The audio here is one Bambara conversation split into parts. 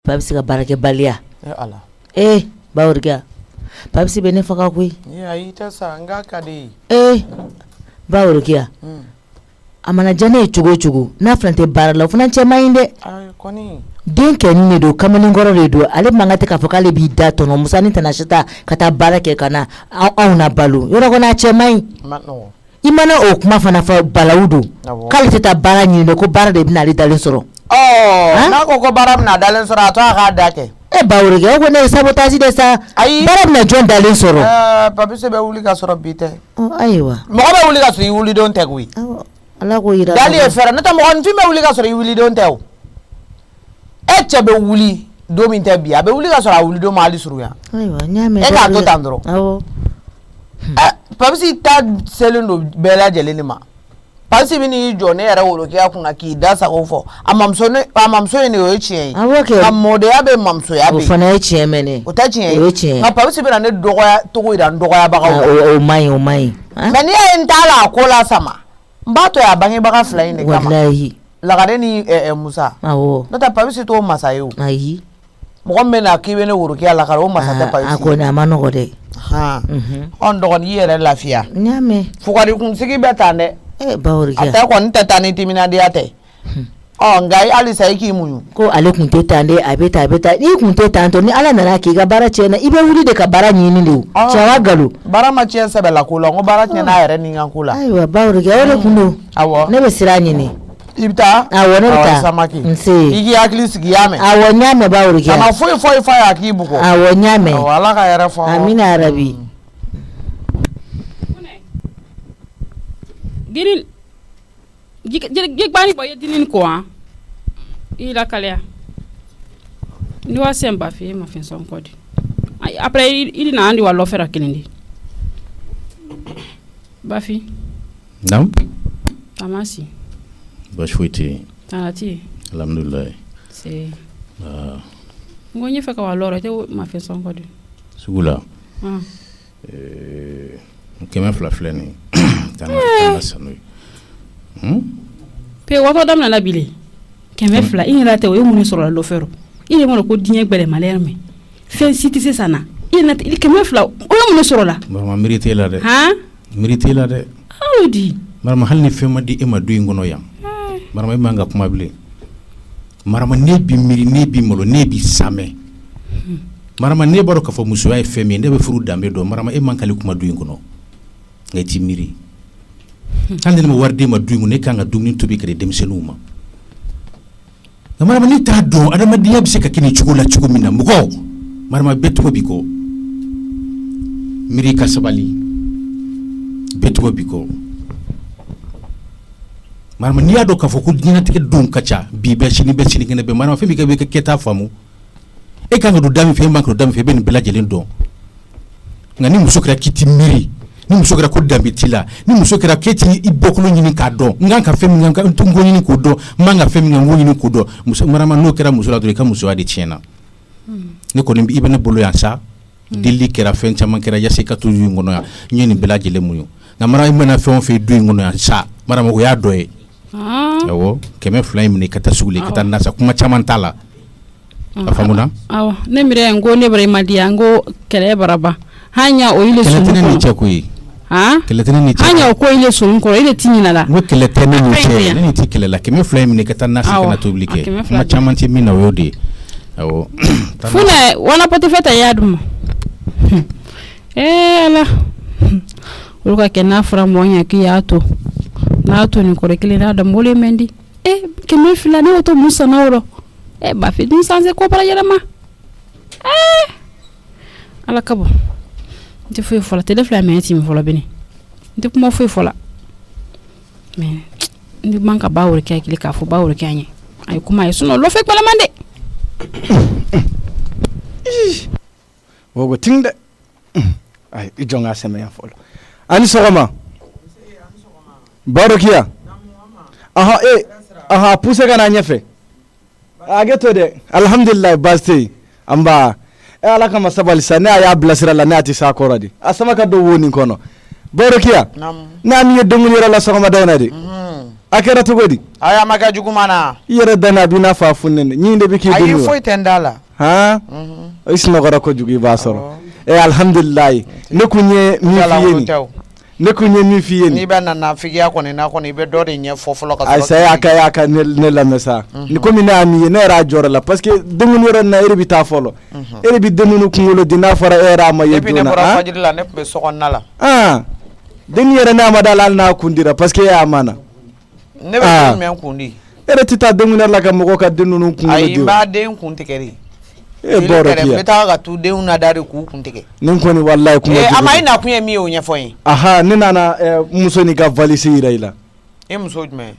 Papsi ka barake balia. Ala. Bauriga. Papsi bene faka kui. Ita sa nga kadi. Bauriga. Amana jane chugo na frante barala funa chema inde. Koni. Den keni ne do kamani ngoro re do ale mangate ka fokale bi dato no musani tanashita kata barake kana au na balu. Yora kona chema Matno. Imana o kuma fana fa balawudo. Kale teta bara nyine ko bara de bina ali dalen soro. Na ko bara na dalen soro ato aka dake. Bauriga ko ne sabotage de sa bara na John dalen soro. Papi se be wuli ka soro bite. Aiwa. Mo be wuli ka soro wuli don tegwi. Ala ko ira. Dali e fera nata mo on fi me wuli ka soro wuli don tew. Eche be wuli do min te bia be wuli ka soro wuli do mali suru ya. Aiwa nyame. E ka to tandro. Awo. Papi si ta selendo bela jeleni ma. Papi bini jone era wolo ki akuna ki dasa ko fo. Amamso ne o echi. Amode ya be mamso ya be. O fana echi mene. O ta chi. Na papi si bina ne dogoya to ida dogoya baka. O mai. Bani ya entala akola sama. Mbato ya bangi baka fly ne kama. Wallahi. Lagade ni Musa. Awo. Nata papi si to masayo. Ayi. Mo mena ki bene woro ki ala karo masata papi. Akona manogo de. On dogon yere lafia. Nyame. Fukari kun sigi betane. Bauriga. Ata ko nta tani timina dia te. Ngai ali sai ki munyu. Ko ale kun te tande abeta. Ni kun te tanto ni ala nana ki ga bara chena ibe wuri de ka bara nyini de. Chawa galo. Bara ma chen sebe la kula ngo bara chena ere ni ngankula. Aiwa Bauriga ole kundo. Awo. Ne be sira nyini. Ibta. Awo ne ta. Samaki. Nse. Igi akli sigi yame. Awo nyame Bauriga. Ama foi ya ki buko. Awo nyame. Awo ala ka yere fo. Amina Arabi. Dinin bani boye dinin ko ila kalea ni wa semba fi ma fin son kodi après il na andi wallo fera kilindi bafi nam tamasi bashwiti tanati alhamdulillah c'est ngoni feka wallo te ma fin son kodi sugula kema flafleni tana sanu pe wato dam na labile keme fla ina te o yumuni soro la lofero ile mo ko dinye gbele malerme fe siti se sana ina te keme fla o yumuni soro la marama mérité la de aludi marama halni fe ma di e ma duy ngono yam marama ma nga kuma bile marama nebi miri nebi molo nebi same marama ne baro ka fo muso ay fe mi ndebe furu dambe do marama e man kali kuma duy ngono ngati miri hande mo warde ma duy ngone kanga dumni to be kare demsenuma marama ni ta do adama diya bi se ka kini chugula chugumina mugo marama betugo biko miri kasabali betugo biko marama ni ado ka fo ko dina tike dum kacha bi be sini ngene be marama fe mi ka be keta famu e kanga do dami fe manko dami fe ben bela jelen do ngani musukra kiti miri ni musokera ko dambitila ni musokera keti ibokolo nyini ka do nganka femi nganka ntungo nyini ko do manga femi ngango nyini ko do marama no kera musula do ka muso adi chena ni ko nimbi ibene bolo yansa dilli kera fen chama kera yasi ka tuju ngono ya nyini bela jele muyo na mara imena fen fe du ngono ya sa marama ko ya doye yawo keme flame ni kata sugule kata nasa kuma chama tala afamuna awa ne mire ngo ne bare madia ngo kere baraba hanya o ile sumu ni chakui keletene ni hanya ko ile sumu ko ile tinyina la ngo keletene ni che ni tikele la keme flame ni kata nasa kana publique ma chama ti mina wodi awo funa wana poti feta yadum ala uruka kena fra monya ki yato na to ni korekele na da mole mendi keme filani oto musa nauro ba fi din sanse ko para yama ala kabo de foi fola te defla me ti mi fola beni de kuma foi fola mais ni manka bawre ki akili ka fo bawre ki anye ay kuma ay suno lo fek bala mande wogo tingde ay ijonga seme ya folo ani sogoma barokia aha puse kana nyefe ageto de alhamdulillah basti amba ala kama sabali sana ya blasira la nati sa koradi asama ka do woni kono barokia nam ye dongulira la sogoma dawna de akera to godi aya maka jugumana yere dana bina fa funnen ni de biki ayi dum foi tendala ha isno gara ko jugi ba soro alhamdulillah ne kunye mi fiyeni ne kunye mi fiyeni ni ba na figiya ko ni na ko ni be do de nye fofolo ka ay say aka ne la mesa ni ko mi na mi ne ra jor la parce que demun yoro na ere bi ta folo ere bi demunu kungulo dina fara era ma yeduna ha fajir la ne be sokon nala den yere na ma dalal na kundira parce que ya mana ne be mi an kundi ere tita demun la ka mo ka denunu kungulo ay ba den kunti keri boro kiya beta ga tu de una dare ku kuntike nin ko ni wallahi kuma ama ina kunye mi o nya foyin aha ni nana muso ni ka valise iraila muso jme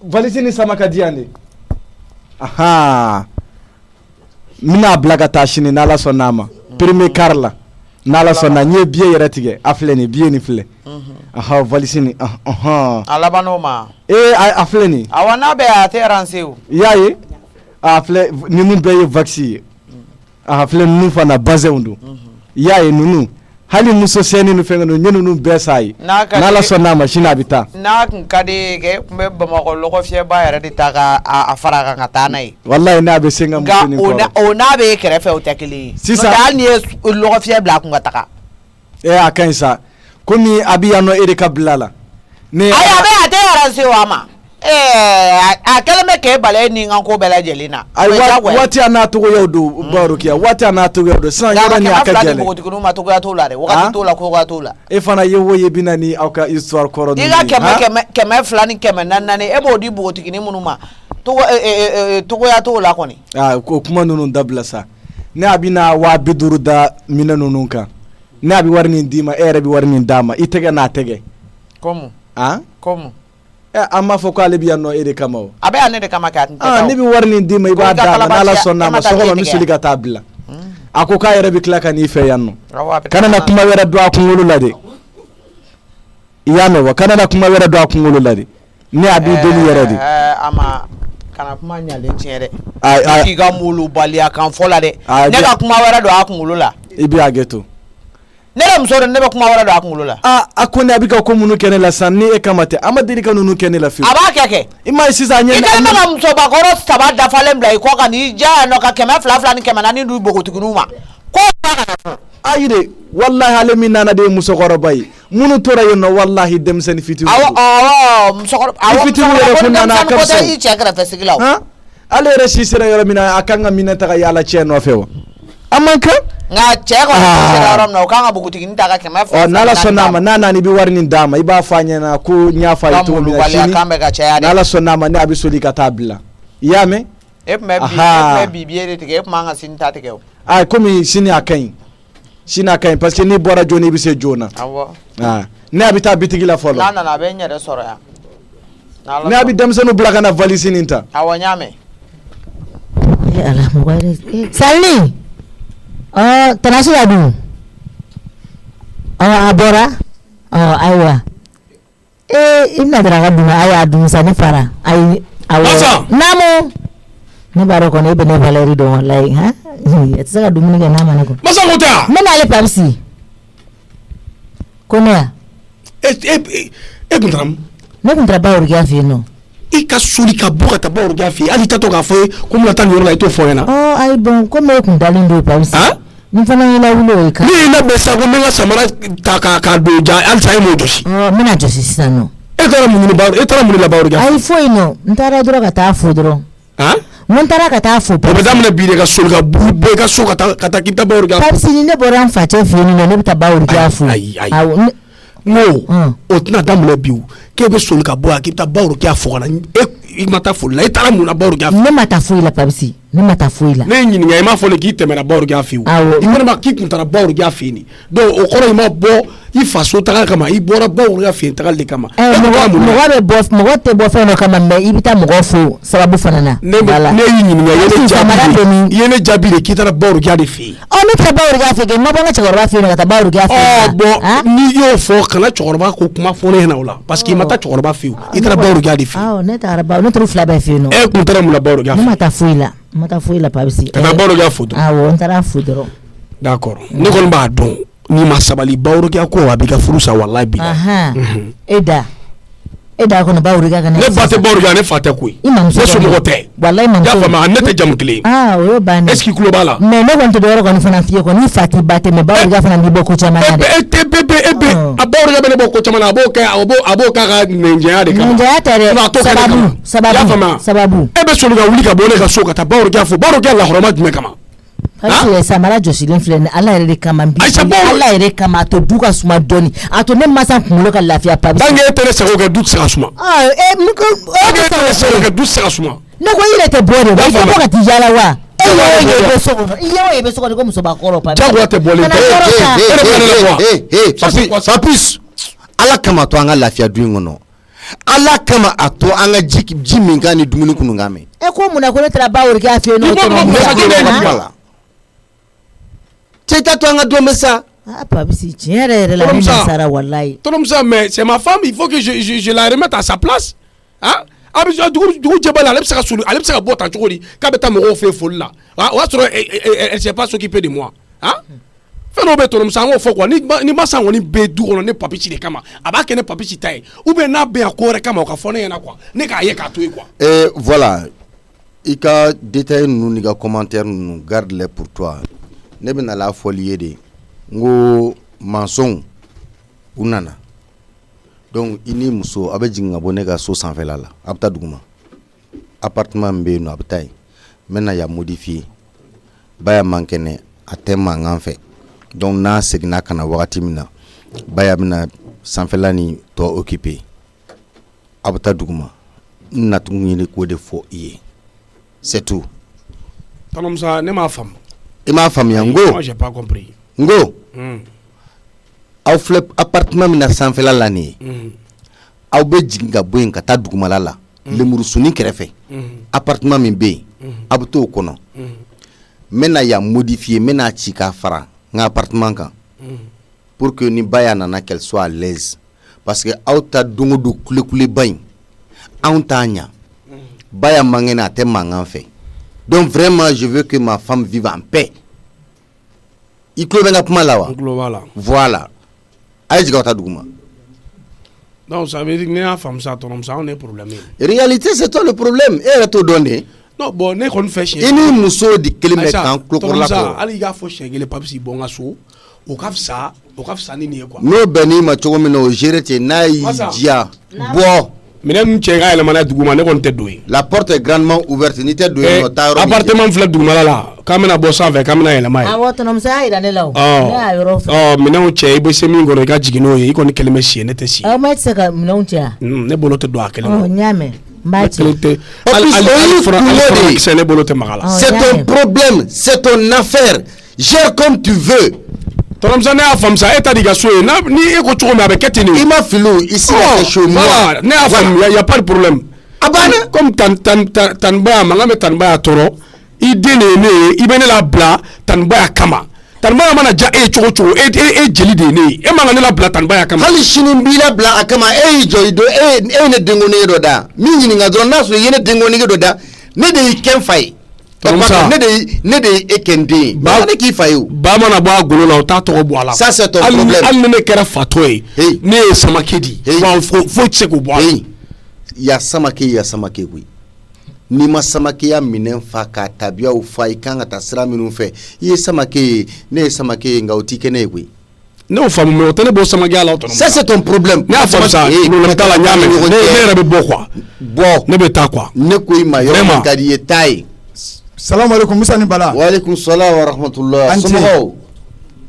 valise ni sama ka diande aha mina blaga tashini nala sonama premier karla nala sonna nye biye yeretige afle ni biye ni fle aha valise ni alabano ma afle ni awana be ateransiu yaye afle ni mun beye vaccine afle nu fana bazendu yaye nunu hali muso seni nu fenga nyenu nu besai nala sonna machine abita na kan kade ke kumbe bamako loko fie ba yare di taka afara kan atanai wallahi na be senga musini ko ona be kere fe utakili sisa dal ni loko fie bla kun ataka akansa komi abiyano erika blala ne aya be ateransi wama akeleme ke bale ni ngan ko bela jelina ay wati anatu yodo barukiya wati anatu yodo san yara ni akajele ko tikunu ma to ga to la re wakati to la ko ga to la e fana yewo yebina ni auka histoire koro ni diga keme flani keme nanane e bodi bo tikini munuma to ya to la koni ko kuma nunu dabla sa ne abina wa biduru da mina nunu kan ne abi warni dima ere bi warni dama itege na tege komu komu amma fo ko alibi no ede kamaw abe ane de kama ka ni bi warni dima iba da nala sonna ma so mi suli ga tabla ako ka yere bi klaka ni fe yanno kana na kuma wera do akungulu lade yano wa kana na kuma wera do akungulu lade ni abi deli yere de ama kana kuma nyale tiere ki ga mulu balia kan fola de ne ga kuma wera do akungulu la ibi ageto nera msoro nebe kuma wala do akungulula akone abika ko munu kene la sanni e kamate amadiri kanu nu kene la fi aba keke ima sisa nya ike na mso ba koro staba da falem la iko kan ija no ka kema fla ni kema nani du bogo tukunuma ko ba ayide wallahi halemi nana de muso koro bay munu tora yono wallahi dem sen fiti muso koro fiti wala ko nana ka so i chekra fesiglaw ale resisira yoro mina akanga mina ta yala cheno fewo amanka nga cheko na ram na ukanga bukuti kinta ka kema fa nala sonama nana ni bi warni ndama iba fanya na ku nyafa itu mi chini nala sonama ni abisuli katabla yame me bibiere tike manga sinta tike ay komi sini akain parce que ni bora joni bi se jona awo ne abita bitigila folo nana na benya de soro ya ne abi demsenu blaka na valisi ninta awo nyame ala mo wale salni tanasi adu abora aiwa ina daraga duma aya adu sani fara ai awo namo ne baro ko ne bene valeri do wallahi ha etsaga dumu ne nama ne ko masa ngota mena le pamsi konya kuntram ne kuntra ba urga fi no ka suri ka buka ta ba urga fi ali tato ka foi comme la tan yorla ito foi na ai bon comme kun dalindo pamsi ni fana ila wulo ka ni na be sa ko menga samara ta ka do ja al sai mo joshi mena joshi sano tara mun la ba urga ai foi no ntara duro ka ta fu duro mun tara ka ta fu ba damna bi de ka sul ka bu ka so ka ta kita ba urga pamsi ni ne boran fa che fi ni ne ta ba urga fu no o tina damna biu ke be sul ka bo akita ba urga fu kana e mata fu la tara mun la ba urga ne mata fu ila pamsi ne mata fu ila ne nyini ngai ma fo le ki temera ba urga fu ikona ma ki kuntara ba urga fu ni do o koro ma bo i faso taga kama i bora ba urga fu taga le kama mo te bo fa no kama me ibita mo fu sababu fanana ne nyini ngai yene jabi le ki tara ba urga de fu ne ta ba urga fu ke mo bona chagorba fu no ta ba urga fu bo ni yo fo kana chagorba ko kuma fo ne na ola parce que mata chagorba fu i tara ba urga de fu ne ta araba no tru fla ba fu no kuntara mu la ba urga fu mata fu ila mata fu ila pabisi ta ba urga fu ntara fu doro d'accord ne ko ba don ni masabali ba urga ko wa bi ka furusa wallahi bi eda e da ko na ba uriga kana ne fa tɛ ba uriga ne fa tɛ koyi ne somɔgɔ tɛ wallahi man y'a faamu ne tɛ jamu kelen o yo bani est-ce que tulo b'a la mais ne kɔni tɛ dɔwɛrɛ kɔni fana fiyɛ kɔni ni fa t'i ba tɛ mais ba uriga fana b'i bɔ ko caman na dɛ a ba uriga bɛ ne bɔ ko caman na a b'o k'a ka nɛnjɛya de kama nɛnjɛya tɛ dɛ sababu e bɛ sɔn ka wuli ka bɔ ne ka so ka taa ba uriga fo ba uriga lahɔrɔma jumɛn kama samara jɔsilen filɛ ni ala yɛrɛ de kama ala yɛrɛ kama a to du ka suma dɔɔni a to ne masa kunkolo ka lafiya pa bi. tant que e tɛ ne sago kɛ du tɛ se ka suma. tant que e tɛ ne sago kɛ du tɛ se ka suma. ne ko i yɛrɛ tɛ bɔ de wa i tɛ bɔ ka t'i yaala wa. e ye bɛ so kɔnɔ i ye bɛ so kɔnɔ ko musokɔrɔ pa bi. jagoya tɛ bɔlen tɛ. Papis ala kama to an ka lafiya du in kɔnɔ ala kama a to an ka ji min kan ni dumuni kunun kan mɛn. e ko mun na ko ne taara ba wɛrɛ k'a fɛ yen nɔ. Cɛ to an ka don bɛ sa. Papis tiɲɛ yɛrɛ la ne sara wallahi. Tɔnɔmusa mais c'est ma femme il faut que je la remette à sa place hein. A bɛ dugu jɛba la ale bɛ se ka soli ale bɛ se ka bɔ tan cogo di k'a bɛ taa mɔgɔw fɛ foli la o y'a sɔrɔ elle s'est pas s'occuper de moi hein. Fɛn dɔw bɛ tɔnɔmusa an k'o fɔ quoi ni ma san kɔni bɛ du kɔnɔ ne Papis de kama a b'a kɛ ne Papis ta ye ou bien n'a bɛ yan ko wɛrɛ kama o ka fɔ ne ɲɛna quoi ne k'a ye k'a to yen quoi. Voilà i ka détail ninnu ni ka commentaire ninnu garde-les pour toi. Ne bɛ na la fɔli ye de n ko mansɔnw u nana donc i ni muso a bɛ jigin ka bɔ ne ka so sanfɛla la a bɛ taa duguma appartement min bɛ yen nɔ a bɛ taa yen n bɛ na ya modifier baya man kɛnɛ a tɛ mankan fɛ donc n'a seginna ka na wagati min na baya bɛna sanfɛla ni tɔ occuper a bɛ taa duguma n na tugun ɲini k'o de fɔ i ye c'est tout. Tɔnɔmusa ne m'a faamu. I m'a faamuya n ko. Moi j'ai pas compris. N ko. Aw filɛ appartement min na sanfɛla la nin ye. Aw bɛ jigin ka bɔ yen ka taa dugumala la. Lemurusunni kɛrɛfɛ. Appartement min bɛ yen. A bɛ t'o kɔnɔ. N bɛna yan modifier n bɛna ci k'a fara n ka appartement kan. Pour que ni ba ya nana qu'elle soit à l'aise. Parce que aw ta don o don kule-kuleba in anw t'a ɲa. Ba ya man kɛnɛ a tɛ mankan fɛ. Donc vraiment je veux que ma femme vive en paix. I tulo bɛ n ka kuma la wa? N tulo b'a la. Voilà. A ye jigin aw ta duguma. Donc ça veut dire que ne y'a faamu sa tɔnɔmusa anw de ye problème ye. Réalité c'est toi le problème. E yɛrɛ t'o dɔn de. Non bon ne kɔni fɛ siɲɛ. I ni muso de kelen bɛ kan kulokɔrɔla kɔ. Tɔnɔmusa hali i k'a fɔ siɲɛ kelen Papis bɔ n ka so o ka fisa ni nin ye quoi. N'o bɛn n'i ma cogo min na o géré ten n'a y'i diya bɔ. Minɛn min cɛ ka yɛlɛmana duguma ne kɔni tɛ don yen. La porte est grandement ouverte n'i tɛ don yen nɔ taa yɔrɔ min. Appartement filɛ dugumala la k'an bɛna bɔ sanfɛ k'an bɛna yɛlɛma yen. Awɔ tɔnɔmusa y'a yira ne la o. Ne y'a yɔrɔ fɛ. Minɛnw cɛ i bɛ se min kɔnɔ i ka jigin n'o ye i kɔni kelen bɛ si ne tɛ si. Aw ma e tɛ se ka minɛnw cɛ wa. Ne bolo tɛ don a kelen kɔnɔ. N y'a mɛn n b'a cɛ. Hali ne bolo tɛ maga la. C'est ton problème, c'est ton affaire. Gère comme tu veux. Tɔnɔmusa ne y'a faamu sa e ta di ka so ye ni e ko cogo min a bɛ kɛ ten de. I ma fili o ici c'est chez moi. Ne y'a faamu y a pas de problème. A banna. Comme tanibaya mankan bɛ tanibaya tɔɔrɔ i den de ye ne ye i bɛ ne labila tanibaya kama tanibaya mana ja e ye cogo cogo e jeli de ye ne ye e man ka ne labila tanibaya kama. Hali sini n b'i labila a kama e y'i jɔ i do e ye ne denkonege dɔ da min ɲininka dɔrɔn n'a sɔrɔ i ye ne denkonege dɔ da ne de y'i kɛ n fa ye. Ne de ye e kɛ n den ye. Ba ne k'i fa ye o. Ba mana bɔ a golo la o t'a tɔgɔ bɔ a la. Ça c'est ton problème. Hali ni ne kɛra fatɔ ye ne ye samake di wa foyi tɛ se k'o bɔ a la. Ya samake koyi. N'i ma samakeya minɛn fa k'a tabiyaw fa i kan ka taa sira minnu fɛ i ye samake ye ne ye samake ye nka o t'i kɛ ne ye koyi. Ne y'o faamu mais o tɛ ne bɔ samakeya la o tɔnɔ. Ça c'est ton problème. Ne y'a faamu sa problème t'a la n y'a mɛn ne yɛrɛ bɛ bɔ quoi. Bɔ ne bɛ taa quoi. Ne ko i ma yɔrɔ min ka di i ye taa ye. Salamu alaikum Musa ni Bala. Wa alaikum salam wa rahmatullah. Somɔgɔw.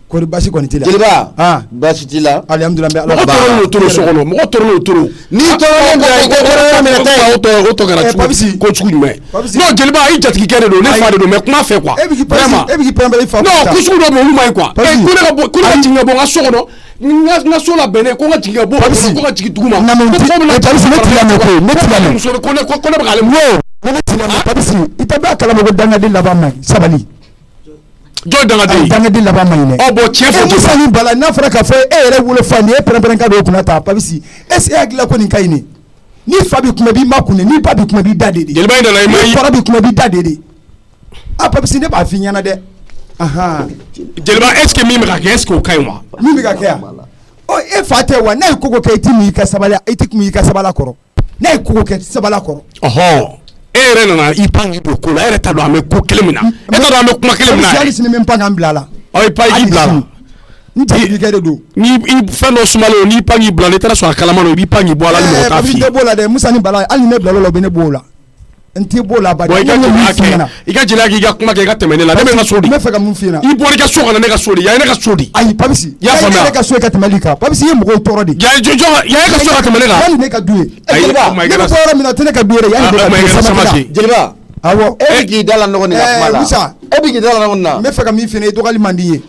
Kori basi kɔni t'i la. Jeliba. Basi t'i la. Alhamdulilayi. Mɔgɔ tɔɔrɔ n'o toro so kɔnɔ mɔgɔ tɔɔrɔ n'o toro. N'i tɔɔrɔ n'o o tɔ kɛra ko sugu jumɛn. N'o Jeliba i jatigikɛ de don ne fa de don mais kuma fɛ quoi. E bɛ k'i pɛrɛn-pɛrɛn i fa. Non ko sugu dɔ bɛ olu man ɲi quoi. Ko ne ka jigin ka bɔ n ka so kɔnɔ n ka so labɛnnen ko n ka jigin ka bɔ ko ka jigin duguma. Ne t'i lamɛn koyi ne t'i lamɛn. Muso ko ne bɛ k'ale mun. Ne t'i lamɛn Papis i tɛ bɛ a kalama ko dangaden laban man ɲi sabali. Jɔn dangaden. Dangaden laban man ɲi dɛ. Bon tiɲɛ fɔ Musa ni Bala n'a fɔra k'a fɔ e yɛrɛ wolo fa ni e pɛrɛn-pɛrɛn ka don o kunna ta Papis est-ce que e hakili la ko nin ka ɲi ne. Ni fa b'i kunna b'i ma kunna ni ba b'i kunna b'i da de de. Jeliba in nana i ma ni kɔrɔ b'i kunna b'i da de de. Papis ne b'a f'i ɲɛna dɛ. Jeliba est-ce que min bɛ ka kɛ est-ce que o ka ɲi wa. Min bɛ ka kɛ yan. e fa tɛ wa n'a ye kogo kɛ i ti mun i ka sabali i ti mun i ka sabala kɔrɔ n'a ye kogo kɛ sabala kɔrɔ ɔhɔ e yɛrɛ nana i pan k'i don ko la e yɛrɛ t'a dɔn an bɛ ko kelen min na e t'a dɔn an bɛ kuma kelen min na hali sini n bɛ pan k'an bila a la i pan k'i bila a la n jatigikɛ de don ni fɛn dɔ sumalen n'i pan k'i bila n'i taara sɔrɔ a kalama i b'i pan k'i bɔ a la ni mɔgɔ t'a f'i ye tɛ b'o la dɛ Musa ni Bala hali ni ne bila l'o la u bɛ ne b'o la n tɛ b'o la bari i ka jeliya k'i ka kuma kɛ i ka tɛmɛ ne la ne bɛ n ka so di n bɛ fɛ ka mun f'i ɲɛna i bɔra i ka so kana ne ka so di yan ye ne ka so di ayi Papisi i y'a faamuya ne ka so ye ka tɛmɛli kan Papisi i ye mɔgɔw tɔɔrɔ de yan ye ka so ka tɛmɛ ne kan yanni ne ka du ye ayi ne bɛ bɔ yɔrɔ min na o tɛ ne ka du yɛrɛ yanni ne ka du ye Samakɛ Jeliba awɔ e k'i da la nɔgɔ nin ka kuma la Musa e bɛ k'i da la nɔgɔ nin na n bɛ fɛ ka min f'i ɲɛna i dɔgɔyali man di n ye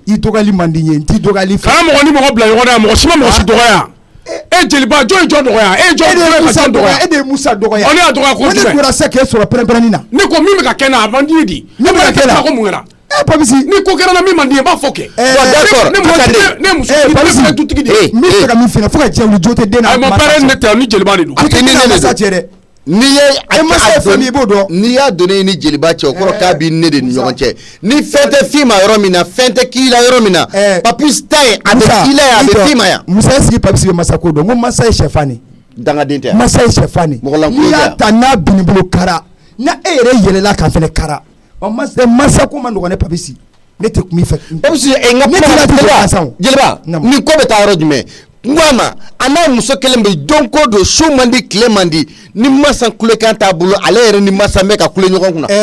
i dɔgɔyali man di n ye n t'i dɔgɔyali fɛ kana mɔgɔ ni mɔgɔ bila ɲɔgɔn na mɔgɔ si ma mɔgɔ si dɔgɔya e Jeliba jɔn ye jɔn dɔgɔya e jɔn e de ye Musa dɔgɔya ne y'a dɔgɔya ko jumɛn ne tora se k'e sɔrɔ pɛrɛn-pɛrɛnni na ne ko min bɛ ka kɛ na a man di ye di ne bɛ ka kɛ la ko mun kɛra Papisi ni ko kɛra na min man di ye n b'a fɔ kɛ ne muso Papisi dutigi de ye n bɛ fɛ ka min f'i ɲɛna fo ka diɲɛ wuli jo tɛ den na ayi mon père ne tɛ ni Jeliba de don a tɛ ne masa cɛ dɛ n'i ye e masa ye fɛn min i b'o dɔn n'i y'a donné ni Jeliba cɛ o kɔrɔ k'a b'i ne de ni ɲɔgɔn cɛ ni fɛn tɛ f'i ma yɔrɔ min na fɛn tɛ k'i la yɔrɔ min na Papis ta ye a bɛ k'i la ye a bɛ f'i ma yan Musa est-ce que Papisi bɛ masa ko dɔn n ko masa ye sɛfan de dangaden tɛ masa ye sɛfan de n'i y'a ta n'a binni bolo kara na e yɛrɛ yɛlɛla kan fɛnɛ kara masa ko ma nɔgɔn ne Papisi ne tɛ kun fɛ Papisi n ka kuma Jeliba nin ko bɛ taa yɔrɔ jumɛn n ko a ma a n'a muso kelen bɛ don ko don su man di tile man di ni masa kulekan t'a bolo ale yɛrɛ ni masa bɛ ka kule ɲɔgɔn kunna ko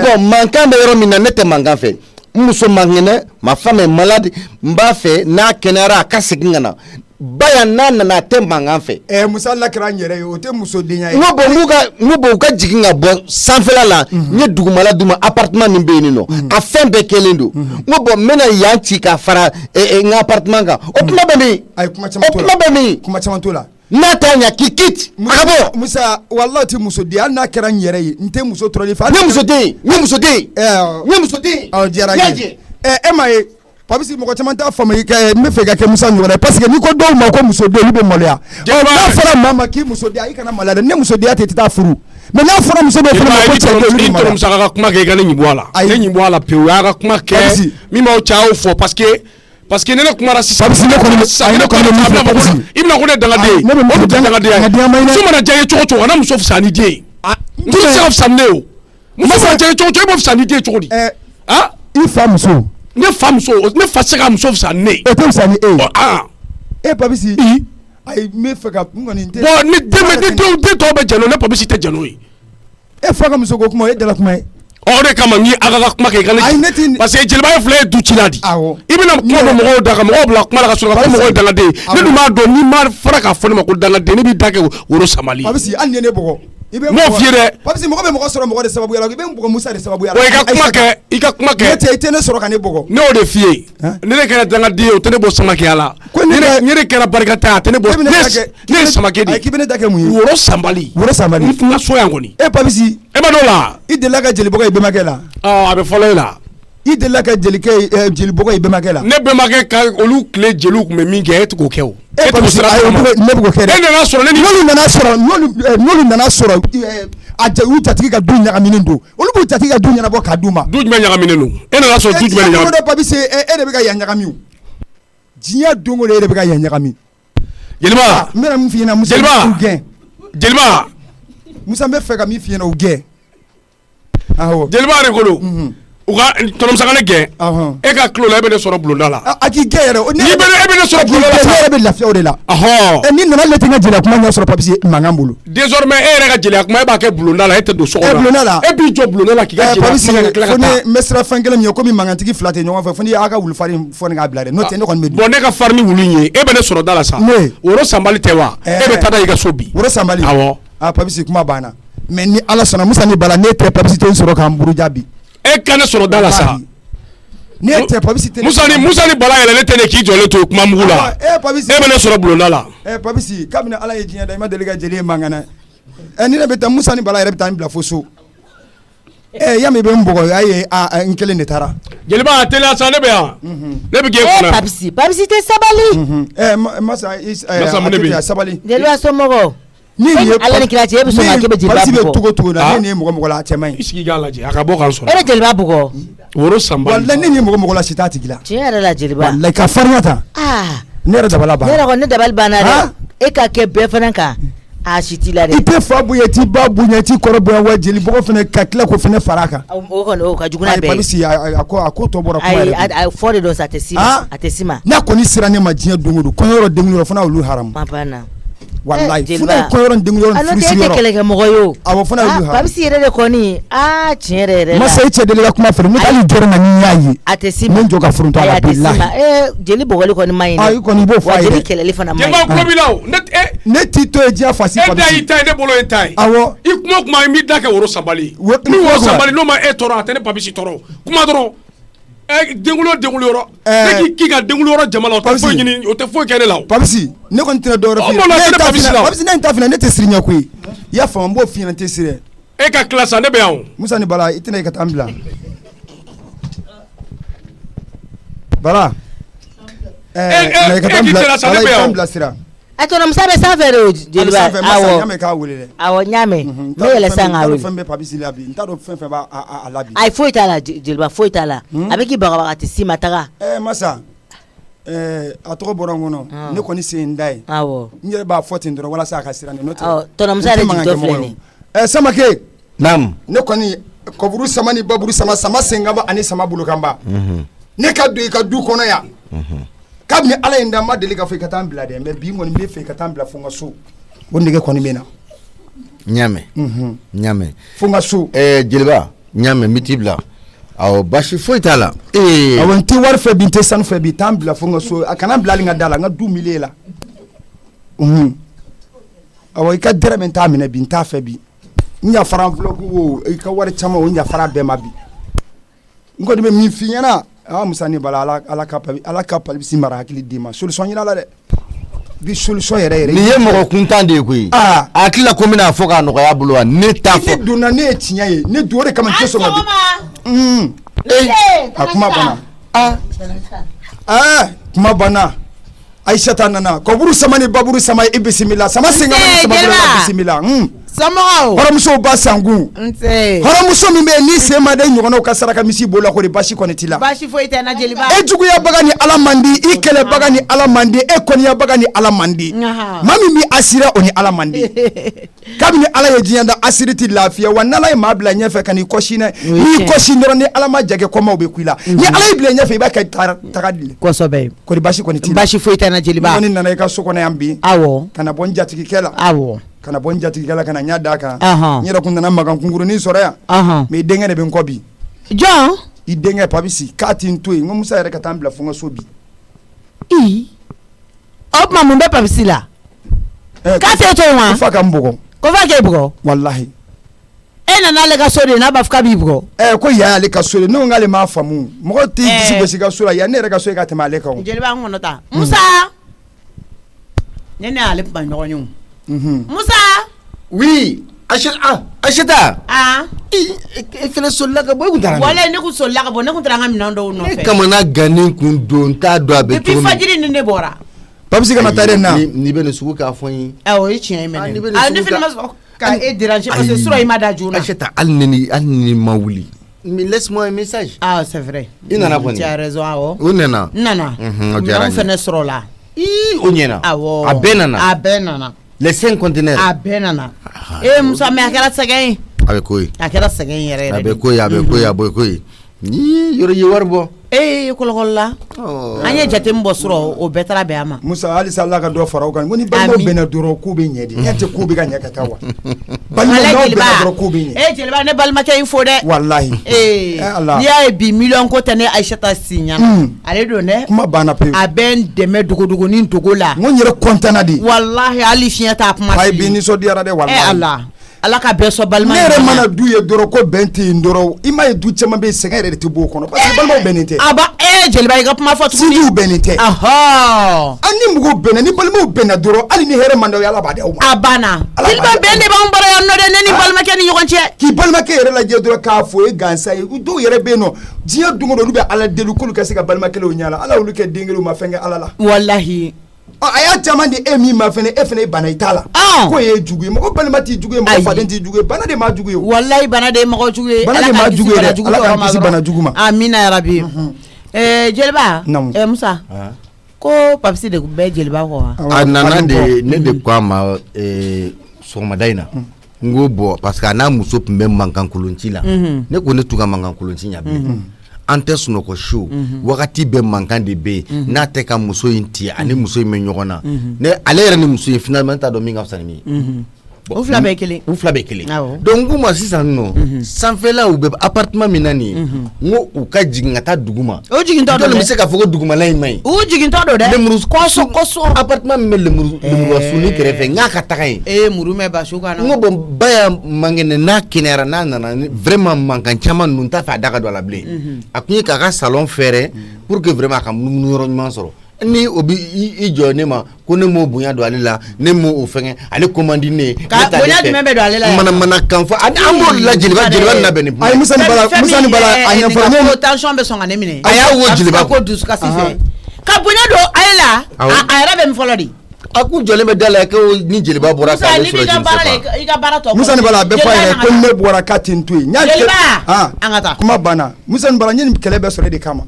bɔn mankan bɛ yɔrɔ min na ne tɛ mankan fɛ n muso man kɛnɛ ma femme est malade n b'a fɛ n'a kɛnɛyara a ka segin ka na ba yan n'a nana a tɛ mankan fɛ Musa la kɛra n yɛrɛ ye o tɛ muso denya ye n ko bɔn u ka jigin ka bɔ sanfɛla la n ye dugumala d'u ma appartement min bɛ yen nɔ a fɛn bɛɛ kɛlen don n ko bɔn n bɛna yan ci ka fara n ka appartement kan o kuma bɛ min ayi kuma caman t'o la o kuma bɛ min kuma caman t'o la n'a t'a ɲɛ k'i kiti a ka bɔ Musa walahi tɛ muso den hali n'a kɛra n yɛrɛ ye n tɛ muso tɔrɔli fɛ n ye muso den n ye muso den n ye muso den diyara n ye e ma ye Papisi mɔgɔ caman t'a faamu n bɛ fɛ ka kɛ Musa ɲɔgɔn ye parce que n'i ko dɔw ma ko muso den olu bɛ maloya n'a fɔra maa ma k'i muso den i kana maloya dɛ ne muso den tɛ taa furu mais n'a fɔra muso dɔw fana ma ko cɛ olu bɛ maloya Musa ka kuma kɛ i ka ne ɲibu a la ne ɲibu a la pewu y'a ka kuma kɛ min b'aw cɛ aw fɔ parce que ne kumara sisan Papisi ne kɔni bɛ Papisi i bɛna ko ne dangaden o tɛ dangaden ye su mana diya ye cogo cogo kana muso fisaya ni den ye muso tɛ se ka fisaya ni ne ye o muso mana diya ye cogo cogo e b'o fisaya ni den cogo di i fa muso ne fa se ka muso fisaya ni ne ye o tɛ fisaya ni e ye Papisi ayi n bɛ fɛ ka n kɔni tɛ bon ni den tɔw bɛ jɛnɛ ne Papisi tɛ jɛnɛ ye e fa ka muso ko kuma o ye dala kuma ye o de kama ni a ka kuma kɛ i ka ne parce que Jeliba ye fila ye du ci la di i bɛna kuma dɔ mɔgɔw da ka mɔgɔw bila kuma la ka sɔrɔ ka fɔ mɔgɔw ye dangaden ne dun b'a dɔn n'i ma fara k'a fɔ ne ma ko dangaden ne b'i da kɛ woro samali Papisi hali ni ye ne bugɔ m'o f'i ye dɛ Papisi mɔgɔ bɛ mɔgɔ sɔrɔ mɔgɔ de sababuya la i bɛ n bugɔ Musa de sababuya la i ka kuma kɛ i tɛ ne sɔrɔ ka ne bugɔ ne y'o de f'i ye ne kɛra dangaden ye o tɛ ne bɔ Samakɛya la ne kɛra barikata ye a tɛ ne bɔ ne ye Samakɛ de ye k'i bɛ ne da kɛ mun ye woro sanbali n ka so yan kɔni Papisi e ma dɔn la i delila ka jelibɔgɔ i bɛnbakɛ la a bɛ fɔlɔ e la i delila ka jelibɔgɔ i bɛnbakɛ la ne bɛnbakɛ ka olu tile jeliw tun bɛ min kɛ e tɛ k'o kɛ o e Papisi ne b'o kɛ dɛ e nana sɔrɔ n'olu nana sɔrɔ u jatigi ka du ɲagaminen don olu b'u jatigi ka du ɲɛnabɔ k'a d'u ma du jumɛn ɲagaminen don e nana sɔrɔ du jumɛn ɲagaminen don Papisi e de bɛ ka yan ɲagami o diɲɛ don o don e de bɛ ka yan ɲagami Jeliba n bɛna min f'i ɲɛna Musa u gɛn Jeliba Musa n bɛ fɛ ka min f'i ɲɛna u gɛn Jeliba de ko don u ka tɔnɔmusa ne gɛn e ka kilo la e bɛ ne sɔrɔ bulonda la a k'i gɛn yɛrɛ e bɛ ne sɔrɔ bulonda la ne yɛrɛ bɛ lafiya o de la ni nana ne tɛ n ka jeliya kuma ɲɛ sɔrɔ Papisi mankan bolo désormais e yɛrɛ ka jeliya kuma e b'a kɛ bulonda la e tɛ don so kɔnɔ bulonda la e b'i jɔ bulonda la k'i ka jeliya kuma kɛ tila ka taa n bɛ sira fɛn kelen min ye komi mangantigi fila tɛ ɲɔgɔn fɛ fo n'i y'a ka wulufarin fɔ ni k'a bila dɛ n'o tɛ ne kɔni bɛ bon ne ka farin ni wulu in ye e bɛ ne sɔrɔ da la sa woro sanbali tɛ wa e bɛ taa da i ka so bi woro sanbali awɔ Papisi kuma banna mais ni Ala sɔnna Musa ni Bala ne tɛ Papisi tɛ n sɔrɔ k'an buruja bi e ka ne sɔrɔ da la sa ne tɛ Papisi tɛ Musa ni Bala yɛlɛ ne tɛ ne k'i jɔlen to kuma mugu la e bɛ ne sɔrɔ bulonda la Papisi kabini Ala ye diɲɛ da i ma deli ka jeli ye mankan na ni ne bɛ taa Musa ni Bala yɛrɛ bɛ taa n bila fo so yami bɛ n bugɔ y'a ye n kelen de taara Jeliba teliya sa ne bɛ yan ne bɛ k'e kunna Papisi tɛ sabali masa sabali Jeliba somɔgɔw ni ye Ala ni kira cɛ e bɛ sɔn ka kɛ bɛ Jeliba bugɔ Papisi bɛ togo la ne ni mɔgɔ la a cɛ man ɲi i sigi k'a lajɛ a ka bɔ k'an sɔrɔ e bɛ Jeliba bugɔ woro sanbali wallahi ne ni mɔgɔ la si t'a tigi la tiɲɛ yɛrɛ la Jeliba wallahi ka farinya ta ne yɛrɛ dabali banna ne yɛrɛ kɔni ne dabali banna dɛ e ka kɛ bɛɛ fana kan a si t'i la dɛ i tɛ fa bonya t'i ba bonya t'i kɔrɔ bonya wa jeli bɔgɔ fana ka tila k'o fana far'a kan o kɔni o ka jugu n'a bɛɛ ye Papisi a ko tɔ bɔra kuma yɛrɛ a fɔ de don sa a tɛ s'i ma a tɛ s'i ma n'a kɔni sera ne ma diɲɛ don o don kɔɲɔyɔrɔ denkunyɔrɔ fana olu haramu ma banna wallahi fana kɔɲɔyɔrɔ denkunyɔrɔ furusiyɔrɔ tɛ kɛlɛkɛ mɔgɔ ye o awɔ fana olu haramu Papisi yɛrɛ de kɔni tiɲɛ yɛrɛ la masa i cɛ deli ka kuma fɛ ne t'ale jɔrɔ na ni y'a ye a tɛ s'i ma ne jɔ ka furuntu a la bilahi jeli bɔgɔli kɔni ma ɲi i kɔni i b'o fɔ a ye jeli kɛlɛli fana ma Jeliba kulo b'i la o ne t'i to ye diɲɛ fasi e da y'i ta ye ne bolo ye ta ye awɔ i kuma o kuma i b'i da kɛ woro sabali ni woro sabali n'o ma e tɔɔrɔ a tɛ ne Papisi tɔɔrɔ kuma dɔrɔn denkulo yɔrɔ ne k'i ka denkulo yɔrɔ jama la o tɛ foyi ɲini o tɛ foyi kɛ ne la o Papisi ne kɔni tɛna dɔwɛrɛ f'i ye Papisi ne in ta fana ne tɛ siri ɲɛ koyi i y'a faamu n b'o f'i ɲɛna n tɛ siri e ka tila sa ne bɛ yan o Musa ni Bala i tɛna i ka taa n bila Bala e k'i tɛna sa ne bɛ yan o bilasira a tɔnɔ musa bɛ sanfɛ de o jeliba awɔ ɲamɛ k'a wele dɛ awɔ ɲamɛ ne yɛlɛ san k'a wele fɛn bɛ Papisi la bi n t'a dɔn fɛn fɛn b'a la bi ayi foyi t'a la jeliba foyi t'a la a bɛ k'i bagabaga tɛ s'i ma taga masa a tɔgɔ bɔra n kɔnɔ ne kɔni sen n da ye awɔ n yɛrɛ b'a fɔ ten dɔrɔn walasa a ka siran ne n'o tɛ tɔnɔ musa yɛrɛ jigitɔ filɛ nin Samake naam ne kɔni kɔburu sama ni baburu sama senkanba ani sama bolokanba ne ka don i ka du kɔnɔ yan kabini Ala ye n da n ma deli ka fɔ i ka taa n bila dɛ mais bi n kɔni bɛ fɛ i ka taa n bila fo n ka so o nege kɔni bɛ na ɲamɛ fo n ka so jeliba ɲamɛ n bɛ t'i bila awɔ basi foyi t'a la awɔ n tɛ wari fɛ bi n tɛ sanu fɛ bi taa n bila fo n ka so a kana n bila hali n ka da la n ka du milieu la awɔ i ka dɛrɛmɛ n t'a minɛ bi n t'a fɛ bi n yafara enveloppe o i ka wari caman o n yafara bɛɛ ma bi n kɔni bɛ min f'i ɲɛna Musa ni Bala ala ka Papisi mara hakili d'i ma solution ɲini a la dɛ bi solution yɛrɛ nin ye mɔgɔ kuntan de ye koyi a hakili la ko n bɛna fɔ k'a nɔgɔya a bolo wa ne t'a fɔ ne donna ne ye tiɲɛ ye ne don o de kama n tɛ sɔn ka a kuma kuma banna Aïssata nana kɔburu sama ni baburu sama i bisimila sama senga sama bisimila Samɔgɔw hɔrɔmusow ba sankun hɔrɔmuso min bɛ yen ni sen ma de ɲɔgɔnnaw ka saraka misi b'o la ko de basi kɔni t'i la basi foyi tɛ n na jeliba e juguyabaga ni Ala man di i kɛlɛbaga ni Ala man di e kɔniyabaga ni Ala man di maa min bɛ asira o ni Ala man di kabini Ala ye diɲɛ da asiri ti lafiya wa n'Ala ye maa bila ɲɛfɛ ka n'i kɔsi n'a ye n'i kɔsi dɔrɔn ni Ala ma jagɛ kɔmaw bɛ ku i la ni Ala y'i bila ɲɛfɛ i b'a kɛ taga di kosɛbɛ ko de basi kɔni t'i la basi foyi tɛ n na jeliba ni nana i ka so kɔnɔ yan bi awɔ kana bɔ n jatigikɛ la awɔ kana bɔ n jatigikɛ la kana ɲa d'a kan n yɛrɛ kun nana makan kunkurunin sɔrɔ yan mais i denkɛ de bɛ n kɔ bi jɔn i denkɛ Papisi k'a ti n to yen n ko Musa yɛrɛ ka taa n bila fo n ka so bi o tuma mun bɛ Papisi la k'a tɛ to yen wa fa ka n bugɔ ko fa k'e bugɔ walahi e nana ale ka so de n'a b'a fɔ k'a b'i bugɔ ko yan y'ale ka so de ne ko k'ale m'a faamu mɔgɔ t'i disi gosi ka so la yan ne yɛrɛ ka so ye ka tɛmɛ ale kan jeliba an kɔnɔ ta Musa ne y'ale kuma ɲɔgɔn ye Musa oui Aïssata i fɛnɛ solila ka bɔ i kun taara walayi ne kun solila ka bɔ ne kun taara n ka minɛn dɔw nɔfɛ e kamana gannen kun don n t'a dɔn a bɛ cogo min depuis fajiri ni ne bɔra Papisi kana taa dɛ na n'i bɛ nin sugu k'a fɔ n ye o ye tiɲɛ ye mɛnɛ ne fɛnɛ ma sɔn ka e déranger parce que surɔ i ma da joona Aïssata hali ni ma wuli mais laisse-moi un message c'est vrai i nana kɔni tu as raison awɔ o nana n nana o diyara n ye minɛnw fɛnɛ sɔrɔ la o ɲɛna awɔ a bɛɛ nana les 5 conteneurs a bɛɛ nana Musa mais a kɛra sɛgɛn ye a bɛ ko ye a kɛra sɛgɛn yɛrɛ a bɛ ko ye a bɛ ko ye ni yɔrɔ ye wari bɔ kɔlɔkɔlɔ la an ye jate min bɔ sɔrɔ o bɛɛ taara bɛn a ma Musa halisa Ala ka dɔ fara o kan ko ni balimaw bɛnna dɔrɔn ko bɛ ɲɛ de ɲɛ tɛ ko bɛ ka ɲɛ ka taa wa balimaw bɛnna dɔrɔn ko bɛ ɲɛ jeliba ne balimakɛ in fo dɛ walahi n'i y'a ye bi miliyɔn ko tɛ ne Aïssata si ɲɛna ale don dɛ kuma banna pewu a bɛ n dɛmɛ dogodogo ni dogo la n ko n yɛrɛ content na de walahi hali fiɲɛ t'a kuma ayi bi nisɔndiyara dɛ walahi Ala ka bɛɛ sɔn balima ne yɛrɛ mana du ye dɔrɔn ko bɛn tɛ yen dɔrɔn i m'a ye du caman bɛ yen sɛgɛn yɛrɛ de tɛ bɔ o kɔnɔ parce que balimaw bɛnnen tɛ jeliba i ka kuma fɔ tuguni sinjiw bɛnnen tɛ ni mɔgɔw bɛnna ni balimaw bɛnna dɔrɔn hali ni hɛrɛ man d'aw ye Ala b'a d'aw ma a banna jeliba bɛn de b'anw bara yan nɔ dɛ ne ni balimakɛ ni ɲɔgɔn cɛ k'i balimakɛ yɛrɛ lajɛ dɔrɔn k'a fɔ o ye gansan ye dɔw yɛrɛ bɛ yen nɔ diɲɛ don o don olu bɛ Ala deli k'olu ka se ka balimakɛw ɲala Ala olu kɛ den kelen ma fɛn kɛ Ala la walahi a y'a caman di e min ma fɛnɛ e fɛnɛ bana i t'a la ko ye jugu ye mɔgɔ balima t'i jugu ye mɔgɔ faden t'i jugu ye bana de m'a jugu ye walahi bana de ye mɔgɔ jugu ye bana de m'a jugu ye Ala k'an kisi bana jugu ma amina yarabi jeliba Musa ko papsi de bɛɛ jeliba kɔ wa. A nana de ne de ko a ma sɔgɔmada in na n ko bɔ parce que a n'a muso tun bɛ mankan kolonci la ne ko ne tun ka mankan kolonci ɲa bilen an tɛ sunɔgɔ su wagati bɛɛ mankan de bɛ yen n'a tɛ ka muso in ti ani muso in bɛ ɲɔgɔn na ne ale yɛrɛ ni muso in finalement t'a dɔn min ka fisa ni min ye. U fila bɛɛ kelen. U fila bɛɛ kelen. Donc k'u ma sisan nɔ sanfɛla u bɛ appartement min na nin ye n ko u ka jigin ka taa dugu ma. O jigintɔ don dɛ. Jɔn bɛ se k'a fɔ ko dugumala in ma ɲi. U jigintɔ don dɛ. Lemuru kɔsɔn appartement min bɛ lemurasuni kɛrɛfɛ n k'a ka taga yen. Muru mɛ basu kan na. N ko bon ba y'a mangɛnɛ n'a kɛnɛyara n'a nana vraiment mankan caman ninnu t'a fɛ a da ka don a la bilen. A kun ye k'a ka salon fɛɛrɛ pour que vraiment a ka munumunu yɔrɔ ɲuman sɔrɔ. Ni o bi I jɔ ne ma ko ne m'o bonya don ale la ne m'o o fɛngɛ ale commande ne ye. Ka bonya jumɛn bɛ don ale la. Mana kan fɔ an b'o la jeliba labɛn ni kuma. Ayi Musa ni Bala a ɲɛfɔ ne tension bɛ sɔn ka ne minɛ. A y'a wo jeliba ko dusukasi fɛ. Ka bonya don ale la a yɛrɛ bɛ min fɔlɔ de. A kun jɔlen bɛ da la ko ni jeliba bɔra sa ale sɔrɔ i ka baara tɔ. Musa ni Bala a bɛɛ fɔ a yɛrɛ ko ne bɔra k'a tɛ n to yen. Jeliba an ka taa. Kuma banna Musa ni Bala n ye nin kɛlɛ bɛɛ sɔrɔ de kama.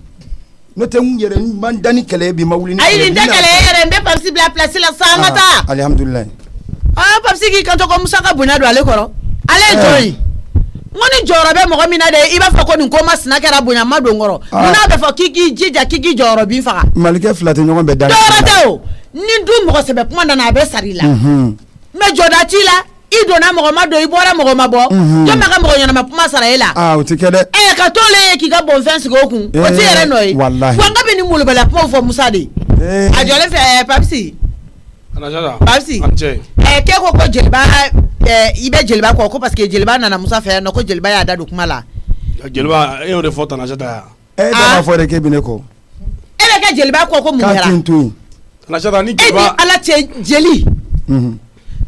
N'o tɛ n yɛrɛ n man da ni kɛlɛ bi ma wuli ni. Ayi nin tɛ kɛlɛ yɛrɛ n bɛ Papsi bila place la sa an ka taa. Alhamdulilayi. Papsi k'i kanto ko Musa ka bonya don ale kɔrɔ. Ale ye jɔn ye. N ko ni jɔyɔrɔ bɛ mɔgɔ min na de i b'a fɔ ko nin ko masina kɛra bonya ma don kɔrɔ. N'a bɛ fɔ k'i k'i jija k'i k'i jɔyɔrɔ bin faga. Malikɛ fila tɛ ɲɔgɔn bɛɛ da. Dɔwɛrɛ tɛ o ni dun mɔgɔ sɛbɛ kuma nana a bɛ sara i la. Mais jɔda t'i la i donna mɔgɔ ma don i bɔra mɔgɔ ma bɔ. Jɔn bɛ ka mɔgɔ ɲɛnama kuma sara e la. O tɛ kɛ dɛ. Ka to le ye k'i ka bonfɛn sigi o kun o t'i yɛrɛ nɔ ye. Walahi. Wa n ka bɛ ni molobaliya kumaw fɔ Musa de. A jɔlen fɛ Papsi. Papsi. K'e ko ko jeliba i bɛ jeliba kɔ ko parce que jeliba nana Musa fɛ yan nɔ ko jeliba y'a da don kuma la. Jeliba e y'o de fɔ Tanasata yan. E b'a fɔ de k'e bɛ ne kɔ. E bɛ kɛ jeliba kɔ ko mun kɛra. K'a tɛ n to yen. Tanasata ni E ni jeliba. Ala cɛ jeli.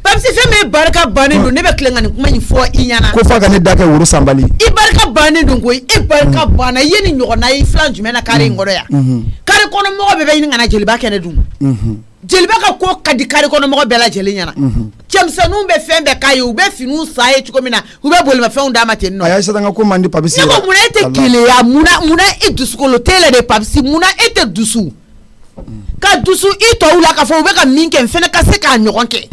Papsi fɛn min barika bannen don ne bɛ tilen ka nin kuma in fɔ i ɲɛna. Ko f'a ka ne da kɛ woro sanbali. I barika bannen don koyi e barika banna i ye nin ɲɔgɔnna ye filan jumɛn na carré in kɔnɔ yan. Carré kɔnɔ mɔgɔ bɛɛ bɛ ɲini ka na jeliba kɛnɛ dun. Jeliba ka ko ka di carré kɔnɔ mɔgɔ bɛɛ lajɛlen ɲɛna. Cɛmisɛnninw bɛ fɛn bɛɛ k'a ye u bɛ finiw san ye cogo min na u bɛ bolimafɛnw d'a ma ten nɔ. A y'a sɛbɛn ka ko man di Papsi. Ne ko munna e tɛ keleya munna e dusukolo t'e la de Papsi munna e tɛ dusu. Ka dusu i tɔw la k'a fɔ u bɛ ka min kɛ n fɛnɛ ka se k'a ɲɔgɔn kɛ.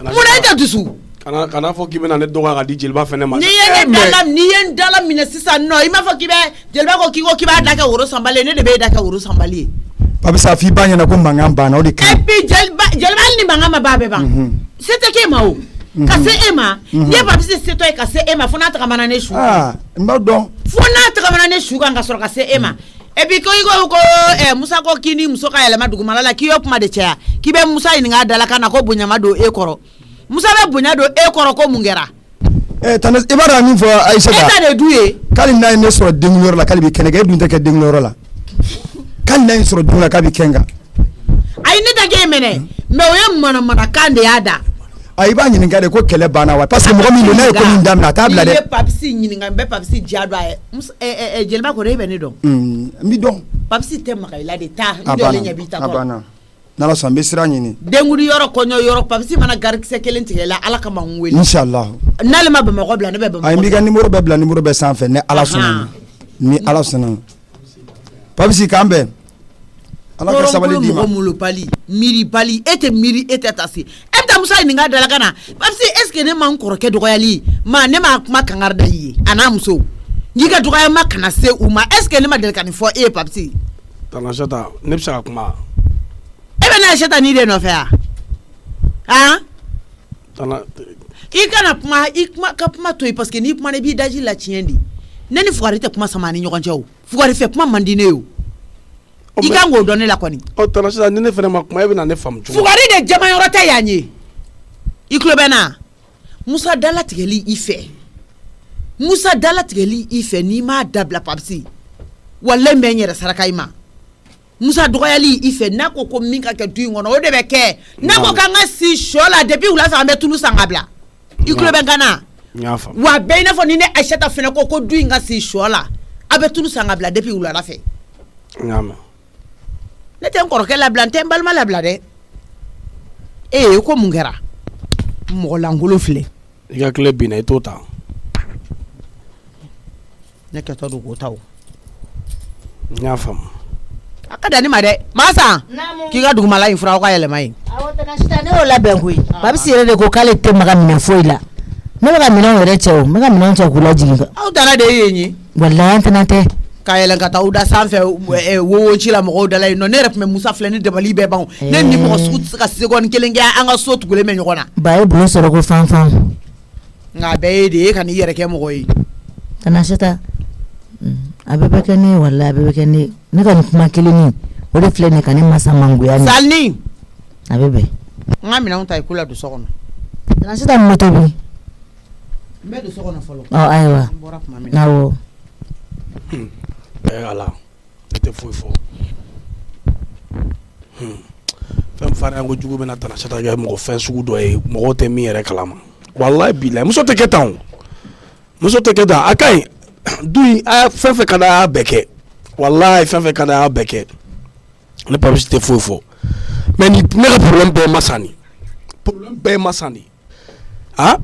Munna e tɛ dusu. Kana fɔ k'i bɛna ne dɔgɔya ka di jeliba fɛnɛ ma. N'i ye n dala minɛ sisan nɔ i m'a fɔ k'i bɛ jeliba ko k'i b'a da kɛ woro sanbali ye ne de b'e da kɛ woro sanbali ye. Papsi a f'i ba ɲɛna ko mankan banna o de kaɲi. Et puis jeliba hali ni mankan ma ban a bɛ ban. Se tɛ k'e ma o. Ka se e ma n'i ye Papsi setɔ ye ka se e ma fo n'a tagamana ne su. N b'a dɔn. Fo n'a tagamana ne su kan ka sɔrɔ ka se e ma. Et puis ko Musa ko k'i ni muso ka yɛlɛma dugumala la k'i y'o kuma de caya k'i bɛ Musa ɲininka a dala kan na ko bonya ma don e kɔrɔ. Musa bɛ bonya don e kɔrɔ ko mun kɛra. Tane i b'a dɔn min fɔ Ayisata. E ta de du ye. K'ale n'a ye ne sɔrɔ denkunyɔrɔ la k'ale bɛ kɛnɛ kan e dun tɛ kɛ denkunyɔrɔ la. K'ale n'a ye sɔrɔ denkunyɔrɔ la k'a bɛ kɛn kan. Ayi ne tɛ k'e minɛ mais o ye manamanakan de y'a da. I b'a ɲininka de ko kɛlɛ banna wa parce que mɔgɔ min don n'a ye ko min daminɛ a t'a bila dɛ. N'i ye Papsi ɲininka n bɛ Papsi diya don a ye jeliba kɔrɔ e bɛ ne dɔn. N b'i dɔn. Papsi tɛ maga i la de taa n jɔlen ɲɛ b'i ta kɔrɔ. N'Ala sɔnna n bɛ sira ɲini. Denkuli yɔrɔ kɔɲɔ yɔrɔ Papsi mana garikisɛ kelen tigɛ i la Ala kama n wele. Inshallah. N'ale ma Bamakɔ bila ne bɛ Bamakɔ. Ayi n b'i ka numéro bɛɛ bila numéro bɛɛ sanfɛ ni Ala sɔnna ni Ala sɔnna. Papsi k'an bɛn. Ala ka sabali d'i ma. Mɔgɔ malo pali miiri pali e tɛ miiri e tɛ taa se. E bɛ taa Musa ɲininka a dala kan na Papsi est ce que ne ma n kɔrɔkɛ dɔgɔyali ne ma kuma kangari da i ye a n'a muso n'i ka dɔgɔyama kana se u ma est ce que ne ma deli ka nin fɔ e ye Papsi. Tanasata ne bɛ se ka kuma. E bɛ n'a Ayisata ni de nɔfɛ wa i kana kuma ka kuma to yen parce que n'i kuma na i b'i daji la tiɲɛ de ne ni Fugari tɛ kuma sama ni ɲɔgɔn cɛ o Fugari fɛ kuma man di ne ye o i kan k'o dɔn ne la kɔni. Tanasata ni ne fɛnɛ ma kuma e bɛ na ne faamu cogo. Fugari de jamayɔrɔ tɛ yan ye i tulo bɛ na Musa dalatigɛli i fɛ Musa dalatigɛli i fɛ n'i m'a dabila Papsi walahi n bɛ n yɛrɛ saraka i ma. Musa dɔgɔyali i fɛ n'a ko min ka kɛ du in kɔnɔ o de bɛ kɛ n'a ko k'an ka si sɔ la depuis wula fɛ an bɛ tulu san ka bila i tulo bɛ n kan na wa bɛɛ i n'a fɔ ni ne Ayisata fɛnɛ ko du in ka si sɔ la a bɛ tulu san ka bila depuis wulada fɛ. Ne tɛ n kɔrɔkɛ labila n tɛ n balima labila dɛ ko mun kɛra mɔgɔ lankolon filɛ. I ka tile binna i t'o ta. Ne kɛtɔ don k'o ta o. N y'a faamu. Akada ni made. Masa. K'i ka dugumala in fura ka yɛlɛma yen. Awɔ tana sita ne y'o labɛn koyi. Babisi yɛrɛ de ko k'ale tɛ maga minɛn foyi la. Ne bɛ ka minɛnw yɛrɛ cɛ o, n bɛ ka minɛnw cɛ k'u lajigin kan. Aw dala de ye yen ye. Walayi an tɛna tɛ. Ka yɛlɛn ka taa u da sanfɛ wo ci la mɔgɔw dala yen nɔ ne yɛrɛ tun bɛ Musa filɛ ni dabali bɛɛ ban. Ne ni mɔgɔ sugu tɛ se ka seconde kelen kɛ an ka so tugulen bɛ ɲɔgɔn na. Ba ye bulon sɔrɔ ko fanfan. Nka a bɛɛ ye de ye ka n'i yɛrɛ kɛ mɔgɔ ye. Tana sita. A bɛɛ bɛ kɛ ne ye walayi a bɛɛ bɛ kɛ ne ye. Ne ka nin kuma kelen nin o de filɛ nin ka ne masa mangoya nin. Salini. A bɛ bɛn. N ka minɛnw ta i k'u la don so kɔnɔ. Tana sita mun bɛ tobi? N bɛ don so kɔnɔ fɔlɔ. Ayiwa. N bɔra tuma min na. Awɔ. Ala ne tɛ foyi fɔ fɛn fara yan ko jugu bɛna Tana Sata kɛ mɔgɔ fɛn sugu dɔ ye mɔgɔw tɛ min yɛrɛ kalama wallahi bilahi muso tɛ kɛ tan o muso tɛ kɛ tan a ka ɲi du in a fɛn fɛn ka d'a y'a bɛɛ kɛ wallahi fɛn fɛn ka d'a y'a bɛɛ kɛ ne Papis tɛ foyi fɔ mais ni ne ka problème bɛɛ ye Masa ni problème bɛɛ ye Masa ni ah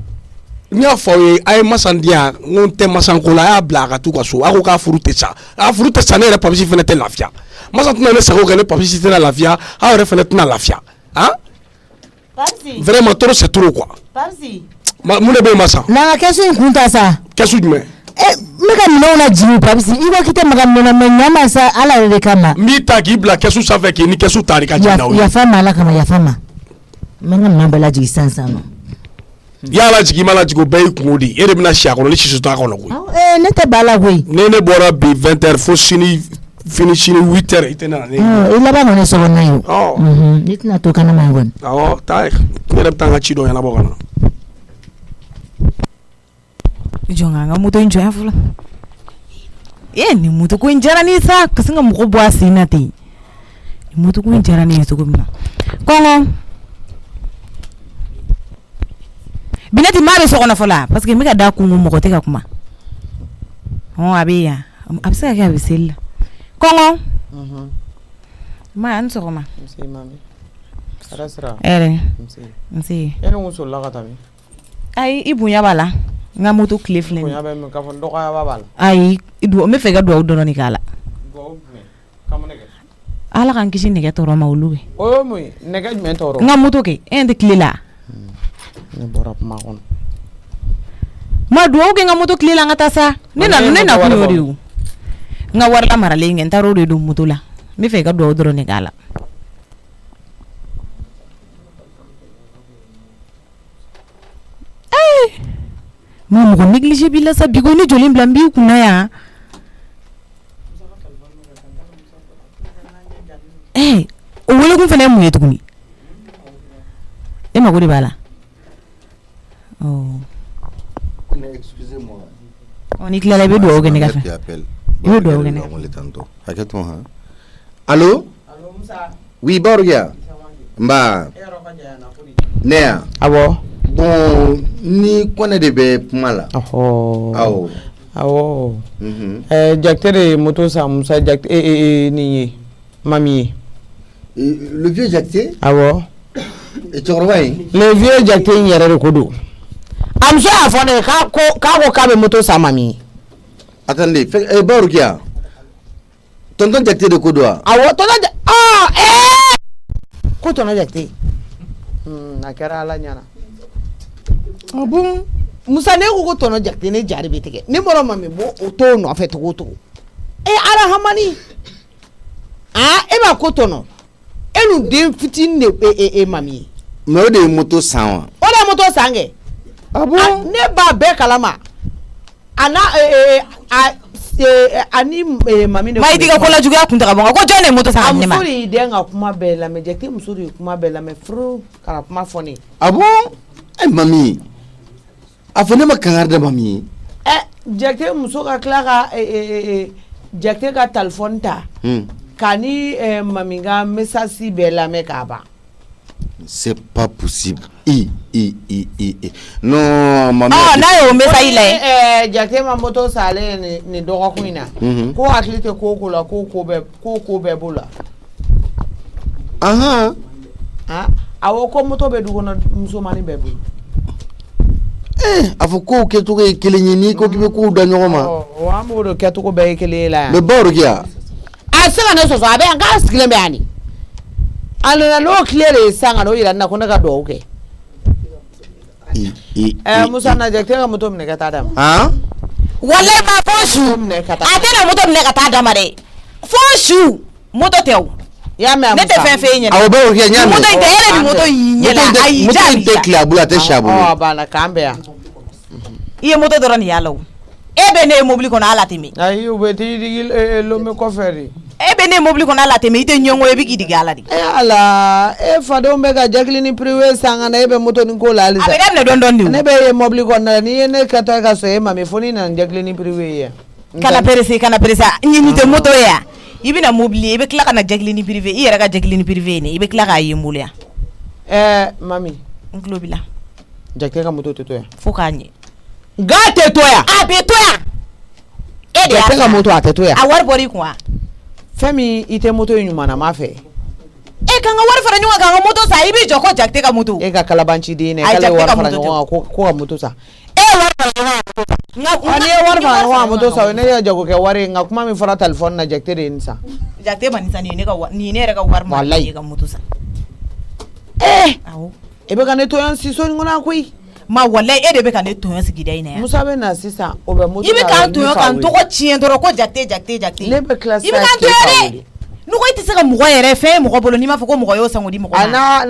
n y'a fɔ aw ye a ye Masa di yan n ko n tɛ Masa ko la a y'a bila a ka t'u ka so a ko k'a furu tɛ sa a furu tɛ sa ne yɛrɛ Papis fana tɛ lafiya Masa tɛna ne sago kɛ ne Papis tɛna lafiya aw yɛrɛ fana tɛna lafiya ah vraiment trop c'est trop quoi mun de bɛ yen Masa N'an ka kɛsu in kun ta sa kɛsu jumɛn n bɛ ka minɛnw lajigin Papis i ko k'i tɛ maga minɛn na mais ɲa ma sa Ala yɛrɛ de kama n b'i ta k'i bila kɛsu sanfɛ k'i ni kɛsu ta de ka jigin n'aw ye yafa n ma Ala kama yafa n ma n bɛ n ka minɛn bɛɛ lajigin sisan nɔ y'a lajigin i ma lajigin o bɛɛ y'i kungo de ye e de bɛna si a kɔnɔ ni sisi t'a kɔnɔ koyi ne tɛ ba la koyi ni ne bɔra bi 20h fo sini 8h i tɛ na ne i laban kɔni so kɔnɔ ye o i tɛna to kɛnɛma yen kɔni awɔ taa n yɛrɛ bɛ taa n ka ci dɔ ɲɛnabɔ ka na jɔn ka n ka moto in jɔ yan fɔlɔ nin moto ko in diyara ne ye sa ka sin ka mɔgɔ bɔ a sen na ten nin moto ko in diyara ne ye cogo min na kɔngɔ Bineti maa bɛ so kɔnɔ fɔlɔ parce que n bɛ ka da kun mɔgɔ tɛ ka kuma a bɛ yan a bɛ se ka kɛ a bɛ seli la kɔngɔ maa a ni sɔgɔma nse ayi i bonya b'a la n ka moto tile filɛ ayi n bɛ fɛ ka dugawu dɔrɔn de k'a la Ala k'an kisi nɛgɛ tɔɔrɔ ma olu bɛ n ka moto kɛ e tɛ tile la ne bɔra kuma kɔnɔ ma dugawu kɛ n ka moto tile la n ka taa sa ne na kun y'o de ye n ka wari la maralen kɛ n taara o de don moto la n bɛ fɛ ka dugawu dɔrɔn de k'a la ma mɔgɔ négligé b'i la sa bi ko ni joli bila n b'i kunna yan o welekun fana ye mun ye tuguni e mago de b'a la ni tilala i bɛ dugawu kɛ ne ka fɛ i bɛ dugawu kɛ ne hakɛto han allo oui Barokia nba ne ya awɔ bon ni Kɔnɛ de bɛ kuma la awɔ Jakite de ye moto san Musa Jakite nin ye mami ye le vieux Jakite awɔ cɛkɔrɔba in le vieux Jakite in yɛrɛ de ko don a muso y'a fɔ ne k'a ko k'a bɛ moto san mami ye attendez Barokia tonton Jakite de ko don wa awɔ tonton ko tonton Jakite a kɛra Ala ɲɛna bon Musa ne ko tonton Jakite ne jari bɛ tigɛ ne bɔra mami bɔ o t'o nɔfɛ togo o togo Ala hamani e ma ko tɔnɔ e nu den fitinin de mami ye mais o de ye moto san wa o de ye moto san kɛ ne b'a bɛɛ kalama ani mami de ma i t'i ka ko lajuguya kun ta ka bɔ n kan ko jɔn de ye moto san ka di ne ma a muso de y'i den ka kuma bɛɛ lamɛn Jakite muso de ye kuma bɛɛ lamɛn furu kana kuma fɔ ne mami a fɔ ne ma kangari da mami ye Jakite muso ka tila ka Jakite ka téléphone ta k'a ni mami ka message bɛɛ lamɛn k'a ban c'est pas possible non mami n'a y'o message lajɛ Jakite ma moto san ale nin dɔgɔkun in na ko hakili tɛ ko la ko bɛɛ b'o la awɔ ko moto bɛ du kɔnɔ musomani bɛɛ bolo a fɔ kow kɛcogo ye kelen ye n'i ko k'i bɛ kow da ɲɔgɔn ma an b'o de kɛcogo bɛɛ ye kelen ye la yan mais Barokia sanga ne soso abe anga sikile be ani alena no clear sanga no ira na ko ka do ke Musa na jekte ga moto mne ka tada wallahi ma foshu atena moto mne ka tada mare foshu moto tew ya me ne te fe fe nyene awo be o ke nyame moto ite bi moto yinyela ayi jami moto te clear bula te shabu bana kambe ya iye moto doron yalo ebe ne mobili kono ala temi ayi ubeti digil lo me ko feri ebe ne mobili kono ala temi ite nyongo ebi gidi ala di ala fado mbega Jacqueline privé sanga na ebe moto ni ko la alisa abe ne don ni ne be mobili kono ni ne kata ka so e mami foni na Jacqueline privé ya kana perese nyini te moto ya ibi na mobili ebe kla kana Jacqueline privé iyera ka Jacqueline privé ne ibe kla ka yembulia mami nglobila Jacqueline ka moto to ya fokanye gate to ya abe to ya ede ya ka moto ateto ya awar bori kwa femi ite moto nyuma na mafe kanga war fara nyuma kanga moto sa ibi joko jakte ka moto ka kalabanchi di ne kala war fara nyuma ko ka moto sa war fara nyuma ani war fara nyuma moto sa ne ya jago ke wari nga kuma mi fara telephone na jakte de insa jakte manisa ni ne ka ni ne ka war ma ni ka moto sa awo ebe ka ne to yan siso ngona koi ma wallahi ede be ka ne to yan sigida ina ya musa be na sisa o be moto ibi kan to yan kan to ko chien doro ko jakte le be class ibi kan to yare nuko ite seka mugo yere fe mugo bolo ni ma foko mugo yo sango di mugo na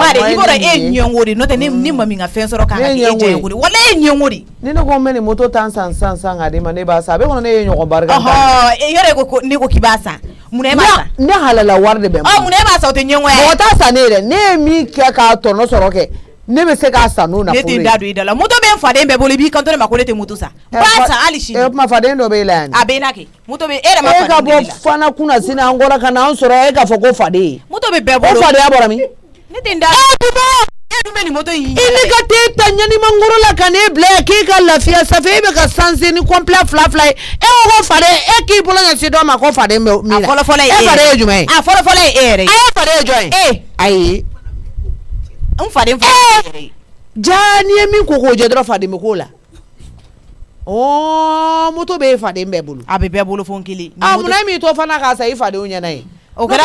mare ibora nyongori no te ni mami nga fe soro kan e nyongori wala nyongori ni no ko meni moto tan san ade ma ne ba sa be kono ne nyogo barga yore ko ni ko kibasa mune ba ne halala warde be mune ba sa o te nyongo ya mo ta sa ne ne mi ke ka to no soro ke ne be se ka sa no na ne te dadu idala moto be fade be bolo bi kanto ne makole te moto sa ba sa ali shi ma fade ndo be la ni abena ke moto be era ma fade ka bo fana kuna sina angola kana on soro e ka foko fade moto be bolo fade abora mi ne te nda dume ni moto yi ini ka te tanya ni mangoro la kane ble ke ka lafia sa fe be ka sanse ni complete fly o fade e ki bolo nya se do ma ko fade mi la fole fade jume fole ere fade join ai fade jani mi ko je dro fade mi ko la moto be fade mbe bulu abe be bulu fonkili muna mi to fana ka sai fade unya nai o kera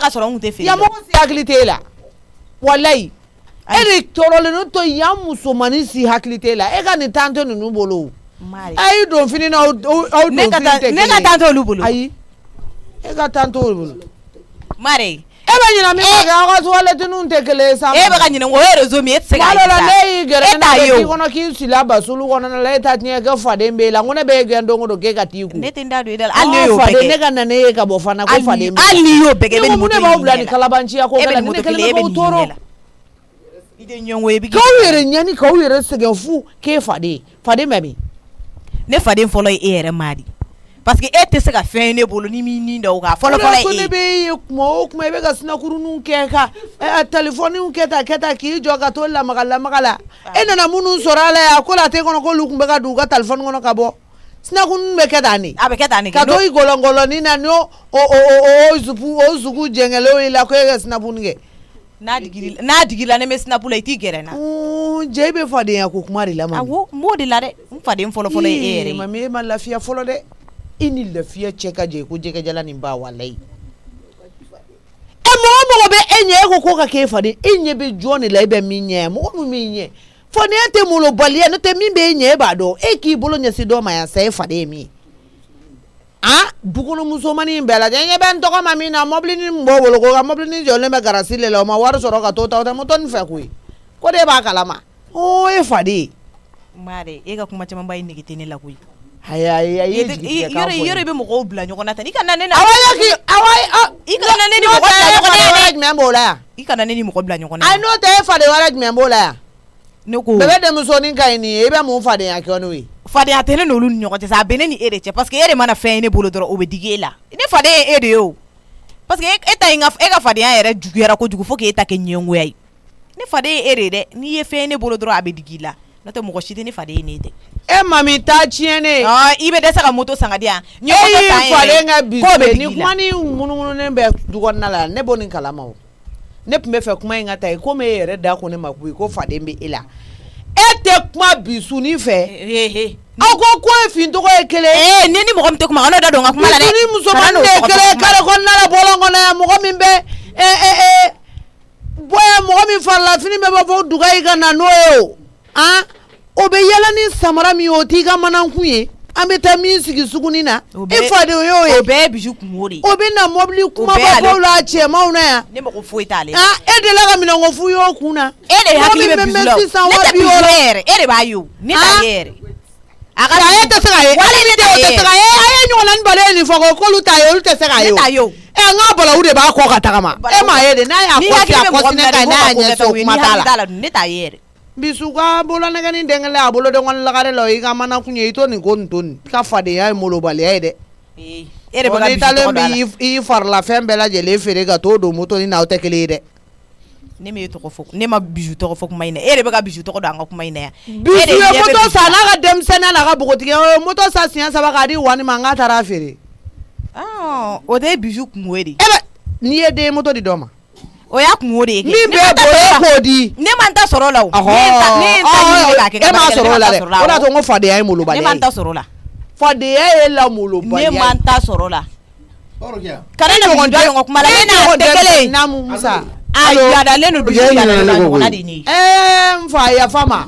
ka soro nte fe ya mo si aklite la wallahi ere torole no to ya musomani si haklite la e ka ni tanto nu bolo ai don fini na o ne ka tanto lu bolo ai e ka tanto lu bolo mare eba nyina mi ga ga so wala tunu ntekele sa eba ga nyina wo rezo mi etse ga la nei gere na ki kono ki sila basulu kono na le ta nya ga fade mbe la ngone be ga ndongo do ke ka tiku ne tinda do idal ali yo fade ne ga na ne ka bo fana ko fade mbe ali yo bege be ni moto ne ba ubla ni kalabanchi ya ko ga ne kele ko toro ide nyongo ebi ko yere nyani ko yere sege fu ke fade mbe ne fade folo ere mari parce que ete se ka fe ne bolo ni mi ni ndo ka folo ko ne be mo kuma be ga sina kurunu ke ka telephone un keta ki jo ga to la magala ena na munu sorala ya ko la te kono ko lu kumbe ga du ga telephone kono ka bo sina kun be keta ni abe keta ni ka do igolongolo ni na no o zuku jengelo ila ko ga sina bunge na digila ne me sina pula iti gerena jebe fade ya ko kuma ri la ma awo modi la de fade folo ere mami ma lafiya folo de ini lafiya cheka je ko je ka jala ni ba wallahi mo be enye ko ka ke fade enye be joni la be minye mo minye fone ate mo lo balia no te mi be enye ba do e ki bolo nya si do ma ya sai fade mi dukono musomani mbela jenye ben to ko mami na mobli ni mbobolo ko mobli ni jole me garasile le ma war soro ka to ta mo ton fe kuyi ko de ba kalama e fade mare e ga kuma chama bai ni kitene la kuyi yore be mo ko bla nyokona tani kana nene ikana nene mo ko bla nyokona membola ikana nene mo ko bla nyokona ai no te fade wala membola ne ko bebe de musoni kai ni e be mo fade ya ke onwe fade atene no lu nyokota sa bene ni ere che parce que ere mana fe ne bolo doro obedigela ne fade ere yo parce que eta inga e ga fade ya ere jugera ko jugu foke eta ke nyongo ai ne fade ere de ni ye fe ne bolo doro abedigila no te mo ko shite ne fade ni de mami ta chiene ibe de saka moto sanga dia nyoko ta fade nga bise ni kuma ni mununu ne be dugon na la ne boni kalama o ne pume fe kuma inga tai ko me ere da ko ne makui ko fade mbe ila te kuma bisu ni fɛ aw ko ko ye fin tɔgɔ ye kelen ni mɔgɔ min tɛ kuma kana da dɔn ka kuma la dɛ ni musoman de kelen kare kɔnɔna la bɔlɔn kɔnɔ yan mɔgɔ min bɛ boya mɔgɔ min farila fini bɛ bɔ fɔ duga yi ka na n'o ye o o bɛ yɛlɛ ni samara min ye o t'i ka manankun ye an bɛ taa min sigi suguni na e fadenw y'o ye o bɛɛ ye biju kungo de ye o bɛ na mobili kumaba b'o la cɛmanw na yan ne mɔgɔ foyi t'ale e de la ka minɛnko fu y'o kun na e de hakili bɛ biju la ne tɛ biju yɛrɛ e de b'a ye o ne t'a ye yɛrɛ a ye tɛ se ka ye hali ni tɛ se ka ye a ye ɲɔgɔnna ni balo ye nin fɔ ko k'olu t'a ye olu tɛ se ka ye o ne t'a ye o n ka balawu de b'a kɔ ka tagama e m'a ye de n'a y'a kɔsi a kɔsinɛ ka n'a y'a ɲɛsɔn o kuma t'a la ne t'a ye yɛrɛ bisu ka bolonɛgɛnin denkɛlen a bolo dɔngɔni lagare la i ka mana kun ye i to nin ko nin to nin i ka fadenya ye molobaliya ye dɛ e de bɛ ka n'i talen bɛ i farila fɛn bɛɛ lajɛlen feere ka t'o don moto ni n'aw tɛ kelen ye dɛ ne m'e tɔgɔ fɔ ne ma biju tɔgɔ fɔ kuma in na e de bɛ ka biju tɔgɔ don an ka kuma in na yan bisu ye moto san n'a ka denmisɛnniya n'a ka npogotigiya o moto san siɲɛ 3 k'a di wani ma n k'a taara a feere o de ye biju kungo ye de n'i ye den moto di dɔ ma o y'a kungo de ye min bɛ bolo k'o di ne ma n ta sɔrɔ o la o e m'a sɔrɔ o la dɛ o de y'a to n ko fadenya ye molobaliya ye ne ma n ta sɔrɔ o la fadenya ye la molobaliya ye ne ma n ta sɔrɔ o la kana ne ɲɔgɔn jɔ ɲɔgɔn kuma la ne n'a tɛ kelen ye naamu Musa a yadalen don biju yadalen don ɲɔgɔnna de ye ne ye n fa yafa ma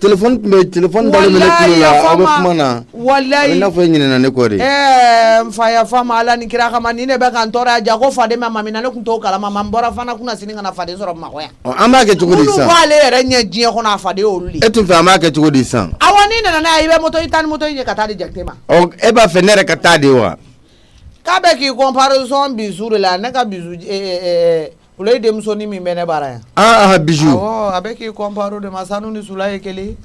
téléphone dalen bɛ ne kulo la aw bɛ kuma na walayi i n'a fɔ e ɲinɛna ne kɔ de n fa yafa ma Ala ni kira kama ni ne bɛ ka n tɔɔrɔ ja ko faden ma mamina ne tun t'o kalama ma n bɔra fana kunna sini ka na faden sɔrɔ Bamakɔ yan an b'a kɛ cogo di sisan minnu b'ale yɛrɛ ɲɛ diɲɛ kɔnɔ a faden y'olu de e tun fɛ an b'a kɛ cogo di sisan awɔ n'i nana n'a ye i bɛ moto i taa ni moto in ye ka taa di Jakite ma e b'a fɛ ne yɛrɛ ka taa de wa k'a bɛ k'i comparaison bisu de la ne ka bisu o la i denmusonin min bɛ ne bara yan biju awɔ a bɛ k'i compare de ma Sanu ni Sula ye kelen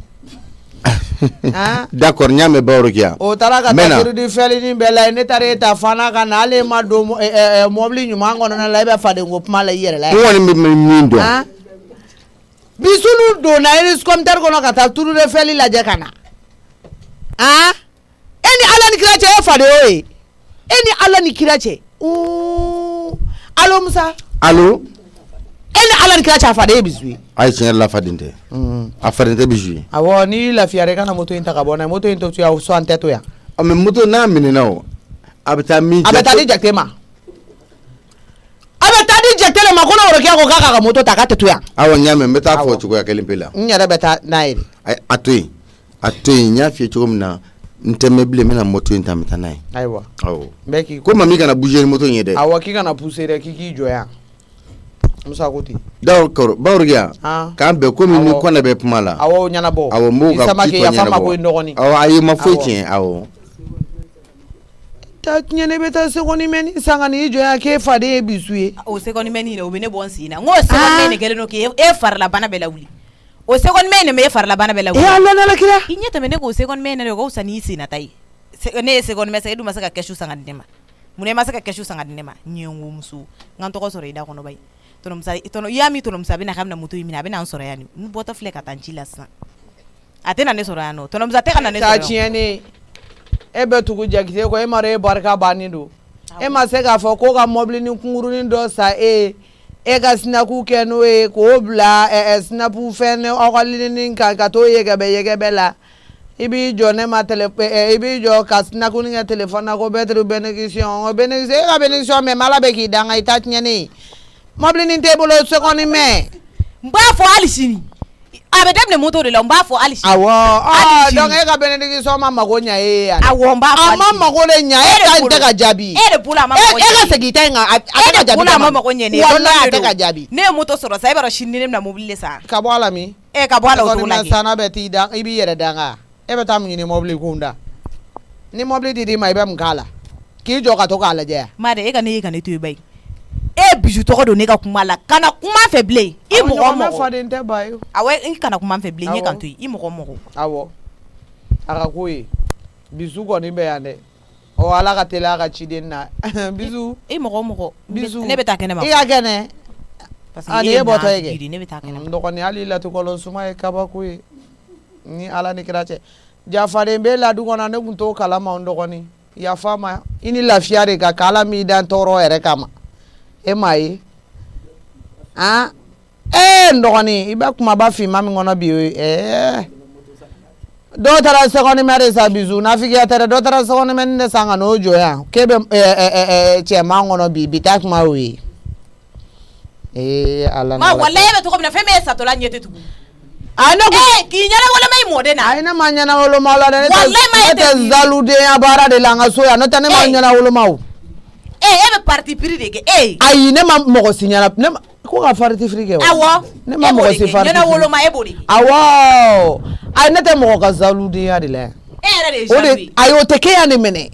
d'accord n y'a mɛn Baworokiya o taara ka taa kiridi fɛlinin bɛɛ la ne taara e ta fana ka na ale ma don mɔbili ɲuman kɔnɔna la i bɛ fadenko kuma la i yɛrɛ la n kɔni bɛ min dɔn bisulu donna commissaire kɔnɔ ka taa turu de fɛli lajɛ ka na e ni Ala ni kira cɛ e faden o ye e ni Ala ni kira cɛ allo Musa allo e ni Ala ni kira cɛ a faden ye bisu ye ayi tiɲɛ yɛrɛ la faden tɛ a faden tɛ bisu ye awɔ n'i lafiyara i ka na moto in ta ka bɔ n'a ye moto in to yan so an tɛ to yan mais moto n'a minɛna o a bɛ taa min a bɛ taa di Jakite ma a bɛ taa di Jakite le ma ko ne Worokiya ko k'a k'a ka moto ta k'a tɛ to yan awɔ n y'a mɛn n bɛ taa fɔ cogoya kelen pe la n yɛrɛ bɛ taa n'a ye a to yen n y'a f'i ye cogo min na n tɛ mɛn bilen n bɛna moto in ta n bɛ taa n'a ye ayiwa awɔ n bɛ k'i ko mami kana bouger ni moto in ye dɛ awɔ k'i kana pousser dɛ k'i k'i jɔ yan Musa ko ten d'accord Baworokiya k'an bɛn komi ni kɔnɛ bɛ kuma la awɔ ɲɛnabɔ awɔ n b'o ka ci tɔ ɲɛnabɔ awɔ ayi ma foyi tiɲɛ awɔ taa tiɲɛ ne bɛ taa seconde sanga ni i jɔ yan k'e faden ye bisu ye o seconde de o bɛ ne bɔ n sen na n ko seconde de kɛlen don k'e farila bana bɛɛ lawuli o seconde de bɛ e farila bana bɛɛ lawuli Ala n'Ala kira i ɲɛ tɛmɛ ne k'o seconde de o ka wusa n'i sen nata ye ne ye seconde san e dun ma se ka kɛsu san ka di ne ma mun e ma se ka kɛsu san ka di ne ma n ye n ko muso n ka n tɔgɔ sɔrɔ i da kɔnɔ bayi i y'a min tɔnɔmusa a bɛ na k'a bɛna moto in minɛ a bɛ na n sɔrɔ yan n bɔtɔ filɛ ka taa n ci la sisan a tɛ na ne sɔrɔ yan nɔ tɔnɔmusa tɛ ka na ne sɔrɔ yan taa tiɲɛni e bɛ tugu Jakite kɔ e ma dɔn e barika bannen don e ma se k'a fɔ ko ka mɔbili ni kunkurunin dɔ san e ka sinaku kɛ n'o ye k'o bila sinapu fɛn aw ka lininin kan ka t'o yɛgɛbɛ la i b'i jɔ ne ma i b'i jɔ ka sinakunin kɛ telefɔni na ko bɛtiri bénédiction e ka bénédiction mɛn Ala bɛ k'i danga i ta tiɲɛni mɔbili ni t'e bolo seconde n b'a fɔ hali sini a bɛ daminɛ moto de la n b'a fɔ hali sini awɔ donc e ka bénédiction ma mago ɲɛ e ye awɔ n b'a fɔ a ma mago de ɲɛ e ta tɛ ka jaabi e de bolo a ma mago ɲɛ e ka segin ta in kan a tɛ ka jaabi a ma mago ɲɛ ne wallahi a tɛ ka jaabi ne ye moto sɔrɔ sa e b'a dɔn sini ne bɛna mobili de san ka bɔ a la min ka bɔ a la o cogo la kɛ sanna bɛ t'i da i b'i yɛrɛ danga e bɛ taa mun ɲini mobili kun da ni mobili dir'i ma i bɛ mun k'a la k'i jɔ ka to k'a lajɛ yan maa dɛ e ka ne ye ka ne to yen bayi e biju tɔgɔ don ne ka kuma la kana kuma fɛ bilen i mɔgɔ faden tɛ ba ye awɔ i kana kuma fɛ bilen n ye kan to yen i mɔgɔ awɔ a ka ko ye bisu kɔni bɛ yan dɛ Ala ka teli a ka ciden na bisu i mɔgɔ bisu ne bɛ taa kɛnɛ ma i ka kɛnɛ ni e bɔtɔ ye kɛ ne bɛ taa kɛnɛ ma dɔgɔnin hali latukɔlɔ suma ye kabako ye ni Ala ni kira cɛ jafaden bɛ la du kɔnɔ ne tun t'o kalama n dɔgɔnin yafa ma i ni lafiya de ka k'Ala m'i dan tɔɔrɔ yɛrɛ kama e m'a ye ndogoni iba kuma ba fi mami ngono bi do tara seconde mere sa bizu na fiki atara do tara seconde men ne sanga no joya kebe che ma ngono bi bitak ma wi ala ma wallahi be to ko na fe me sa to la nyete tu ano ki nyala wala mai modena aina manyana wala mala ne wallahi mai te zalude ya bara de langa so ya no tane manyana wala mau be parti piri de ke ayi ne ma mo ko signala ne ko ga farti frike wa awo ne ma mo ko si farti nyana wala mai bori awo ay ne te mo ko zalude ya de le era de jabi ayo teke ya ne mene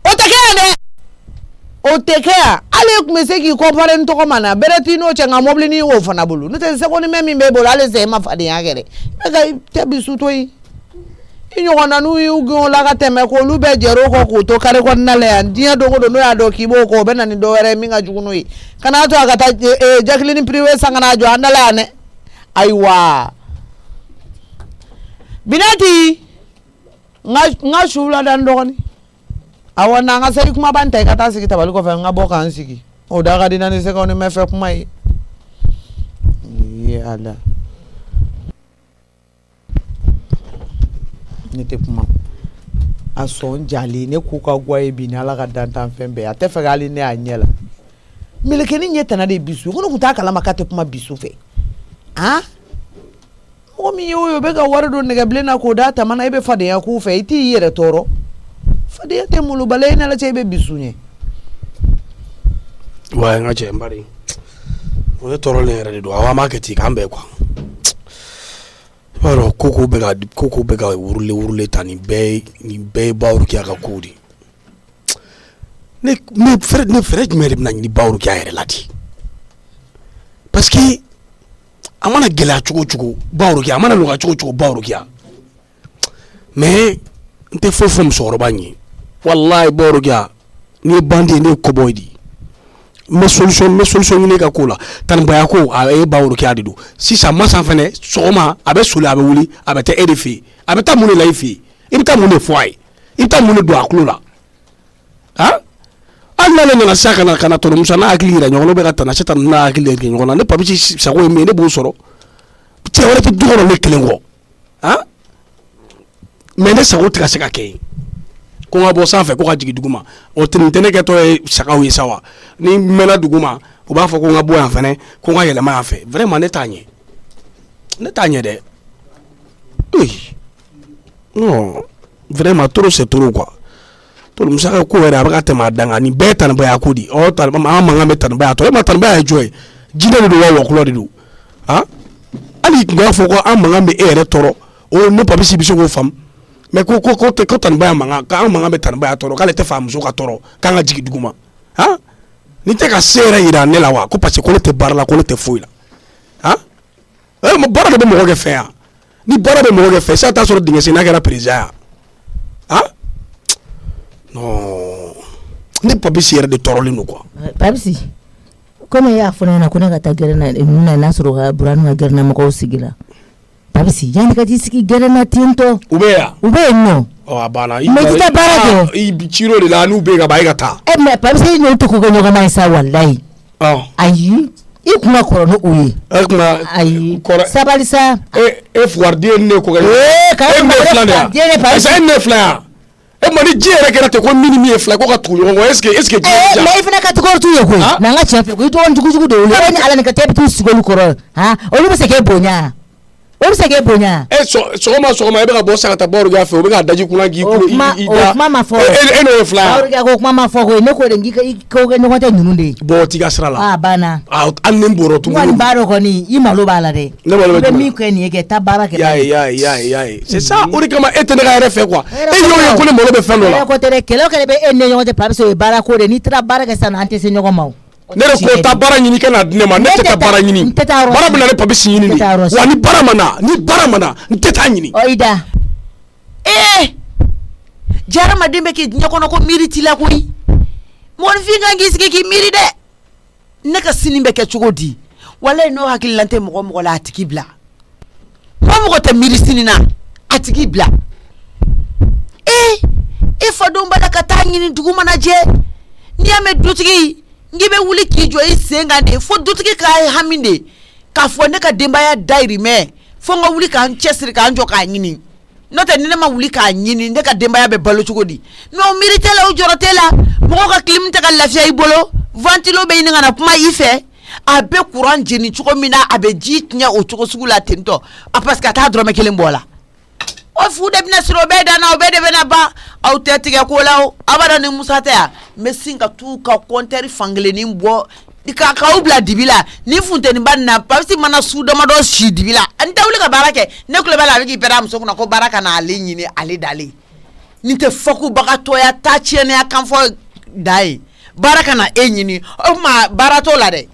o teke ya ale kuma se ki compare nto ko mana bereti no chenga mobli ni wo fana bulu no te se ko ni memi be bolo ale se ma fadi ya gere me ga te bisu to yi inyo wana nu yu go la ga teme ko lu be jero ko to kare ko na le andia do no ya do ki bo ko be na ni do were mi ga jugunu yi kana to aga ta Jacqueline privé sangana jo andala ne aiwa binati nga shula dan dogoni awana nga sey kuma bante kata sigi tabali ko fe nga boka ansigi o daga dina ni se ko ni me fe kuma yi ala ni te kuma aso njali ne ku ka gwa e bi ni ala ka dantan fembe ate fe gali ne anyela milekeni nyeta na de bisu ko ku ta kala makate kuma bisu fe o mi yo be ga wardo ne ga blena ko data mana ibe fade ya ku fe iti yere toro fade ya te mulu balay na la chebe bisunye wa nga che mbari o toro le re do awa market kambe kwa baro koko be ga urule tani be bawru ki aka kudi ne fred mere na ni bawru ki ayre lati parce que amana gela chugo bawru ki amana luga chugo bawru ki mais nte fofo msoro banyi wallahi bawru ki ni bandi ni koboydi me solution ni ka kula tan baya ko e bawru ki adidu si sa masa fene soma abe sulu abe wuli abe te edifi abe ta muni laifi ibta muni foi ibta muni do aklula alla le na saka na kana to musa na akili ra nyolo be ka tana setan na akili ke nyolo ne pabi sa ko me ne bo soro ti wala ti do le kelengo me ne sa ko tika saka ke ko ngabo sa fe ko ka jigi duguma o tin tene ke to saka wi sawa ni mena duguma o ba fo ko ngabo ya fene ko nga yele ma fe vraiment ne tanye de oui non vraiment trop c'est trop quoi to musaka ko wera baka tema danga ni beta na baya kodi o tal ma manga meta na baya to ma tan baya joy jina do wa ko do ali nga fo ko amanga me ere toro o no pa bisi biso ko fam me ko tan baya manga ka amanga meta na baya toro kale te fam so ka toro ka nga jigi duguma ni te ka sera ira ne la wa ko parce ko te barla ko te foila mo bara de mo ko fe ni bara de mo ko fe sa ta so dinga sina gara prisa non ne pabisi yɛrɛ de tɔɔrɔlen don quoi pabisi comme y'a fɔ ne ɲɛna ko ne ka taa gɛrɛna n'a sɔrɔ ka buranu ka gɛrɛna mɔgɔw sigi la pabisi yanni ka t'i sigi gɛrɛna ten tɔ u bɛ yan nɔ a banna mais i tɛ baara kɛ i ciro de la n'u bɛ yen ka ban i ka taa mais pabisi i n'o tɛ ko kɛ ɲɔgɔn ye sa walayi ayi i kun ka kɔrɔ ni o ye ayi sabali sa e fugariden ne ko kɛ e ne fila de yan e ne fila yan e mani ji yɛrɛ kɛra ten ko mini min ye fila ko ka tugu ɲɔgɔn kɔ est-ce que mais i fana ka tɔgɔ t'u ye koyi n'an ka tiɲɛ fɛ ko i tɔgɔ jugujugu de wolo e ni ala ni ka taa i bɛ t'u sigi olu kɔrɔ olu bɛ se k'e bonya sɔgɔma e bɛ ka bɔ sagata bawru k'a fɛ o bɛ ka daji kunna k'i kulo i da o kuma ma fɔ e n'o ye fila ye bawru k'a ko kuma ma fɔ koyi ne ko de k'i ko kɛ ɲɔgɔn tɛ ninnu de ye bɔn t'i ka sira la banna hali ni n bɔra tuguni n kɔni b'a dɔn kɔni i malo b'a la dɛ ne malo bɛ i bɛ min kɛ nin ye kɛ taa baara kɛ y'a ye c'est ça o de kama e tɛ ne ka yɛrɛ fɛ quoi e y'o ye ko ne malo bɛ fɛn dɔ la ko tɛ dɛ kɛlɛ o kɛlɛ bɛ e ni ɲɔgɔn cɛ pabisi o ye baara ko de n'i taara baara kɛ sisan an tɛ se ɲɔgɔn ma o ne de ko taa baara ɲini kana di ne ma ne tɛ taa baara ɲini baara bɛ na ne pabisi ɲini de wa ni baara ma na n tɛ taa ɲini i da jaramaden bɛ k'i diɲɛ kɔnɔ ko miiri t'i la koyi mɔgɔnifin kan k'i sigi k'i miiri dɛ ne ka sini bɛ kɛ cogo di walayi n'o hakilila tɛ mɔgɔ la a tigi bila mɔgɔ tɛ miiri sini na a tigi bila e fadenw b'a la ka taa ɲini dugu mana jɛ n'i y'a mɛn dutigi n'i bɛ wuli k'i jɔ i sen kan de fo dutigi k'a hami de k'a fɔ ne ka denbaya dayirimɛ fo n ka wuli k'an cɛsiri k'an jɔ k'a ɲini n'o tɛ ni ne ma wuli k'a ɲini ne ka denbaya bɛ balo cogo di mais o miiri tɛ la o jɔrɔ tɛ la mɔgɔw ka clim tɛ ka lafiya i bolo ventilo bɛ ɲini ka na kuma i fɛ a bɛ courant jeni cogo min na a bɛ ji tiɲɛ o cogo sugu la ten tɔ a parce que a t'a dɔrɔmɛ kelen bɔ la o fu de bɛna siri o bɛɛ dan na o bɛɛ de bɛna ban aw tɛ tigɛ ko la o abada ni Musa tɛ yan n bɛ sin ka t'u ka compteur fankelennin bɔ k'aw bila dibi la ni funteniba na Papisi mana su damadɔ si dibi la n tɛ wuli ka baara kɛ ne tulo b'a la a bɛ k'i pɛrɛn a muso kunna ko baara ka na ale ɲini ale dalen nin tɛ fɔkubagatɔya ta tiɲɛniya kan fɔ da ye baara ka na e ɲini o tuma baara t'o la dɛ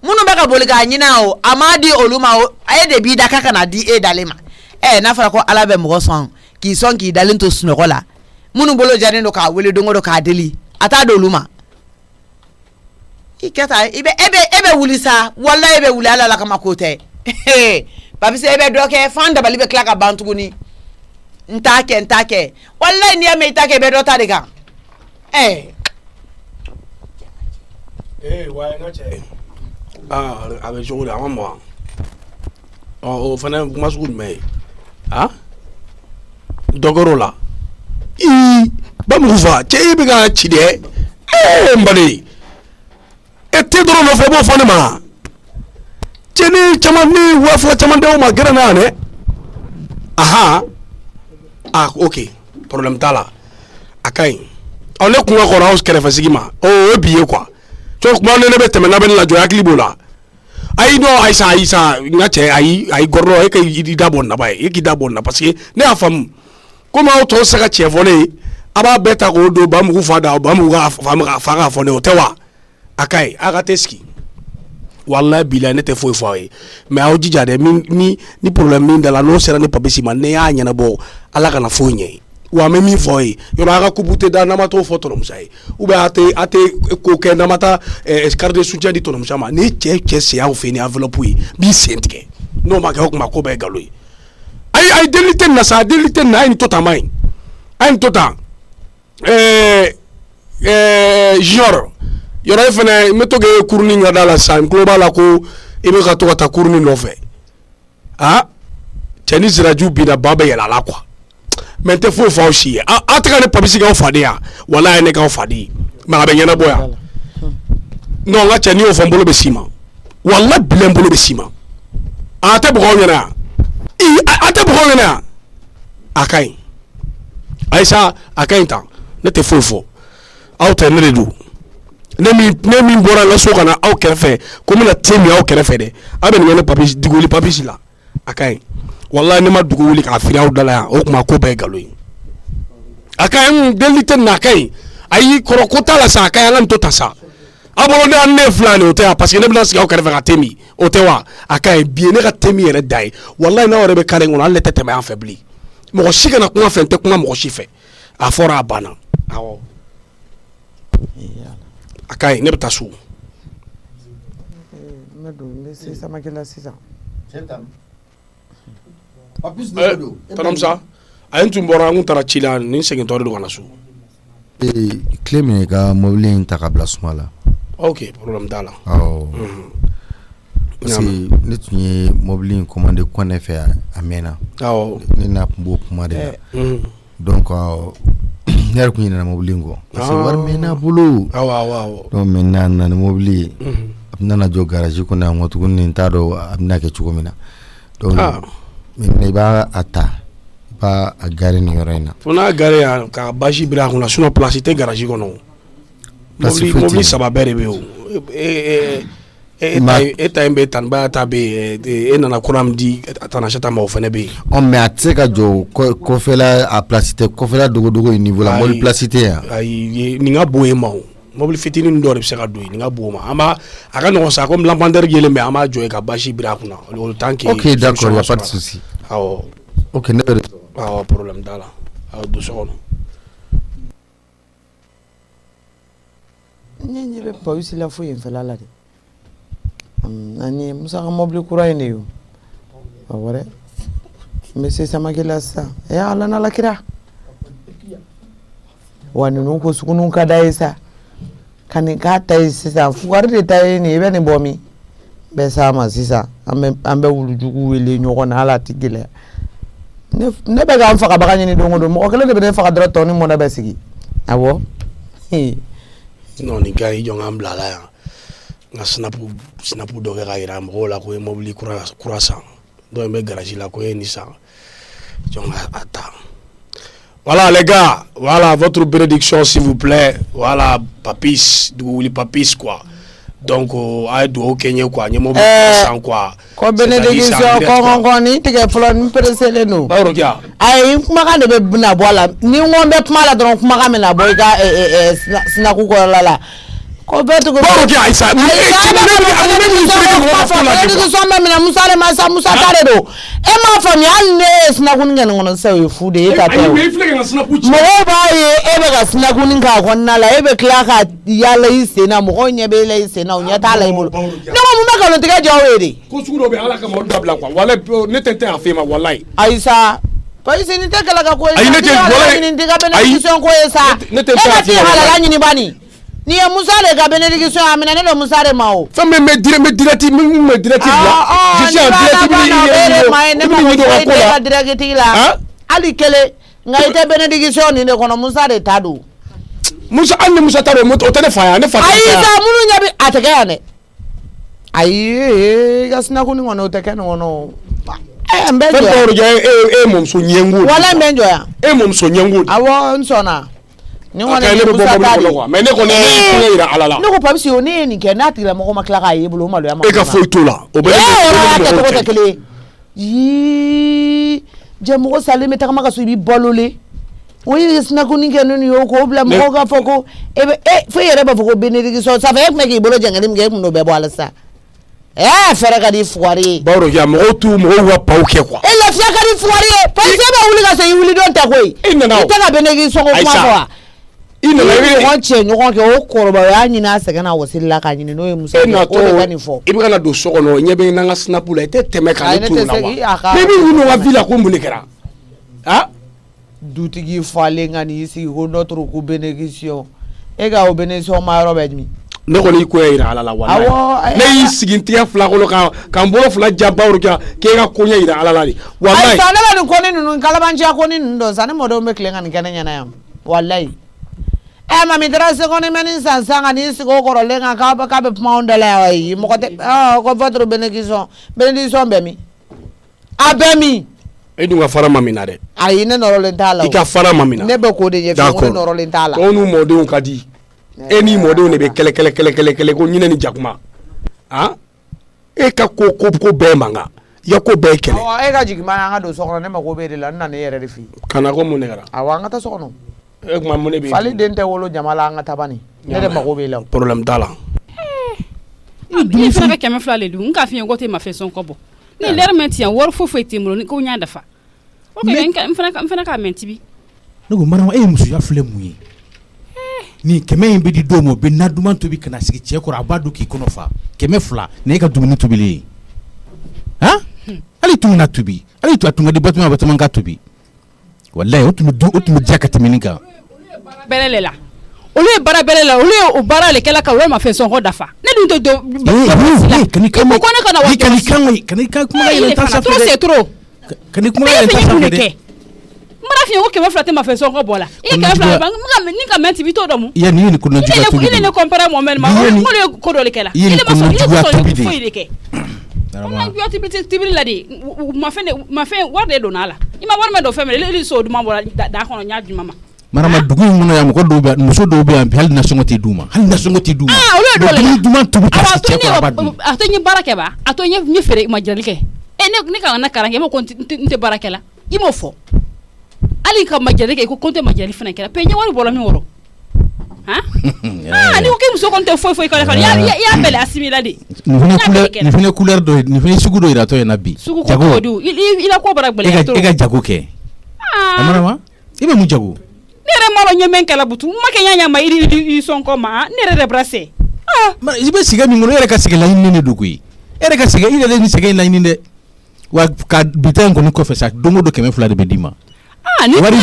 minnu bɛ ka boli k'a ɲini o a ma di olu ma a ye de b'i da k'a ka na di e dalen ma n'a fɔra ko Ala bɛ mɔgɔ sɔn k'i dalen to sunɔgɔ la minnu bolo jalen don k'a wele don o don k'a deli a t'a di olu ma i kɛ ta e bɛ wuli sa walahi e bɛ wuli Ala la kama ko tɛ Papisi e bɛ dɔ kɛ fan dabali bɛ tila ka ban tuguni n t'a kɛ walahi n'i y'a mɛn i t'a kɛ i bɛ dɔ ta de kan wa n ka cɛ a bɛ cogo di a ma mɔ o fana kuma sugu jumɛn ye dɔ kɛr'o la Bamugu fa cɛ e bɛ ka ci dɛ n bali e tɛ dɔrɔn nɔfɛ i b'o fɔ ne ma cɛ ni caman ni wa fila caman d'aw ma gɛrɛ na yan dɛ ok problème t'a la a ka ɲi ne kun ka kɔrɔ aw kɛrɛfɛsigi ma o ye bi ye quoi cɛ kuma ne bɛ tɛmɛ n'a bɛ ne lajɔ hakili b'o la ayi non Ayisa n ka cɛ ayi gɔrɔ e ka i da bɔ naba ye e k'i da bɔ na parce que ne y'a faamu komi aw tɔw se ka cɛ fɔ ne ye a b'a bɛɛ ta k'o don Bamugu fa da Bamugu ka fa k'a fɔ ne o tɛ wa a ka ɲi a ka tɛ sigi walahi bilahi ne tɛ foyi fɔ aw ye mais aw jija dɛ ni problème min da la n'o sera ne Papisi ma ne y'a ɲɛnabɔ Ala kana foyi ɲɛ wa an bɛ min fɔ aw ye yɔrɔ a ka kubu tɛ da n'an ma t'o fɔ Tɔnɔmusa ye ou bien a tɛ ko kɛ n'an ma taa carte de soutien di Tɔnɔmusa ma ni cɛ se aw fɛ yen ni enveloppe ye b'i sen tigɛ n'o ma kɛ o tuma ko bɛɛ ye nkalon ye ayi delili tɛ nin na sa delili tɛ nin na a ye nin to tan ma ɲi a ye nin to tan junior yɔrɔ e fɛnɛ n bɛ to k'e kurunin ka da la sisan n tulo b'a la ko i bɛ ka to ka taa kurunin nɔfɛ cɛ ni siraju binna ba bɛ yɛlɛ a la quoi mais n tɛ foyi fɔ aw si ye aw tɛ ka ne Papisi k'aw faden yan walahi ne k'aw faden ye mais a bɛ ɲɛnabɔ yan non n ka cɛ n'i y'o fɔ n bolo bɛ s'i ma walahi bilahi n bolo bɛ s'i ma a tɛ bugɔ aw ɲɛna yan a tɛ bugɔ aw ɲɛna yan a ka ɲi Ayisa a ka ɲi tan ne tɛ foyi fɔ aw tɛ ne de don ne min bɔra n ka so ka na aw kɛrɛfɛ ko n bɛna te min aw kɛrɛfɛ dɛ aw bɛ nin kɛ ne Papisi duguli Papisi la a ka ɲi walahi ne ma dugu wuli k'a fili aw da la yan o tuma ko bɛɛ ye nkalon ye a ka ɲi delili tɛ nin na a ka ɲi ayi kɔrɔ ko t'a la sa a ka ɲi an ka nin to tan sa aw bolo ne ye fila nin o tɛ yan parce que ne bɛna sigi aw kɛrɛfɛ ka te min o tɛ wa a ka ɲi bi ye ne ka te min yɛrɛ da ye walahi n'aw yɛrɛ bɛ kare in kɔnɔ hali ne tɛ tɛmɛ an fɛ bilen mɔgɔ si kana kuma fɛ n tɛ kuma mɔgɔ si fɛ a fɔra a banna awɔ a ka ɲi ne bɛ taa so. Tɔnɔmusa a ye n tun bɔra n kun taara ci la ni n segintɔ de don ka na so. tile min ka mobili in ta ka bila suma la. ok problème t'a la. parce que ne tun ye mobili in commandé Kɔnɛ fɛ a mɛnna. ne n'a tun b'o kuma de la. donc ne yɛrɛ tun ɲinɛna mobili in kɔ. parce que wari bɛ n'a bolo. donc maintenant na ni mobili ye a nana jɔ garage kɔnɔ yan nko tuguni n t'a dɔn a bɛna kɛ cogo min na. donc maintenant i b'a a ta i b'a a gari nin yɔrɔ in na. fo n'a gari yan ka basi biri a kunna sinon place tɛ garage kɔnɔ. mobili saba bɛɛ de bɛ yen o. e ta in bɛ tan ba ta bɛ yen e nana kuran min di Tanasata ma o fana bɛ yen. mais a tɛ se ka jɔ kɔfɛla a place tɛ kɔfɛla dogodogo in niveau la mobili place tɛ yan. ayi nin ka bon yen ma o mobili fitinin dɔ de bɛ se ka don yen nin ka bon ma an b'a a ka nɔgɔn sa comme lampadaire yelen bɛ an b'a jɔ yen ka basi biri a kunna o temps que. ok d'accord y a pas de souci. awɔ. ok ne bɛ. awɔ problème t'a la awɔ don so kɔnɔ. n ɲɛ bɛ Papisi la foyi infɛla la de. ani Musa ka mobili kura in de ye o wɛrɛ n bɛ se Samake la sisan Ala n'Ala kira wa ninnu ko suguniw ka d'a ye sa ka nin k'a ta ye sisan wari de ta ye nin i bɛ nin bɔ min bɛ s'a ma sisan an bɛ wulujugu wele ɲɔgɔn na ala ti gɛlɛya ne bɛ k'an fagabaga ɲini don o don mɔgɔ kelen de bɛ ne faga dɔrɔn tɔ ni mɔnɛ bɛ sigi awɔ non nin gars yi jɔ k'an bila la yan n ka snap dɔ kɛ k'a yira mɔgɔw la ko ye mobili kura san dɔ in bɛ garage la ko ye nin san jɔ ka ta. Voilà les gars, voilà votre bénédiction s'il vous plaît. Voilà papis, du papis quoi. Donc a do kenye quoi, nyemo sans quoi. Ko bénédiction ko ni tige flo ni presele no. Baro kia. Ay kuma ka de be na bola. Ni ngombe kuma la don kuma ka me na boy ga sina ku ko la. Ko betu ko baro kia isa. Musale masa musa tare do. E ma fami alle sina ku ngene ngono se fu de ka to. Mo ba ye e be ga sina ku ninga ko na la e be kla ka ya la ise na mo onye be la ise na onya ta la ibolo. No mo ma ka no tige jawe de. Ko sugu do be ala ka mo dabla kwa. Wala ne tente afema wallahi. Aisa paisi ni tekala ka ko ai ne te wala ni ndiga benediction ko esa. Ne tente afema. Hala la nyini bani. Ni ya musale ga benediction amina ne do musale mao. Fa me direct là. Je suis en direct là. Ali kele ngaite benediction ni ne kono musale tadu. Musa anne Musa taro mo o tele fa ya ne fa. Aisa munu nyabi ateke ya ne. Ayi gasina kuni ngono teke ngono. Mbenjo ya mom so nyengu. Wala mbenjo ya. Mom so nyengu. Awo nsona. Ni wana ni musatari mais ne ko ne ira alala ne ko pamsi oni ni ke na tira mo ko makla ka yebulu malo ya ma e ka foito la o be ko tekele yi je mo sale me taka maka so bi bolole o yi sina ko ni ke no ni o ko bla mo ka foko e fe yere ba foko benediction ça fait me ke bolo jangani me ke no be bo ala sa fere ka di foire bawro ya mo tu mo wa pau ke quoi e la fia ka di foire pa se ba wuli ka se wuli don ta koi e ta ka benediction ko ma ko ina la wi won che nyoko ke o koroba ya nyina sega na wasilla ka nyini no emusa o ga ni fo ibi kana do so no nyebe na nga snap la te teme ka ni tu na wa bibi uno wa villa ko mbule kera ha dutigi fale ngani isi ko notre ko bénédiction e ga o bénédiction ma roba mi ne ko ni ko ira ala la wallahi ne yi sigintiya fla ko ka mbolo fla jabawru ke ga ko nya ira ala la ni wallahi ay sa na ko ni nun kala banja ko ni ndo sa ne modo me klenga ni kana nyana yam wallahi mami dresse ko ni meni sansanga ni siko ko lenga ka be pound la yi mo ko te ko votre bénédiction be mi abemi e dunga fara mami na de ayi ne noro len tala ika fara mami na ne be ko de ye fi mo noro len tala ko nu mode on kadi eni mode on be kele ko nyine ni jakuma ha e ka ko be manga ya ko be kele e ga jigima nga do so ko ne ma ko be de la na ne yere fi kana ko mo ne gara awanga ta so no ma mo ne be fali dente wolo jamala nga tabani ne de ma ko be la problème dala ni fana ka kɛmɛ fila le dun n ka fiɲɛ ko te ma fɛn sɔn kɔbɔ ni lɛri mɛ tiɲɛ wari foyi te n bolo ko n y'a dafa o kɛ n fana k'a mɛn tibi ne ko marama e ye musoya filɛ mun ye ni kɛmɛ in bɛ di dɔw ma o bɛ na duman tobi ka na sigi cɛ kɔrɔ a b'a dɔn k'i kɔnɔ fa 200 ni e ka dumuni tobili ye han hali tun na tobi hali a tun ka di Batoma ka tobi wallahi o tun bɛ diya ka tɛmɛ nin kan bɛrɛ le la olu ye baara bɛrɛ la olu ye o baara le kɛla ka wɛrɛ ma fɛn sɔn ko dafa ne dun tɛ do kani kuma yɛlɛ ta sanfɛ c'est trop kani kuma yɛlɛ ta sanfɛ dɛ mara fiɲɛ ko 200 tɛ ma fɛn sɔn ko bɔ la i ye 200 ni ka mɛn tibi t'o dɔn mu ya ni ye ni kunna juguya tobi il ne compare moi-même ma olu ye ko dɔ le kɛla il ne ma sɔn foyi de kɛ ma juguya tibili la de ma fɛn wari de donna a la i ma wari mɛn dɔ fɛn min ili so duman bɔra da kɔnɔ n y'a juma ma marama dugu in kɔnɔ yan mɔgɔ dɔw bɛ muso dɔw bɛ yan bi hali nasɔngɔ tɛ d'u ma olu ye dɔ le duman tobi ka se cɛ kɔrɔ a b'a dun a to n ye baara kɛ ba a to n ye feere majirali kɛ ne ka na karan kɛ e ma ko n tɛ baara kɛ la i m'o fɔ hali ka majirali kɛ ko n tɛ majirali fana kɛ la pe n ye wari bɔra min wɔrɔ han ni ko k'i muso kɔni tɛ foyi kɛ la i y'a bɛlɛ asimila de nin fana couleur dɔ ye nin fana sugu dɔ yiratɔ ye na bi jago i la ko bara gbɛlɛ e ka jago kɛ marama i bɛ mun jago ne yɛrɛ malo ɲɛ mɛn kɛla butu ma kɛ ɲa ma i sɔn kɔ ma ne yɛrɛ de brase i bɛ sɛgɛ min kɔnɔ e yɛrɛ ka sɛgɛ laɲini de don koyi e yɛrɛ ka sɛgɛ i yɛrɛ ni sɛgɛ in laɲini dɛ wa ka bita in kɔni kɔfɛ sa don o don 200 de bɛ d'i ma wari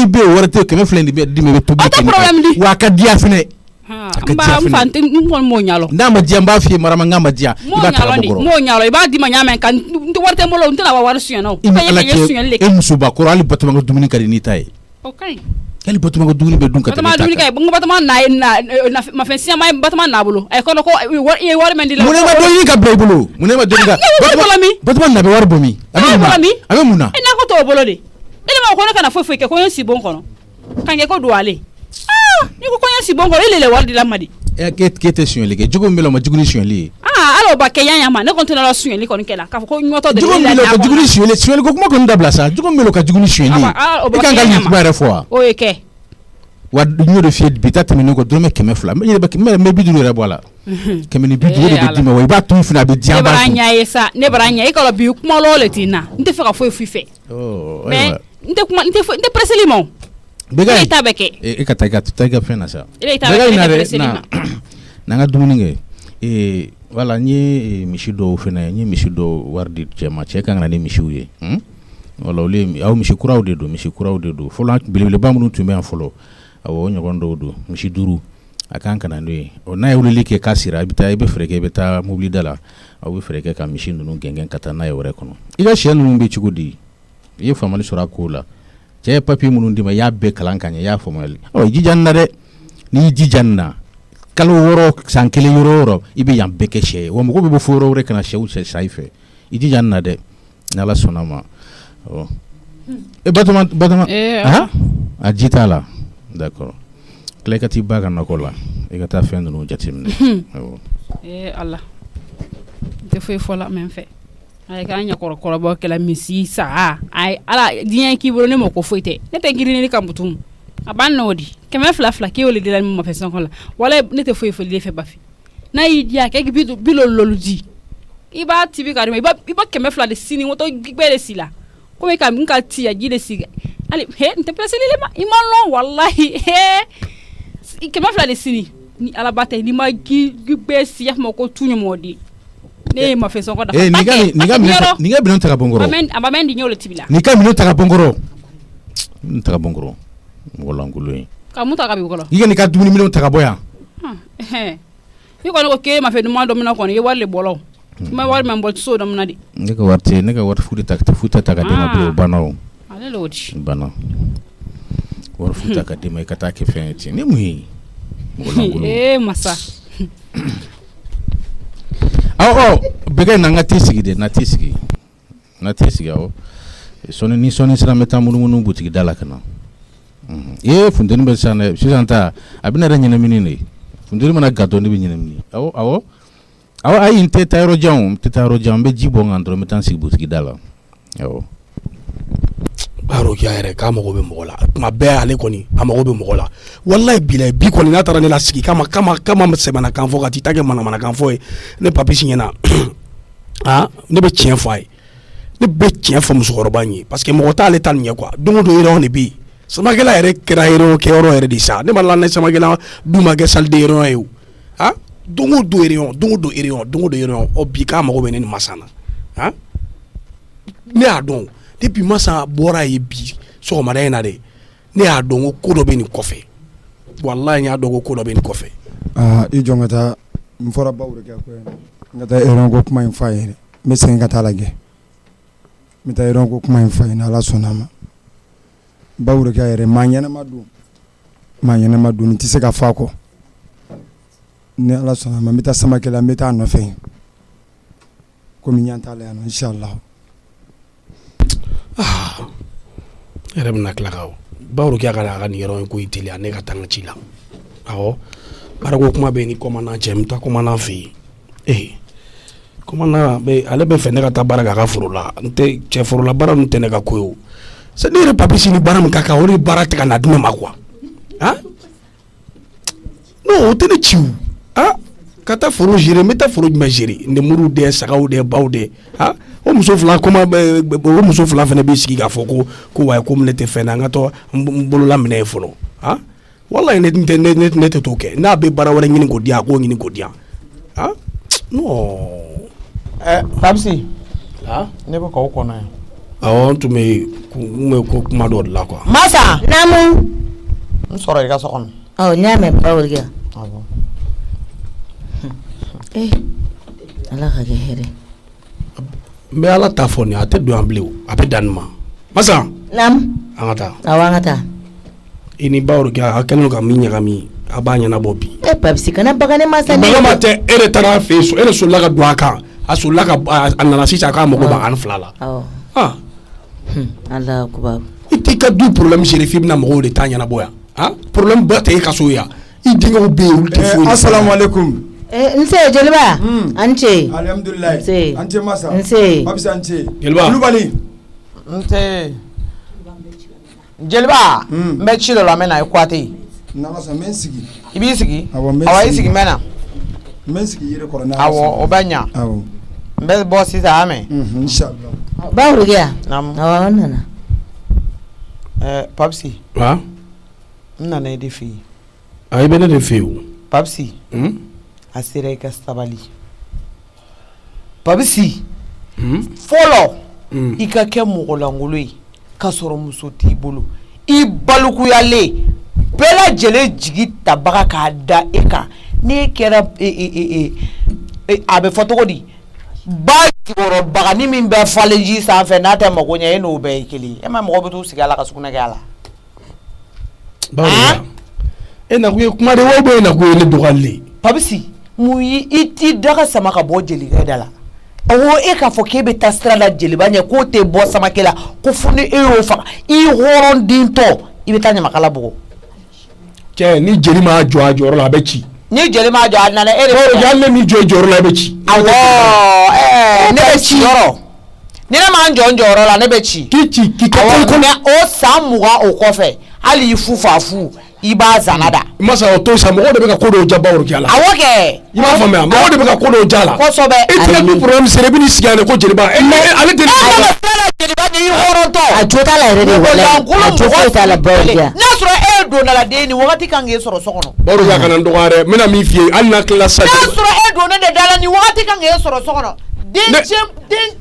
bɛ yen wari tɛ 200 de bɛ d'i ma i bɛ tobi kɛ wa a ka diya fɛnɛ ba mfante mo nyalo na ma dia mba fi marama ngama dia mo nyalo iba di manyama kan nti warte mo lo ntana wa war suyo no e musuba ko ali batuma ngo dumini kali ni tay okay ali batuma ngo dumini be dun ka batuma dumini kay ngo batuma na ma fensi ma batuma na bulu ay ko e war men di la mo ne ma do yi ka be bulu mo ne ma do yi ka batuma na be war bomi abe muna ina ko to bolo de ele ma ko na kana fofo ke ko yan si bon kono kan ke ko duale ni ko yan si bon kono ele le war di la madi e kete suyen leke jugo mbelo ma juguni suyen li alo ba ke yanya ma ne ko tona la suyen li ko kela ka ko nyoto de jugo mbelo ka juguni suyen ko kuma ko ndabla sa jugo mbelo ka juguni suyen li e kan gal ni bare fo o eke wa nyo de fiet bitata mi ko drome keme fla me bidulu re bola keme ni bidulu de dima way ba tu fina be diamba ne baranya yesa ne baranya e ko bi kuma lo le tina nte fe ka fo fife mais nte preselimo bega ita beke e ka taiga fena sa bega ina na nga dumuni nge wala ni mishido fena ni mishido wardi chema cheka ngana ni mishuye wala ole au mishikura de do fola bilibile bamunu tumbe an folo awo nyogondo do mishiduru akanka na ndwe ona yule like kasira bita ibe freke beta mobili dala awu freke ka mishindu nu gengen kata na yore kono ila shenu mbe chugudi ye famali sura kula je papi munu ndima ya be kalankanya ya famali jijanna de ni jijanna kalo woro sankele yoro ibe yam beke she wo mo be foro re kana shewu she saife jijanna de nala sonama batman ah ajitala d'accord klekati baga nakola e gata fendu no jatimne Allah te foi fola men fe ay ka nya koro bo kala misi sa ay ala diyan ki bolo ne moko foite ne te girini ni kambutum aban nodi keme fla ke wole de la mo fe son kola wala ne te foi foli fe bafi na yi dia ke bilo loludi iba tv ka iba keme fla de sini woto gbere sila ko me ka nka ti ya gide siga ali he nte preseli le ma imalo wallahi he keme fla de sini ni ala batay ni ma gbe si ya mo ko tunyo modi ne ma fe son ko da ni ga binon taka bongoro amen di nyolo tibila ni ka binon taka bongoro wala ngulo ka muta ka bi ko ni ka dumuni binon taka boya ni ko no ke ma fe dum do mina ko ni wale bolo ma war man bol so dum na di ne ka war futa taka de ma do banaw ale lodi bana war futa ka de ma ka ta ke fenti ni muhi wala ngulo masa bega nanga tisigi na tisigi awo soni sira meta munu butigi dala kana fundeni be sana sisanta abina ranyina minini fundeni mana gato ni binyina minini awo ay inte tayro jam be jibo ngandro metan sigi butigi dala awo baro kiare kama go be mogola ma be ale koni amago be mogola wallahi bilay bi koni na tara ne la sigi kama semana kan fo gati tage mana kan fo ne papi signena ne be tien fo ay ne be tien fo musokoroba nyi parce que mo ta ale tan nye quoi dongo do iro ne bi samagela ere kera iro ke oro ere di sa ne mala ne samagela duma ge sal de iro eu dongo do iro o bi kama go be ne masana ne adon depuis masa bora ye bi so ma dai na de ne a don ko do be ni kofe wallahi nya do ko do be ni kofe i jongata mfora bawre ke ko ngata eron go kuma infaye me senga talage mita eron go kuma infaye na la sonama bawre ke ere manyana madu ni tise ka fako ne ala sonama mita samakela mita no fe ko mi nyanta la inshallah ere bna klakaw bawru kya kala ni yero ko itili ane ka tanga chila awo bara ko kuma be ni komana jem ta komana fi komana be ale be fe ne ka tabara ka furula nte che furula bara nte ne ka koyo se dire papi sini bara mka ka ori bara tika na dime makwa no tene chiu kata furu jire meta furu majiri ne muru de sagaw de bawde o muso fla koma o muso fla fene be sigi ga foko ko wa ko mnete fena ngato mbolo la mine fono wallahi ne te toke na be bara wala ngini ko dia no Babsi ne ba ko na I want to me ko kuma do la quoi masa namu nsoro ga so kon nyame bawul ga ala ka kɛ hɛrɛ n bɛ ala ta fɔ nin a tɛ don an bilen o a bɛ dan nin ma masa an ka taa i ni ba kɛ a kɛlen ka min ɲagami a b'a ɲɛnabɔ bi papisi kana baga ne masa ma tɛ e de taara a fɛ yen e de solila ka don a kan a solila a nana sisan k'a mago b'an fila la ala kuba i t'i ka du problème gérer f'i bɛna mɔgɔw de ta ɲɛnabɔ yan problème ba tɛ e ka so yan i denkɛw bɛ yen olu tɛ foyi assalamu alaikum nse jeliba an ce alhamdulillah nse an ce masa nse babisa an ce jeliba kulubali nse jeliba n bɛ ci dɔ la n bɛ na i kuwate n'ala sɔn n bɛ n sigi i b'i sigi awɔ n bɛ i sigi n bɛ na n bɛ n sigi yiri kɔrɔ n'ala awɔ o bɛ ɲa awɔ n bɛ bɔ sisan a mɛn inshallah bawuro kɛ yan awɔ an nana papisi n nana e de fɛ yen i bɛ ne de fɛ yen o papisi a sera i ka sabali papisi fɔlɔ i ka kɛ mɔgɔlankolon ye k'a sɔrɔ muso t'i bolo i balukuyalen bɛɛ lajɛlen jigi tabaga k'a da e kan n'e kɛra a bɛ fɔ cogo di ba jukɔrɔbagani min bɛ falen ji sanfɛ n'a tɛ mago ɲɛ e n'o bɛɛ ye kelen ye e ma mɔgɔ bɛ t'u sigi a la ka sugunɛ kɛ a la. e na kun ye kuma de wa ou bien e na kun ye ne dɔgɔyali papisi mun ye i t'i daga sama ka bɔ jelikɛ da la awɔ e k'a fɔ k'e bɛ taa sira la jeliba ɲɛ k'o tɛ bɔ samakɛ la ko fo ni e y'o faga i hɔrɔnden tɔ i bɛ taa ɲamakala bugɔ. cɛ ni jeli ma jɔ a jɔyɔrɔ la a bɛ ci. ni jeli ma jɔ a nana e de fɛ. hali ne m'i jɔ i jɔyɔrɔ la e bɛ ci. awɔ ne bɛ ci yɔrɔ ni ne ma n jɔ n jɔyɔrɔ la ne bɛ ci. k'i ci k'i ka awɔ mɛ o san 20 o kɔfɛ hali i fu fa fu i b'a zana da. masa o to sa mɔgɔw de bɛ ka ko dɔw ja Baworo kɛ la. awɔ kɛ. i m'a faamuya mɔgɔw de bɛ ka ko dɔw ja la. kosɛbɛ. e tɛ ka du problème sera i bɛ n'i sigi yan de ko jeliba ale tɛ nin fɔ la. jeliba ni i hɔrɔntɔ. a jo t'a la yɛrɛ de wala a jo foyi t'a la Baworo kɛ. n'a sɔrɔ e ye dondaladen ni wagati kan k'e sɔrɔ so kɔnɔ. Baworo kɛ a kana n dɔgɔya dɛ n bɛna min f'i ye hali n'a tilala sa. n'a sɔrɔ e donnen de da la ni wagati kan k'e sɔrɔ so kɔnɔ dencɛ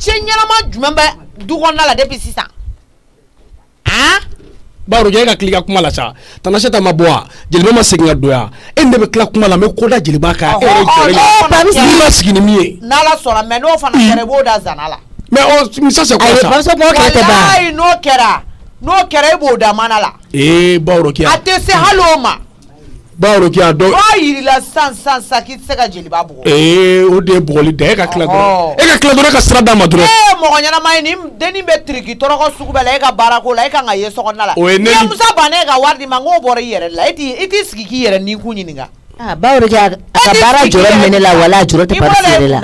ɲɛnama jumɛn bɛ du kɔnɔna la depuis sisan. Baworo kɛ e ka tila i ka kuma la sa Tanaseta ma bɔ wa jeliba ma segin ka don yan e ne bɛ tila kuma la n bɛ ko da jeliba kan e yɛrɛ jɔlen n'i ma sigi ni min ye. n'ala sɔnna mɛ n'o fana kɛra i b'o da zana la. mais ça c'est quoi ça. walayi n'o kɛra i b'o da mana la. Baworo kɛ a tɛ se hali o ma. Baworo kɛ a dɔn. n'o yirila sisan k'i tɛ se ka jeliba bugɔ. o de ye bugɔli da e ka tila dɔrɔn e ka tila dɔrɔn e ka sira d'a ma dɔrɔn. mɔgɔ ɲɛnama ye nin dennin bɛ tiriki tɔrɔkɔ sugu bɛɛ la e ka baara ko la e kan ka ye sokɔnɔna la. o ye ne ni musa bannen ka wari di ma n k'o bɔra i yɛrɛ de la e t'i sigi k'i yɛrɛ ni kun ɲininka. Baworo kɛ a ka baara jɔrɔ mɛ ne la wala a jɔrɔ tɛ Papisi yɛrɛ la.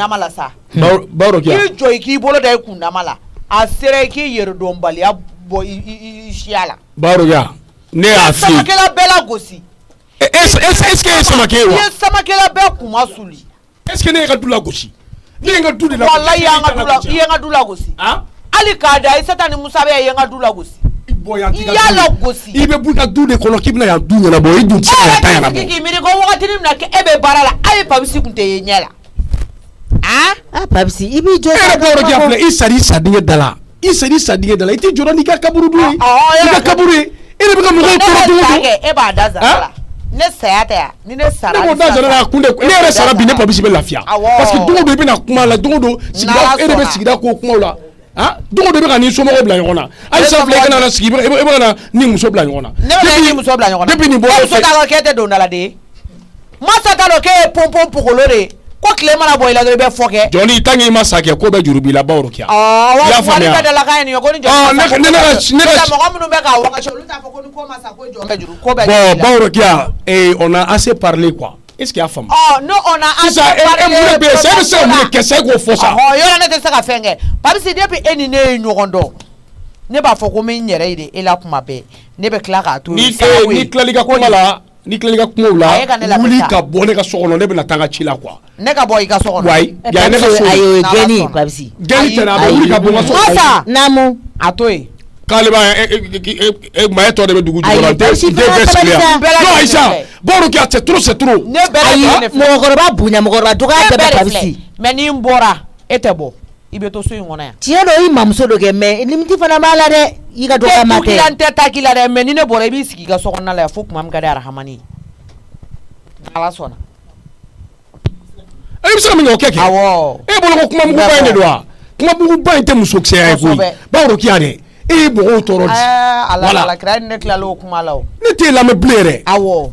Baworo kɛ k'i jɔ i k'i bolo da i kundama la a sera i k'i yɛrɛ dɔnbaliya bɔ i siya la. Baworo kɛ ne y'a f'i ye. samakɛla bɛɛ la gosi. est-ce que e ye samakɛ ye wa. i ye samakɛla bɛɛ kuma suli. est-ce que ne ye n ka du la gosi. ne ye n ka du de la gosi. walayi i ye n ka du la gosi. hali k'a da Aisata ni Musa bɛ i ye n ka du la gosi. i y'a la gosi. i bɛ bɔ i ka du de kɔnɔ k'i bɛna yan du ɲɛnabɔ i dun tɛ se ka yan ta ɲɛnabɔ. k'i miiri ko wagati min na e bɛ baara la hali Papisi tun tɛ ye ɲɛ la. Papisi i b'i jɔ. e yɛrɛ Baworo kɛ filɛ i sara i sadenkɛ da la i sara i sadenkɛ da la i tɛ jɔrɔ n'i ka kaburu dun ye i ka kaburu ye e de bɛ ka mɔgɔw tɔɔrɔ don o don. e b'a da zara la. ne saya tɛ yan ni ne sara. ne ko da zara la kun de ne yɛrɛ sara bi ne Papisi bɛ lafiya. parce que don o don i bɛna kuma la don o don sigida e de bɛ sigida ko kumaw la. don o don i bɛ ka n'i somɔgɔw bila ɲɔgɔn na hali sisan filɛ i kana na sigi i bɛ ka na ni muso bila ɲɔgɔn na. ne bɛ ni muso bila ɲɔgɔn na. depuis nin bɔra muso t'a dɔn k'e tɛ dondaladen ye. masa t'a dɔn k'e ye pɔnpɔn pogolo de ye ko tile mana bɔ i la dɔrɔn i bɛ fɔ kɛ. jɔnni tant que i ma sa kɛ ko bɛɛ juru b'i la Baworo kɛ. i y'a faamuya. wali bɛ dalakan ye nin ye ko ni jɔn ma sa. mɔgɔ minnu bɛ k'a wagati olu t'a fɔ ko ni ko ma sa ko jɔn bɛ juru ko bɛɛ juru la. bon Baworo kɛ on a assez parlé quoi. est-ce qu'il y a faamu. non on a assez parlé. sisan mun de bɛ yen sa e bɛ se ka mun de kɛ sa e k'o fɔ sa. yɔrɔ ne tɛ se ka fɛn kɛ Papisi depuis e ni ne ye ɲɔgɔn dɔn ne b'a fɔ ko n bɛ n yɛrɛ yira e la kuma bɛɛ ne bɛ tila k'a to ni tilali ka kuma la ni tilali ka kumaw la wuli ka bɔ ne ka so kɔnɔ ne bɛna taa n ka ci la quoi. ne ka bɔ i ka so kɔnɔ. wayi yan ne ka so. ayi o ye gɛnni Papisi. gɛnni tɛ na a bɛ wuli ka bɔ n ka so kɔnɔ. masa naamu. a to yen. k'ale b'a maa tɔ de bɛ dugu jukɔrɔ n tɛ sigi yan. non Aïssa Baworo kɛ c'est trop c'est trop. ne bɛɛ mɔgɔkɔrɔba bonya mɔgɔkɔrɔba dɔgɔya bɛɛ bɛ Papisi. mais ni n bɔra e tɛ bɔ i bɛ to so in kɔnɔ yan. tiɲɛ don i mamuso don kɛ mais limite fana b'a la dɛ i ka dɔgɔya ma tɛ. n tɛ taa k'i la dɛ mais ni ne bɔra i b'i sigi i ka so kɔnɔna la yan fo tuma min ka di Arahamani ye. ala sɔnna. e bɛ se ka min kɛ o kɛ kɛ e bolo ko kuma muguba in de don wa kuma muguba in tɛ muso kisɛya ye koyi bawro kiya dɛ e ye mɔgɔw tɔɔrɔ di ala kira ne tilala o kuma la o ne t'e lamɛn bilen yɛrɛ awɔ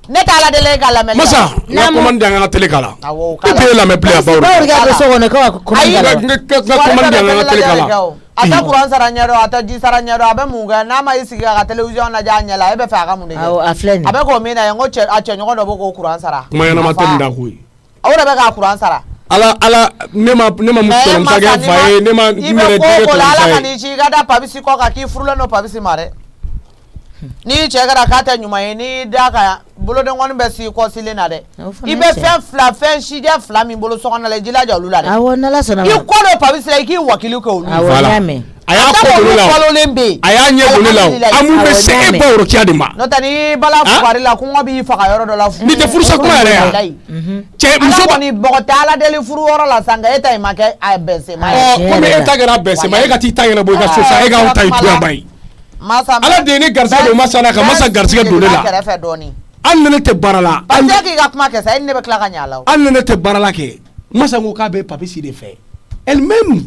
ne t'a la deli ka lamɛn masa n ka commande an ka télé kala ne t'e lamɛn bilen bawro kiya bɛ so kɔnɔ ko ayi n ka commande an ka télé kala a tɛ courant sara ɲɛ dɔn a tɛ ji sara ɲɛ dɔn a bɛ mun kɛ n'a ma i sigi a ka télévision lajɛ a ɲɛ la e bɛ fɛ a ka mun de kɛ a filɛ nin a bɛ k'o min na ye n ko a cɛ ɲɔgɔn dɔ bɛ k'o courant sara kuma ɲɛnama tɛ nin da koyi o de bɛ k'a courant sara ala ne ma musokɔrɔmusa kɛ fa ye ne ma n yɛrɛ denkɛ ala kɔrɔmusa ka n'i ci i ka da pabisi kɔ kan k'i furulen don pabisi ma dɛ n'i cɛ kɛra k'a tɛ ɲuman ye n'i da kan boloden kɔni bɛ s'i kɔ silen na dɛ i bɛ fɛn sijɛ fila min bolo so kɔnɔ la i jilaja olu la dɛ awɔ n'ala sɔnna i kɔ don pabisi la i k'i wakili kɛ olu awɔ n y'a mɛn a y'a kɔ bolo la a y'a ɲɛ bolo la an mun bɛ se e bawro kiya de ma n'o tɛ n'i bala fugari la kɔngɔ b'i faga yɔrɔ dɔ la ni tɛ furusa kuma yɛrɛ yan cɛ muso ala kɔni bɔgɔ tɛ ala deli furu yɔrɔ la san e ta in ma kɛ a bɛnsema ye komi e ta kɛra bɛnsema e ka t'i ta ɲɛnabɔ i ka so sa e k'anw ta ye tuyaba ye ala de ye ne garisɛgɛ don masa la ka masa garisɛgɛ don ne la kɛrɛfɛ dɔɔni hali ni ne tɛ baara la parce que k'i ka kuma kɛ sa e ni ne bɛ tila ka ɲɛ la hali ni ne tɛ baara la kɛ masa ko k'a bɛ papisi de fɛ elle-même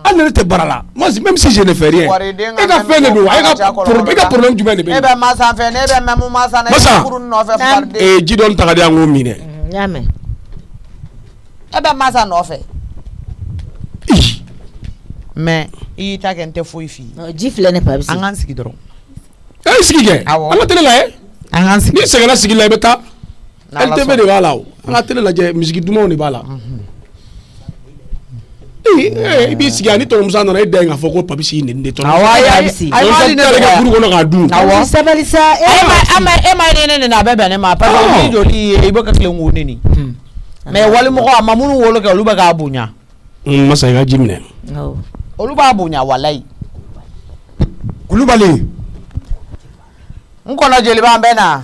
hali ni ne tɛ baara la même si je ne fais rien e ka fɛn de don wa e ka problème jumɛn de bɛ e bɛ masa fɛ ne bɛ mɛmu masa na e bɛ furu nɔfɛ fariden ji dɔɔni ta ka di an k'o min dɛ n y'a mɛn e bɛ masa nɔfɛ mais i y'i ta kɛ n tɛ foyi f'i ye ji filɛ ne pabisi an k'an sigi dɔrɔn e sigi kɛ an ka télé lajɛ an k'an sigi n'i sɛgɛnna sigi la i bɛ taa LTV de b'a la o an ka télé lajɛ misiki dumanw de b'a la i b'i sigi ani tɔrɔmusa nana e da yen k'a fɔ ko papisi nin de tɔrɔ tɔrɔmusa tɛ ka furu kɔnɔ k'a dun sabali sa e ma ne nin a bɛ bɛn ne ma parce que ni joli ye i bɛ ka tile ŋo ne nin mais walimɔgɔ a ma minnu wolo kɛ olu bɛ k'a bonya masa i ka ji minɛ olu b'a bonya walayi Kulubali n kɔnɔ jeli b'an bɛɛ na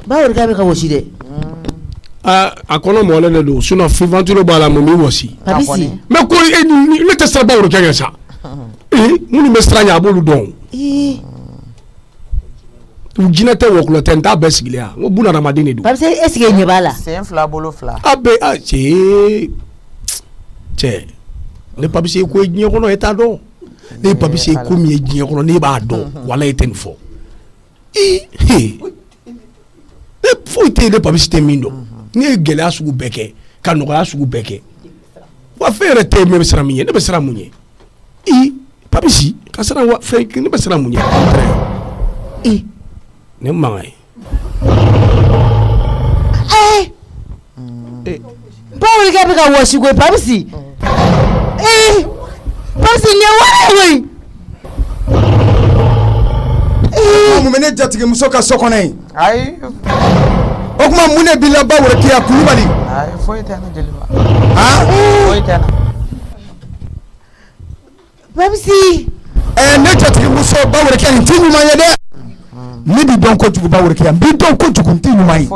bawro kiya bɛ ka wɔsi dɛ a kɔnɔ mɔlen de don sinon fifanture b'a la mun b'i wɔsi pabisi mais ko ne tɛ sira bawro kiya kɛ sa minnu bɛ siran ɲɛ a b'olu dɔn jinɛ tɛ wɔkulɔ tɛ n t'a bɛɛ sigilen yan n ko buna hadamaden de don pabisi est ce que ɲɛ b'a la sen fila bolo fila a bɛ cɛ ne papisi ko ye diɲɛ kɔnɔ e t'a dɔn ne papisi ko min ye diɲɛ kɔnɔ ne b'a dɔn wala e tɛ nin fɔ ne foyi tɛ ne papisi tɛ min dɔn ne ye gɛlɛya sugu bɛɛ kɛ ka nɔgɔya sugu bɛɛ kɛ wa fɛn yɛrɛ tɛ ne bɛ siran min ye ne bɛ siran mun ye papisi ka siran wa fɛn ne bɛ siran mun ye ne mankan ye bawro kiya bɛ ka wɔsi koyi pabisi pabisi ɲɛ wɛrɛ koyi mun bɛ ne jatigi muso ka so kɔnɔ yen ayi o tuma mun de b'i la bawro kiya Kulubali ayi foyi tɛ ne jeli ba foyi tɛ na pabisi ne jatigi muso bawro kiya nin tɛ ɲuman ye dɛ ne b'i dɔn kojugu bawro kiya n b'i dɔn kojugu n tɛ ɲuman ye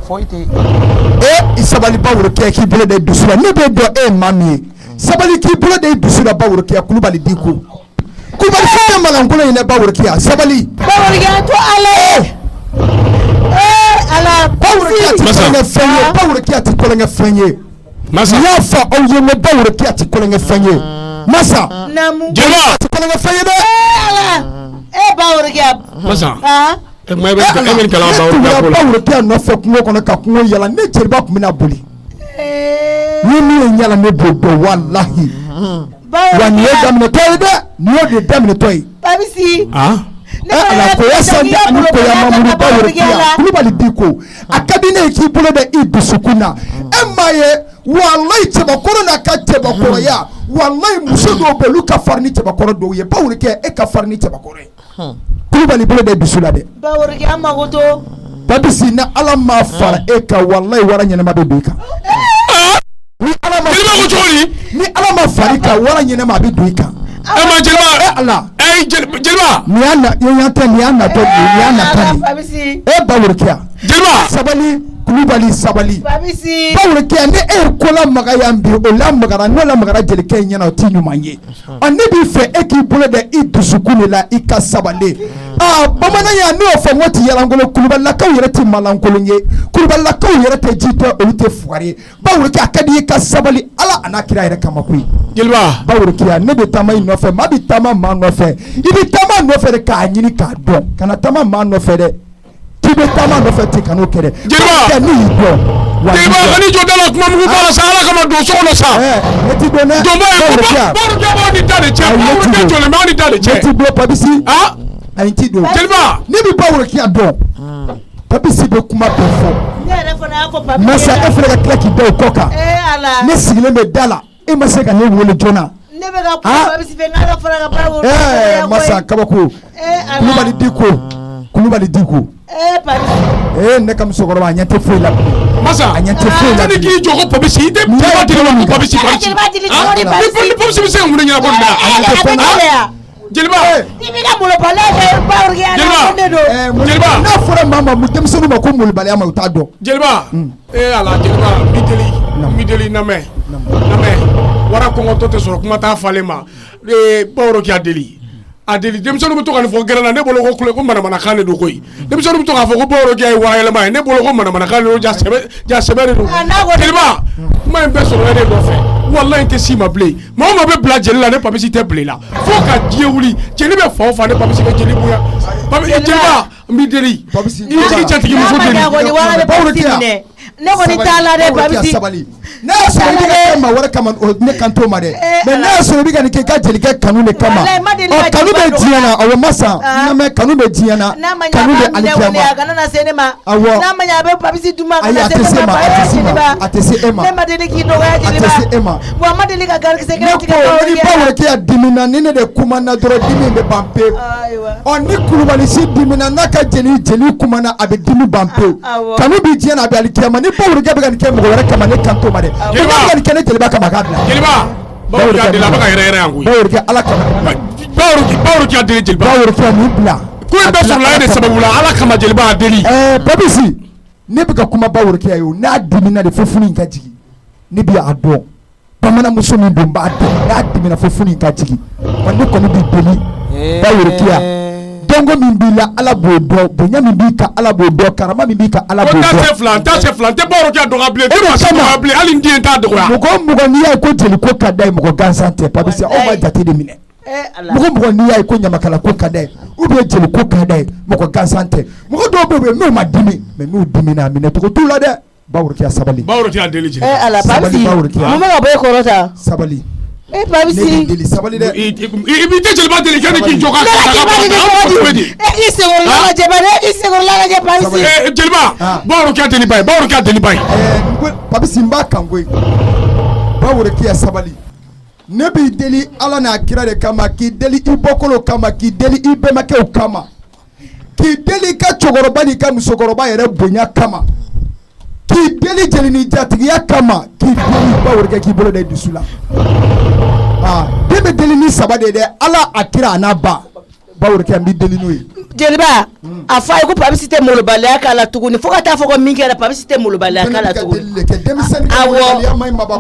foyi tɛ i sabali bawro kiya k'i bolo da i dusu la ne b'e dɔn e ye maa min ye sabali k'i bolo da i dusu la bawro kiya Kulubali Diko Kulubali fɛn tɛ malankolon in dɛ bawro kiya sabali bawro kiya to ala ye ala bawro kiya tɛ kɔlɔnkɛ fɛn ye bawro kiya tɛ kɔlɔnkɛ fɛn ye n y'a fɔ aw ye n ko bawro kiya tɛ kɔlɔnkɛ fɛn ye masa jeliba tɛ kɔlɔnkɛ fɛn ye dɛ bawro kiya masa e bɛ kalan bawro kiya nɔfɛ kungo kɔnɔ ka kungo yala ne jeliba tun bɛna boli ni min ye yala ne b'o dɔn walahi wa nin ye daminɛtɔ ye dɛ nin y'o de daminɛtɔ ye pabisi ala koya sanje ani koya mamuru bawro kiya Kulubali Diko a ka di ne ye k'i bolo da i dusukun na e m'a ye walayi cɛbakɔrɔ n'a ka cɛbakɔrɔya walayi muso dɔw bɛ olu ka farin ni cɛbakɔrɔ dɔw ye bawro kiya e ka farin ni cɛbakɔrɔ ye Kulubali bolo da i dusu la dɛ bawro kiya mago to pabisi ni ala ma fara e kan walayi wara ɲɛnɛma bɛ don i kan ni ala ma fara i kan wara ɲɛnɛma a bɛ don i kan jeliba ala jeliba nin y'a natɔ nin y'a nata nin bawro kiya jeliba sabali Kulubali sabali bawre ke ne kola magaya mbi o la magara no la magara jeli ke nyana o tinyu manye ane bi fe e ki bolo de I dusukuni la I ka sabale bamana ya no fa moti yalangolo kulubali la ka yere ti malankolo nye kulubali la ka yere te jito o te fuare bawre ke akadi ka sabali ala anakira yere kama kui Jelba bawre ke ne be tama ino fe ma bi tama ma no fe ibi tama no fe de ka nyini ka don kana tama ma no fe de tibe tama no fe ti kanu kere Jelba ni do Jelba ani jodala kuma mu bala sala kama do so no sa eti do na do ba ni tade che ba ni jole ma ni tade che eti do pabisi anti do Jelba ni bi bawre ki adon pabisi be kuma be fo masa efrega klaki do koka ne sigile me dala e masa ka ne wole jona ne be ga pabisi be ngala fara ga bawre masa kabako kulubali diko ne kam sogoro ba nyante foi la masa anyante foi la ni ki jogo pabisi ite ba di la pabisi ni pabisi be se ngune nyana bon na Jelba ni bi ga mulo bala ba urgi ana Jelba na fora mama mu demsenu ma ko mul bala ma uta do Jelba ala Jelba mideli na me wara ko ngoto te soro kuma ta falema bawro ki adeli demsonu be to kan fo gerana ne bolo ko kule ko mana khane do koy demsonu be to ka fo ko boro gay wayela may ne bolo ko mana khane do ja sebe do Jelba ma be so re do fe wallahi te sima blé mama be bla jeli la ne pabisi te blé la fo ka die wuli jeli be fo fa ne pabisi ke jeli buya Jelba mi deli pabisi ni jatigi mu fo deli ne ko ni tala de pabisi na so bi ga ma wara kama ne kanto ma de mais na so bi ga ni ke ka jeli ke kanu ne kama kanu be diana o masa na me kanu be diana kanu be alikama kana na senema na manya be pabisi duma kana senema atese ema ne ma de ki do ga jeli ba wa ma de ka gar ke se ne ko ni ba wara ke adimina ni ne de kuma na doro dimi be bampe on ni kulubali si dimina na ka jeli kuma na abe dimi bampe kanu bi diana abe alikama ni ba wara ke be ga ni ke mo wara kama ne kanto ma de Jelba kene Jelba kama kabla Jelba bawru ka de la baka yere yangu bawru ka ala kama bawru ka de Jelba bawru ka ni bla ko be so la de sababu la ala kama Jelba adeli babisi ne bi ka kuma bawru ka yo na dimina de fofuni ka jigi ne bi ado bamana muso mi do ba ado na dimina fofuni ka jigi wani ko ni bi deli bawru ka dongo min bi la ala bodo bonya min bi ka ala bodo karama min bi ka ala bodo ta se flan te boro ka do gable te ma se gable ali ndi ta do ya mugo ni ya ko jeli ko kadai mugo gansante pabisi o ma jate de mine mugo ni ya ko nyamakala ko kadai u be jeli ko kadai mugo gansante mugo do be no ma dimi me no dimi na mine to ko tula de bawru ki sabali bawru ki adeli jeli ala pabisi mu ma boy ko rota sabali pabisi deli sabali de ibi te Jelba deli kene ki joka Jelba bawru ki adeli bay pabisi mba kangwe bawru ki sabali ne bi deli ala na kira de kama ki deli ibokolo kama ki deli ibemake kama ki deli ka chogoroba ni ka musogoroba yere bonya kama ki deli jeli ni jatigiya kama ki deli bawru ki bolo de dusula debe deli ni sabade de ala akira anaba bawru ke ambi deli no Jelba afa ko pabisi te molo balya kala tuguni foka ta foko mingi la pabisi te molo balya kala tuguni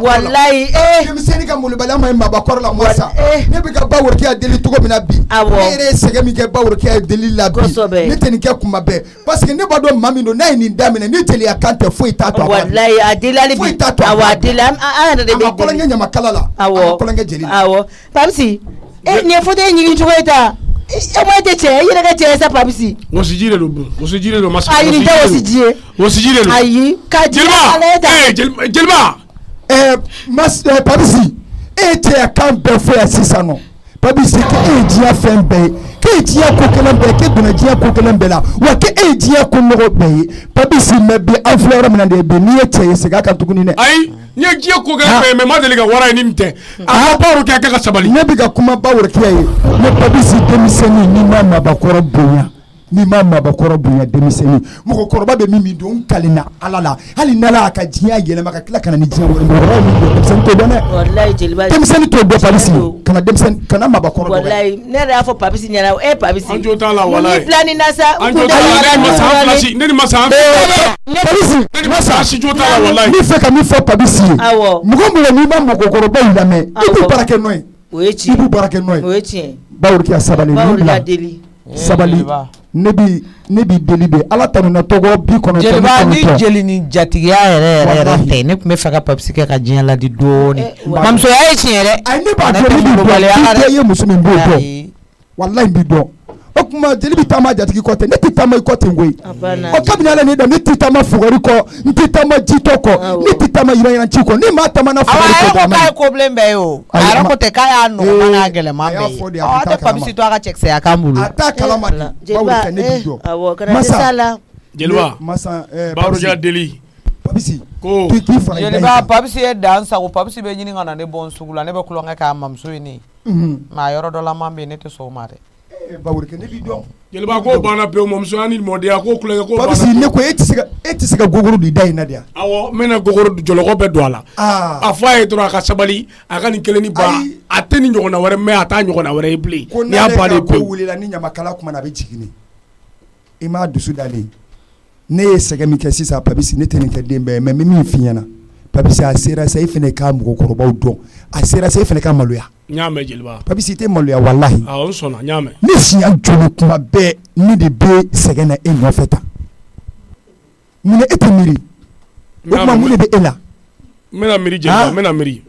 wallahi demiseni ka molo balya mai mabakor la mosa ne be ka bawru ke deli tugo mina bi ere sege mi ke bawru ke deli la bi ne teni ke kuma be parce que ne ba do mami no na ni ndamene ne teli akante foi tato wallahi adela li bi awadela ana de be ko ngenya makala la ko ngenya jeli pabisi ne fote nyingi tugoita Ete che yire ga che sa pabisi wasijire lo masa ayi ni wasijire lo ayi ka Jelba mas pabisi ete kan be fo ya sisano pabisi ke ejia fembe ke ejia ko kelen be ke duna ejia ko kelen be la wa ke ejia ko no be pabisi mebe aflora mena de be ni eche sega kan tuguni ne ayi ni ejia ko kelen be me madeli ga wara ni mte a bawru ke ka sabali ne bi ga kuma bawru ke yi ne pabisi demiseni ni mama bakora bonya ni ma mabakɔrɔ bonya denmisɛnnin mɔgɔkɔrɔba bɛ min don kalina ala la hali n'ala ka diɲɛ yɛlɛma ka tila kana ni diɲɛ wɛrɛ mɔgɔkɔrɔba min don denmisɛnnin t'o dɔn dɛ wallahi jeliba denmisɛnnin t'o dɔn Papisi kana denmisɛnnin kana mabakɔrɔ dɔn wallahi ne yɛrɛ y'a fɔ Papisi ɲɛna Papisi an jo t'a la wallahi ni filani na sa an jo t'a la ne ni masa Papisi masa si jo t'a la wallahi ni fɛ ka min fɔ Papisi ye awɔ mɔgɔ min n'i ma mɔgɔkɔrɔba in lamɛn i b'u baara kɛ n'o ye o ye tiɲɛ i b'u baara kɛ n'o ye o ye tiɲɛ Bawurikiya sabali Bawurikiya deli sabali ne bi deli de ala tanuna tɔgɔ bi kɔnɔ jeliba ni jeli ni jatigiya yɛrɛ tɛ ne tun bɛ fɛ ka Papisi kɛ ka diɲɛ ladi dɔɔni mamusoya ye tiɲɛ dɛ ayi ne b'a dɔn ne b'i dɔn i ye muso min b'o dɔn walayi n b'i dɔn o tuma jeli bɛ taama jatigi kɔ ten ne tɛ taama i kɔ ten koyi o kabini ala ne dɔn ne tɛ taama fugari kɔ n tɛ taama jitɔ kɔ ne tɛ taama yiranyiranci kɔ ne maa taama na fugari kɔ dama ye ko bilen bɛɛ ye o a yɛrɛ ko tɛ k'a y'a nɔgɔma n'a gɛlɛman bɛɛ ye a tɛ Papisi to a ka cɛkisɛya kan bolo a t'a kalama de Bawurikiya ne b'i dɔn masa jeliba masa Bawurikiya deli Papisi ko jeliba Papisi ye dan sago Papisi bɛ ɲini ka na ne bɔ n sugu la ne bɛ kulonkɛ k'a mamuso ye ne maa yɔrɔ dɔ la man bɛ ne tɛ sɔn o ma dɛ Bawurikiya ne b'i dɔn jeliba ko banna pewu mamusoya ni mɔdenya ko kulonkɛ ko banna Papisi ne ko e tɛ se ka gogoro di da in na de yan awɔ n bɛna gogoro jɔlɔkɔ bɛɛ don a la a fɔ a ye dɔrɔn a ka sabali a ka nin kelen ni ba a tɛ nin ɲɔgɔnna wɛrɛ mɛn a t'a ɲɔgɔnna wɛrɛ ye bilen ni y'a ba de pewu ko wulila ni ɲamakala kuma na a bɛ jigin i m'a dusu dalen ne ye sɛgɛn min kɛ sisan Papisi ne tɛ nin kɛ den bɛɛ ye mais n bɛ min f'i ɲɛna Papisi a sera sa i fana k'a mɔgɔkɔrɔbaw dɔn a sera sa i fana ka maloya n y'a mɛn jeliba Papisi i tɛ maloya walahi awɔ n sɔnna n y'a mɛn ne siya joli kuma bɛɛ ne de bɛ sɛgɛn na e nɔfɛ tan mun e tɛ miiri o tuma mun de bɛ e la n bɛna miiri jeliba n bɛna miiri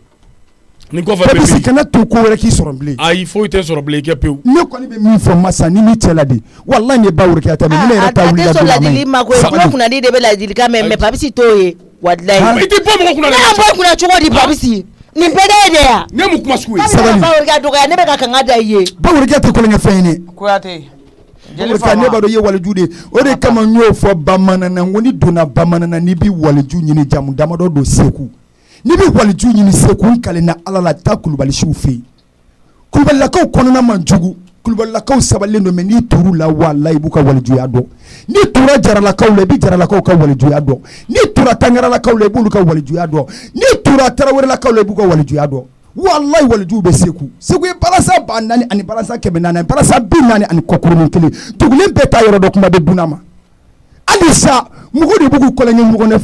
nin kɔfɛ bɛ Papisi kana to ko wɛrɛ k'i sɔrɔ bilen ayi foyi tɛ sɔrɔ bilen i kɛ pewu ne kɔni bɛ min fɔ masa ni m'i cɛ la de walahi ne Bawurikiya tɛ ne yɛrɛ ta wulila don a ma ɲi ma ko kuma kunna di de bɛ ladilikan mɛn mais Papisi t'o ye walahi i tɛ bɔ mɔgɔ kunna ne y'a bɔ kunna cogo di Papisi nin bɛɛ de ye de ya ne mun kuma sugu ye sabali Bawurikiya dɔgɔya ne bɛ ka kanga da i ye Bawurikiya tɛ kolonkɛ fɛn ye ne Kuyate Bawurikiya ne b'a dɔn i ye waliju de o de kama n y'o fɔ bamanana n ko ni donna bamanana n'i bɛ waliju ɲini jamu damadɔ don Segu n'i bɛ waliju ɲini Segu n kalenna ala la taa Kulubalisiw fɛ yen Kulubalilakaw kɔnɔna man jugu Kulubalilakaw sabalilen don mais n'i tur'u la walahi i b'u ka walijuya dɔn n'i tura Jaralakaw la i bɛ Jaralakaw ka walijuya dɔn n'i tura Tangaralakaw la i b'olu ka walijuya dɔn n'i tura Tarawelelakaw la i b'u ka walijuya dɔn walahi walijuw bɛ Segu ye balasa 400 ani balasa 400 balasa 40 ani kɔkurunin 1 dugulen bɛɛ taa yɔrɔ dɔ kuma bɛ dunna ma hali sa mɔgɔw de b'u kɔlɔnɲɛ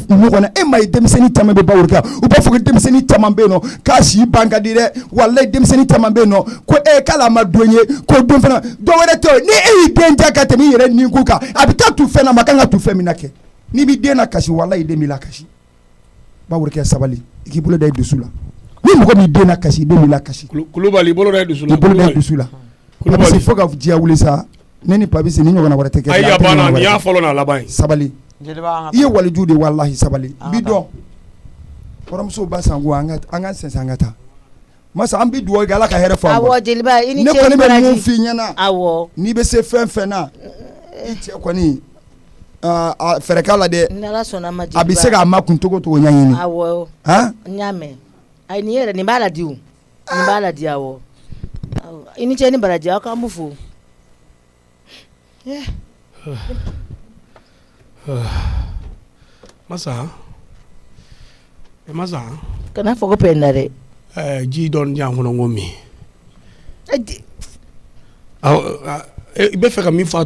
ɲɔgɔn na e ma ye denmisɛnnin caman bɛ Bawurikiya u b'a fɔ ko denmisɛnnin caman bɛ yen nɔ k'a si ban ka di dɛ walahi denmisɛnnin caman bɛ yen nɔ ko k'ale ma don ye ko don fana dɔ wɛrɛ tɛ ni e y'i den ja ka tɛmɛ i yɛrɛ nin ko kan a bɛ taa tu fɛn na ma kan ka tu fɛn min na kɛ n'i b'i den na kasi walahi den b'i la kasi Bawurikiya sabali i k'i bolo da i dusu la ni mɔgɔ min den na kasi den b'i la kasi Kulubali i bolo da i dusu la i bolo da i dusu la Papisi fo ka diya wuli sa ne ni Papisi ni ɲɔgɔnna wɛrɛ tɛ kɛ ayi a banna nin y'a fɔlɔ n'a laban ye sabali i ye waliju de walahi sabali n b'i dɔn kɔrɔmusow b'a san ko an ka sɛnsɛn an ka taa masa an bɛ dugawu kɛ ala ka hɛrɛ fɔ an awɔ jeliba i ni ne cɛ kɔni ni bɛ baraji mun f'i ɲɛna awɔ n'i bɛ se fɛn fɛn na i cɛ kɔni a fɛrɛ k'a la dɛ n'ala sɔnna ma jeliba a bɛ se k'a makun cogo cogo ɲɛɲini awɔ n y'a mɛn ayi nin yɛrɛ nin b'a la di o nin b'a la di awɔ i ni cɛ ni baraji aw k'an b'u fo masa kana fɔ ko pɛnda dɛ ji dɔɔni di yan kɔnɔ n ko min i bɛ fɛ ka min fɔ a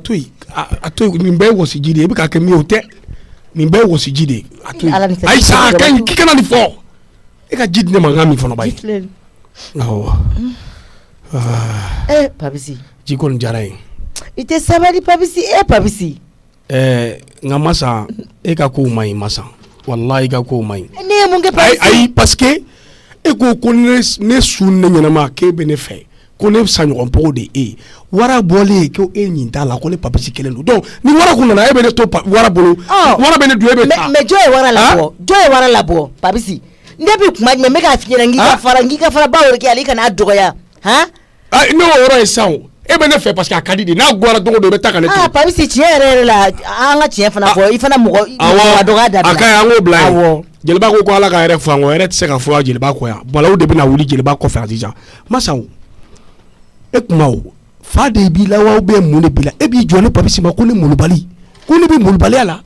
to yen nin bɛɛ ye wɔsi ji de ye i bɛ ka kɛ min ye o tɛ nin bɛɛ ye wɔsi ji de ye a to yen ayi sa a ka ɲi k'i kana nin fɔ e ka ji di ne ma n ka min fana ba ye awɔ Papisi ji kɔni diyara ye i tɛ sabali Papisi Papisi nka masa e ka kow man ɲi masa walahi i ka kow man ɲi ne ye mun kɛ Papisi ayi parce que e ko ne sun ne ɲɛnama k'e bɛ ne fɛ ko ne saɲɔgɔn pogo de e wara bɔlen ko e ɲin t'a la ko ne Papisi kelen don donc ni wara kun nana e bɛ ne to wara bolo wara bɛ ne dun e bɛ taa mais jɔn ye wara labɔ Papisi ne bɛ kuma jumɛn n bɛ k'a f'i ɲɛna n k'i ka fara Bawurikiya ale kana dɔgɔya ne y'o yɔrɔ ye sisan o e bɛ ne fɛ parce que a ka di de n'a gɔra don o don i bɛ taa ka ne to Papisi tiɲɛ yɛrɛ la an ka tiɲɛ fana fɔ i fana mɔgɔ dɔgɔya dabila a ka ɲi an k'o bila yen jeliba ko ala ka yɛrɛ fɔ an kɔ yɛrɛ tɛ se ka fɔ jeliba kɔ yan balawu de bɛna wuli jeliba kɔfɛ sisan masa e kuma o fa de b'i la wa ou bien mun de b'i la e b'i jɔ ne papisi ma ko ne molobali ko ne bɛ molobaliya la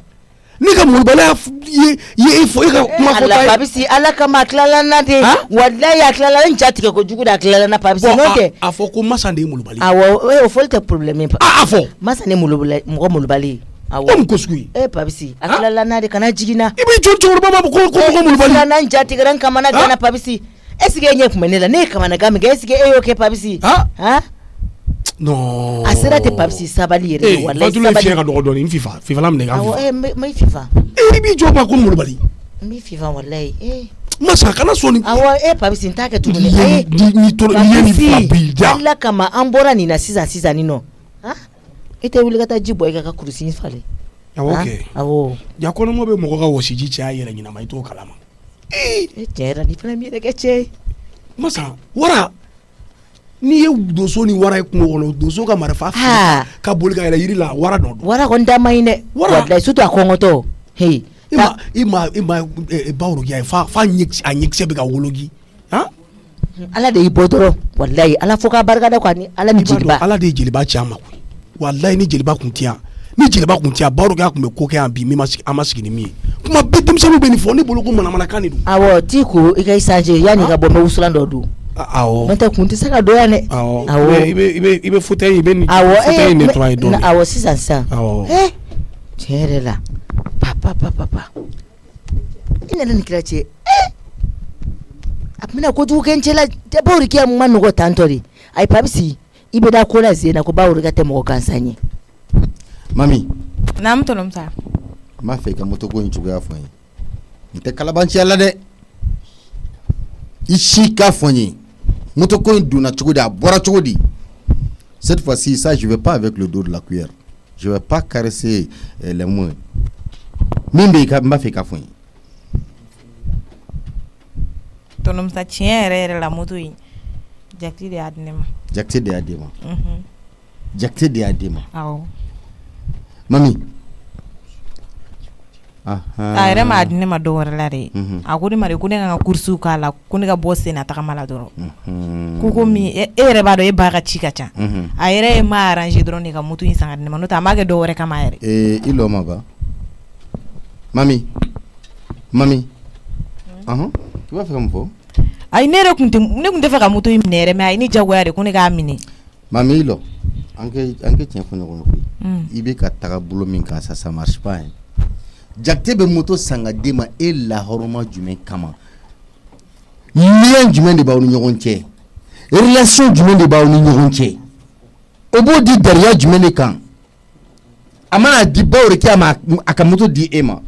ne ka molobaliya ye e fɔ e ka kuma fɔ ta ye papisi ala kama a tilala n na de walayi a tilala n ja tigɛ kojugu de a tilala n na papisi n'o tɛ a fɔ ko masa de ye molobali awɔ o fɔli tɛ problème ye a fɔ masa ne mɔgɔ molobali ye awɔ e mun ko sugu ye papisi a tilala n na de kana jigin na i b'i jɔ cɛkɔrɔba ma ko mɔgɔ molobali tilala n ja tigɛra n kamana gana papisi est ce que e ɲɛ kun bɛ ne la ne ye kamana gan min kɛ est ce que e y'o kɛ papisi non a sera tɛ papisi sabali yɛrɛ ye walayi sabali fiɲɛ ka dɔgɔ dɔɔni n fifa la minɛ ka fifa n bɛ fifa i b'i jɔ ma ko molobali n bɛ fifa walayi masa kana sɔn ni awɔ papisi n t'a kɛ tuguni papisi ala kama an bɔra nin na sisan nin nɔ e tɛ wuli ka taa ji bɔ i ka kurusi falen awɔ kɛ awɔ ja kɔnɔmɔ bɛ mɔgɔ ka wɔsiji caya yɛrɛ ɲinama i t'o kalama tiɲɛ yɛrɛ ni fana mi yɛrɛ kɛ cɛ ye masa wara n'i ye donso ni wara ye kungo kɔnɔ donso ka marifa ka boli ka yɛlɛ yiri la wara dɔ don wara kɔni da man ɲi dɛ walayi surtout a kɔngɔtɔ hey i ma baworokiya ye fa a ɲɛkisɛ bɛ ka wologi ala de y'i bɔ dɔrɔn walayi ala fo k'a barika da quoi ni ala ni jeliba ala de ye jeliba ci a ma koyi walayi ni jeliba kun ti yan ni jeliba kun ti yan baworokiya kun bɛ ko kɛ yan bi an ma sigi ni min ye kuma bɛɛ denmisɛnninw bɛ nin fɔ ne bolo ko manamanakan de don awɔ t'i ko i ka i sange yanni i ka bɔ n bɛ wusulan dɔ don awɔ n'o tɛ kun tɛ se ka dɔ yan dɛ awɔ i bɛ fauteuil i bɛ nin fauteuil nettoyer dɔɔni awɔ sisan awɔ tiɲɛ yɛrɛ la papa i nana nin kira cɛ a tun bɛna kojugu kɛ n cɛ la baworokiya ma nɔgɔ tantɔ de ayi papisi i bɛ da ko la sen na ko baworokiya tɛ mɔgɔ gansan ye mami naamu tɔnɔmusa n b'a fɛ i ka moto ko in cogoya fɔ n ye n tɛ kalabanciya la dɛ i si k'a fɔ n ye moto ko in donna cogo di a bɔra cogo di cette fois-ci ça je vais pas avec le dos de la cuillère je vais pas caresser les mains min bɛ n b'a fɛ i ka fɔ n ye tɔnɔmusa tiɲɛ yɛrɛ la moto in Jakite de y'a di ne ma Jakite de y'a di ma Jakite de y'a di ma awɔ mami a yɛrɛ m'a di ne ma dɔ wɛrɛ la de a ko ne ma de ko ne ka courses k'a la ko ne ka bɔ sen na tagama la dɔrɔn ko komi e yɛrɛ b'a dɔn e ba ka ci ka ca a yɛrɛ ye ma arranger dɔrɔn de ka moto in san ka di ne ma n'o tɛ a m'a kɛ dɔ wɛrɛ kama yɛrɛ i lɔ ma ba mami i b'a fɛ ka mun fɔ ayi ne kun tɛ fɛ ka moto in minɛ yɛrɛ mais a ye ne jagoya de ko ne k'a minɛ mami i lɔ an kɛ tiɲɛ fɔ ɲɔgɔn koyi i bɛ ka taga bolo min kan ça marche pas hein Jakite bɛ moto san ka d'e ma e lahɔrɔma jumɛn kama lien jumɛn de b'aw ni ɲɔgɔn cɛ relation jumɛn de b'aw ni ɲɔgɔn cɛ o b'o di dariya jumɛn de kan a mana di baworokiya ma a ka moto di e ma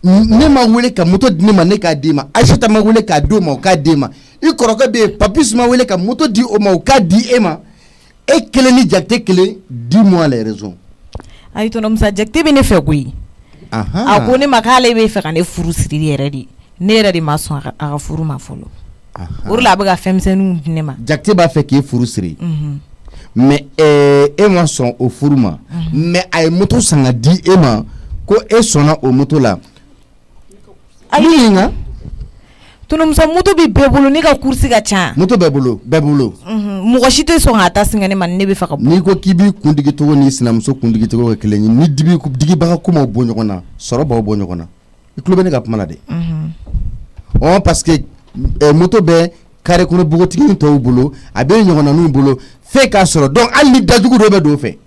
ne ma wele ka moto di ne ma ne k'a di ma Aïssata ma wele k'a di o ma o k'a di ma i kɔrɔkɛ bɛ yen Papis ma wele ka moto di o ma o k'a di e ma e kelen ni Jakite kelen dis-moi les raisons ayi tɔnɔmusa Jakite bɛ ne fɛ koyi a ko ne ma k'ale bɛ fɛ ka ne furu siri yɛrɛ de ne yɛrɛ de ma sɔn a ka furu ma fɔlɔ o de la a bɛ ka fɛnmisɛnninw di ne ma Jakite b'a fɛ k'e furu siri mais e ma sɔn o furu ma mais a ye moto san ka di e ma ko e sɔnna o moto la ayi nka tɔnɔmusa moto bɛ bɛɛ bolo ne ka course ka ca moto bɛɛ bolo mɔgɔ si tɛ sɔn ka taa singɛ ne ma ne bɛ fɛ ka bɔ n'i ko k'i b'i kundigi cogo ni sinamuso kundigi cogo kɛ kelen ye ni digibaga ko ma bɔ ɲɔgɔn na sɔrɔ b'aw bɔ ɲɔgɔn na i tulo bɛ ne ka kuma la dɛ parce que moto bɛ carré kɔnɔ bogotigi tɔw bolo a bɛ ɲɔgɔnnaninw bolo f'e k'a sɔrɔ donc hali ni dajugu dɔ bɛ don o fɛ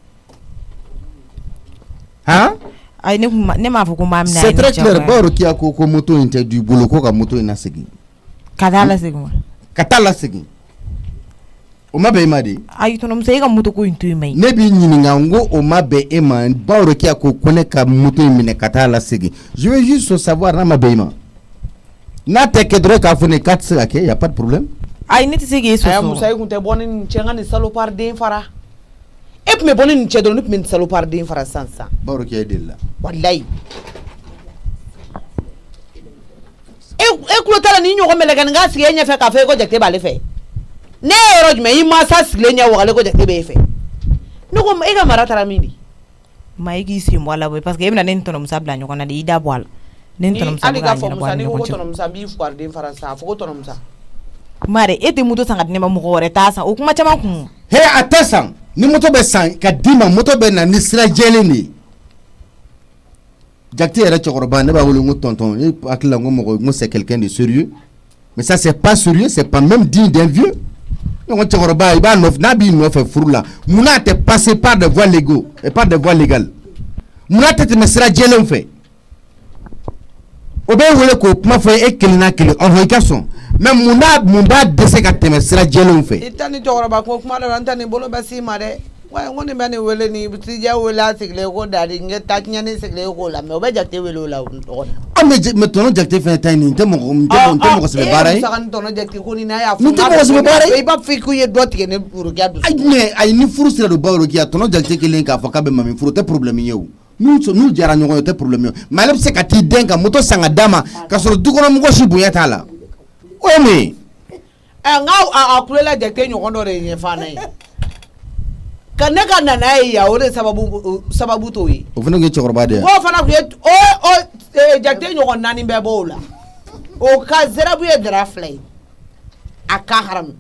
ayi ne m'a fɔ ko n b'a minɛ c'est très clair baworokiya ko moto in tɛ du bolo ko ka moto in lasegin ka taa lasegin wa ka taa lasegin o ma bɛn e ma de ayi tɔnɔmusa e ka moto ko in to yen ma ɲi ne b'i ɲininka n ko o ma bɛn e ma baworokiya ko ne ka moto in minɛ ka taa lasegin je veux juste savoir n'a ma bɛn e ma n'a tɛ kɛ dɔrɔn k'a fɔ ne k'a tɛ se ka kɛ y a pas de problème ayi ne tɛ se k'e sɔsɔ aya musa i kun tɛ bɔ ni nin cɛ n ka nin salopard den fara e tun bɛ bɔ ni nin cɛ dɔrɔn ne tun bɛ nin salopard den fara sisan baworokiya e deli la walayi e kulo t'a la ni ɲɔgɔn mɛlɛkɛnin k'a sigi e ɲɛfɛ k'a fɔ e ko Jakite b'ale fɛ ne ye yɔrɔ jumɛn i mansa sigilen ɲɛ wagale ko Jakite b'e fɛ ne ko e ka mara taara min di ma i k'i sen bɔ a la parce que e bɛna ne ni tɔnɔmusa bila ɲɔgɔn na de i da bɔ a la ne ni tɔnɔmusa hali k'a fɔ musa n'i ko tɔnɔmusa n b'i fuwari den fara sisan a fɔ ko tɔnɔmusa mare e tɛ moto san ka di ne ma mɔgɔ wɛrɛ t'a san o kuma caman kun he a tɛ san ni moto bɛ san ka di ma moto bɛ na ni sira jɛlen de Jakite yɛrɛ cɛkɔrɔba ne b'a wele n ko tonton e hakili la n ko mɔgɔ n ko c'est quelqu'un de sérieux mais ça c'est pas sérieux c'est pas même digne d'un vieux ne ko cɛkɔrɔba i b'a nɔfɛ n'a b'i nɔfɛ furu la munna tɛ passer par des voies légaux et par des voies légales munna tɛ tɛmɛ sira jɛlenw fɛ o bɛ wele k'o kuma fɔ e kelen na kelen ɔhɔn i ka sɔn mais mun b'a dɛsɛ ka tɛmɛ sira jɛlenw fɛ i tɛ ni cɛkɔrɔba ko kuma dɔ la n tɛ nin bolo bɛ s'i ma dɛ wa n ko nin bɛ nin wele nin tijɛ wele a sigilen ko dadi n ye ta tiɲɛni sigilen k'o la mais o bɛ Jakite wele o la o dɔgɔnin mais tɔnɔ Jakite fɛnɛ ta ye nin tɛ mɔgɔ sɛbɛ baara ye musaka ni tɔnɔ Jakite ko nin n'a y'a fɔ nin tɛ mɔgɔ sɛbɛ baara ye i b'a fɔ k'u ye dɔ tigɛ ni Worokiya dusu ayi ni furu sera don ba Worokiya tɔnɔ Jakite kelen k'a fɔ k'a bɛ mami furu o tɛ problème ye o n'u jara ɲɔgɔn ye o tɛ problème ye mais ale bɛ se ka t'i den ka moto san ka d'a ma k'a sɔrɔ dukɔnɔmɔgɔ si bonya t'a la o ye mun ye n k'a kulela Jakite ɲɔgɔn dɔ de ɲɛfɔ an ye ka ne ka nana ye ya o de sababu t'o ye o fana tun ye cɛkɔrɔba de ye o fana tun ye Jakite ɲɔgɔn 4 bɛɛ b'o la o ka zerabu ye dara 2 ye a ka haramu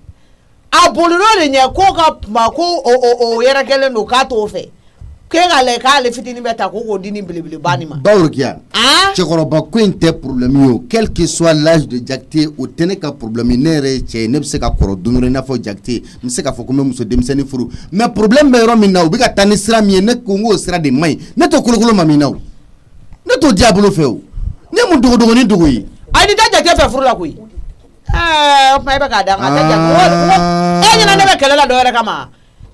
a bolonɔ de ɲɛ k'o ka kuma ko o yɛrɛkɛlen don k'a t'o fɛ k'e ka lajɛ k'ale fitinin bɛ ta k'o di ni belebeleba nin ma ba Worokiya cɛkɔrɔba ko in tɛ problème ye o quel que soit l'âge de Jakite o tɛ ne ka problème ye ne yɛrɛ ye cɛ ye ne bɛ se ka kɔrɔ don dɔ i n'a fɔ Jakite n bɛ se k'a fɔ ko n bɛ muso denmisɛnnin furu mais problème bɛ yɔrɔ min na u bɛ ka taa ni sira min ye ne ko n k'o sira de man ɲi ne t'o kolokolo ma min na o ne t'o di a bolo fɛ o ne ye mun dogodogoni dogo ye ayi ni tɛ Jakite fɛ furu la koyi o kuma e bɛ k'a da n kan tɛ Jakite e ɲɛna ne bɛ kɛlɛ la dɔ wɛrɛ kama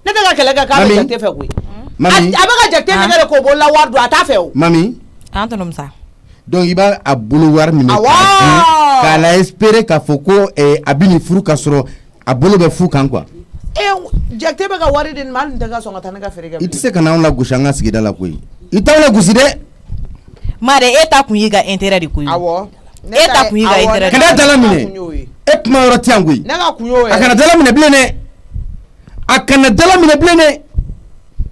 ne tɛ ka kɛlɛ kɛ k'a bɛ Jakite fɛ koyi mami a bɛ ka Jakite nɛgɛ de k'o bolola wari don a t'a fɛ o mami donc i b'a a bolo wari minɛ k'a la espérer k'a fɔ ko a bɛ nin furu k'a sɔrɔ a bolo bɛ fu kan quoi Jakite bɛ ka wari di nin ma hali nin tɛ ka sɔn ka taa ne ka feere kɛ i tɛ se ka n'anw lagosi an ka sigida la koyi i t'anw lagosi dɛ Mare e ta kun y'i ka intérêt de koyi awɔ e ta kun y'i ka intérêt kana dala minɛ e kuma yɔrɔ tɛ yan koyi ne ka kun y'o ye a kana dala minɛ bilen dɛ a kana dala minɛ bilen dɛ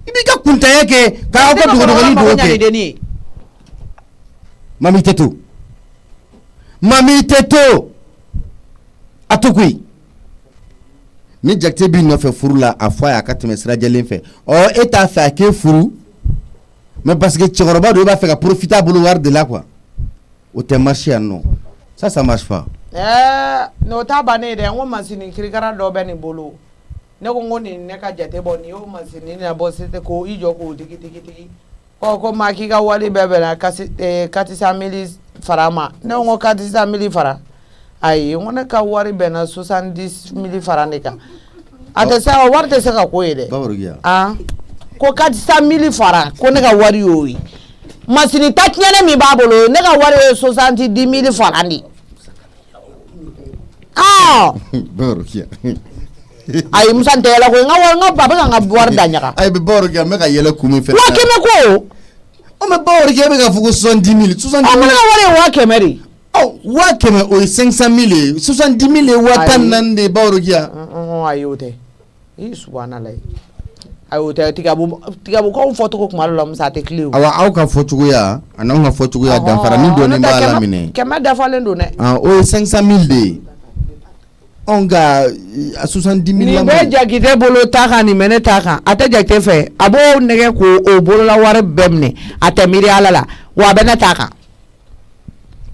i b'i ka kuntanya kɛ k'aw ka dogodogoni dogo kɛ mami tɛ to a to koyi ni Jakite b'i nɔfɛ furu la a fɔ a ye a ka tɛmɛ sira jɛlen fɛ e t'a fɛ a k'e furu mais parce que cɛkɔrɔba dɔ i b'a fɛ ka profiter a bolo wari de la quoi o tɛ marche yan nɔ ça marche pas n'o t'a bannen ye dɛ n ko masini kirikara dɔ bɛ nin bolo ne ko n ko nin ne ka jate bɔ nin y'o masini na bɔ sisan ko i jɔ k'o tigi ko maa k'i ka wari bɛɛ bɛnna 400 000 fara ma ne ko 400 000 fara ayi n ko ne ka wari bɛnna 70 000 fara ne kan a tɛ se wari tɛ se ka ko ye dɛ ko 400 000 fara ko ne ka wari y'o ye masini ta tiɲɛnen min b'a bolo ne ka wari ye 70 000 fara de ayi musa n tɛ yɛlɛ koyi n ka ba bɛ ka n ka wari da ɲaga ayi bɛ ba Worokiya n bɛ ka yɛlɛ kun min fɛ 1000 ko o mɛ ba Worokiya e bɛ ka fɔ ko 70 000 ne ka wari ye 1000 de 1000 o ye 500 000 ye 70 000 ye 14 de ba Worokiya ayi o tɛ i subhanalayi ayi o tɛ tigabukanw fɔcogo kuma dɔ la musa a tɛ tile o awa aw ka fɔcogoya a n'anw ka fɔcogoya danfara ni dɔɔnin b'a la minɛ 100 dafalen don dɛ o ye 500 000 de ye anw ka 70 000 nin bɛ Jakite bolo ta kan nin bɛ ne ta kan a tɛ Jakite fɛ a b'o nɛgɛ k'o bolola wari bɛɛ minɛ a tɛ miiri ala la wa a bɛ ne ta kan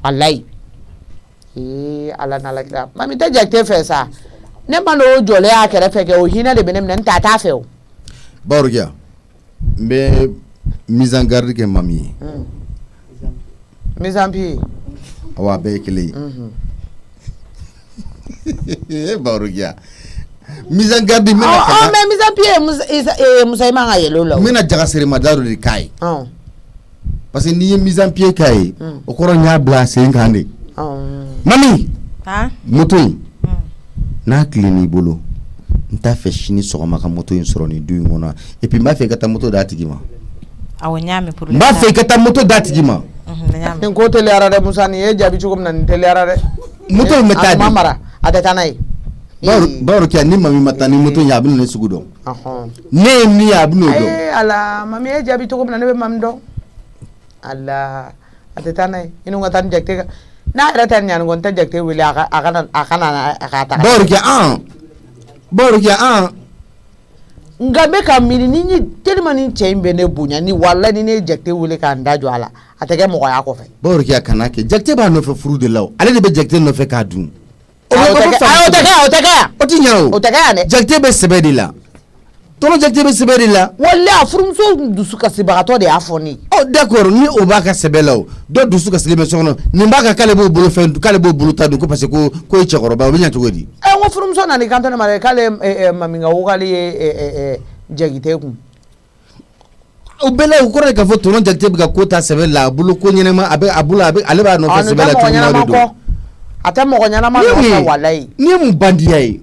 walayi ala n'ala kira mami tɛ Jakite fɛ sa ne ma n'o jɔlen y'a kɛrɛfɛ kɛ o hinɛ de bɛ ne minɛ n t'a fɛ o ba Worokiya n bɛ mise en garde kɛ mami ye mise en pied awɔ a bɛɛ ye kelen ye ba Worokiya mise en garde mais mise en pied musa i man ka yɛlɛ o la n bɛna jagasirima-da dɔ de k'a ye parce que n'i ye mise en pied k'a ye o kɔrɔ n y'a bila a sen kan de mami moto in n'a tilenn'i bolo n t'a fɛ sini sɔgɔma ka moto in sɔrɔ nin du in kɔnɔ et puis n b'a fɛ i ka taa moto d'a tigi ma n b'a fɛ i ka taa moto d'a tigi ma nin ko teliyara dɛ musa nin ye jaabi cogo min na nin teliyara dɛ moto in bɛ taa di a tɛ taa n'a ye ba Worokiya ni mami ma taa ni moto in ye a bɛ na ne sugu dɔn ne ye min ye a bɛ n'o dɔn ala mami ye jaabi cogo min na ne bɛ mami dɔn ala a tɛ taa n'a ye i ni ka taa ni Jakite kan n'a yɛrɛ tɛ ɲani ko n tɛ Jakite wele a ka taa ba Worokiya nga be ka mini ni tellement ni cɛ in bɛ ne bonya ni wala ni ne Jakite wele k'an da jɔ a la a tɛ kɛ mɔgɔya kɔfɛ Baorokia kana kɛ Jakite b'a nɔfɛ furu de la ale de bɛ Jakite nɔfɛ k'a dun o tɛ kɛ o ti ɲɛ o tɛ kɛ yan dɛ Jakite bɛ sɛbɛ de la tɔnɔ Jakite bɛ sɛbɛ de la wala a furumuso dusu kasibagatɔ de y'a fɔ ne oh d'accord ni o b'a ka sɛbɛ la o dɔ dusu kasilen bɛ so kɔnɔ nin b'a ka k'ale b'o bolo fɛn k'ale b'o bolo ta dun ko parce que ko ye cɛkɔrɔba o bɛ ɲɛ cogo di n ko furumuso nana kanto ne ma dɛ k'ale maminka wokali ye Jakite kun o bɛɛ la o kɔrɔ ye k'a fɔ tɔnɔ Jakite bɛ ka ko ta sɛbɛ la a bolo ko ɲɛnɛma a bolo ale b'a nɔfɛ sɛbɛ la cogo min na o de don a tɛ mɔgɔ ɲɛnama nɔfɛ walayi ni ye mun bandiya ye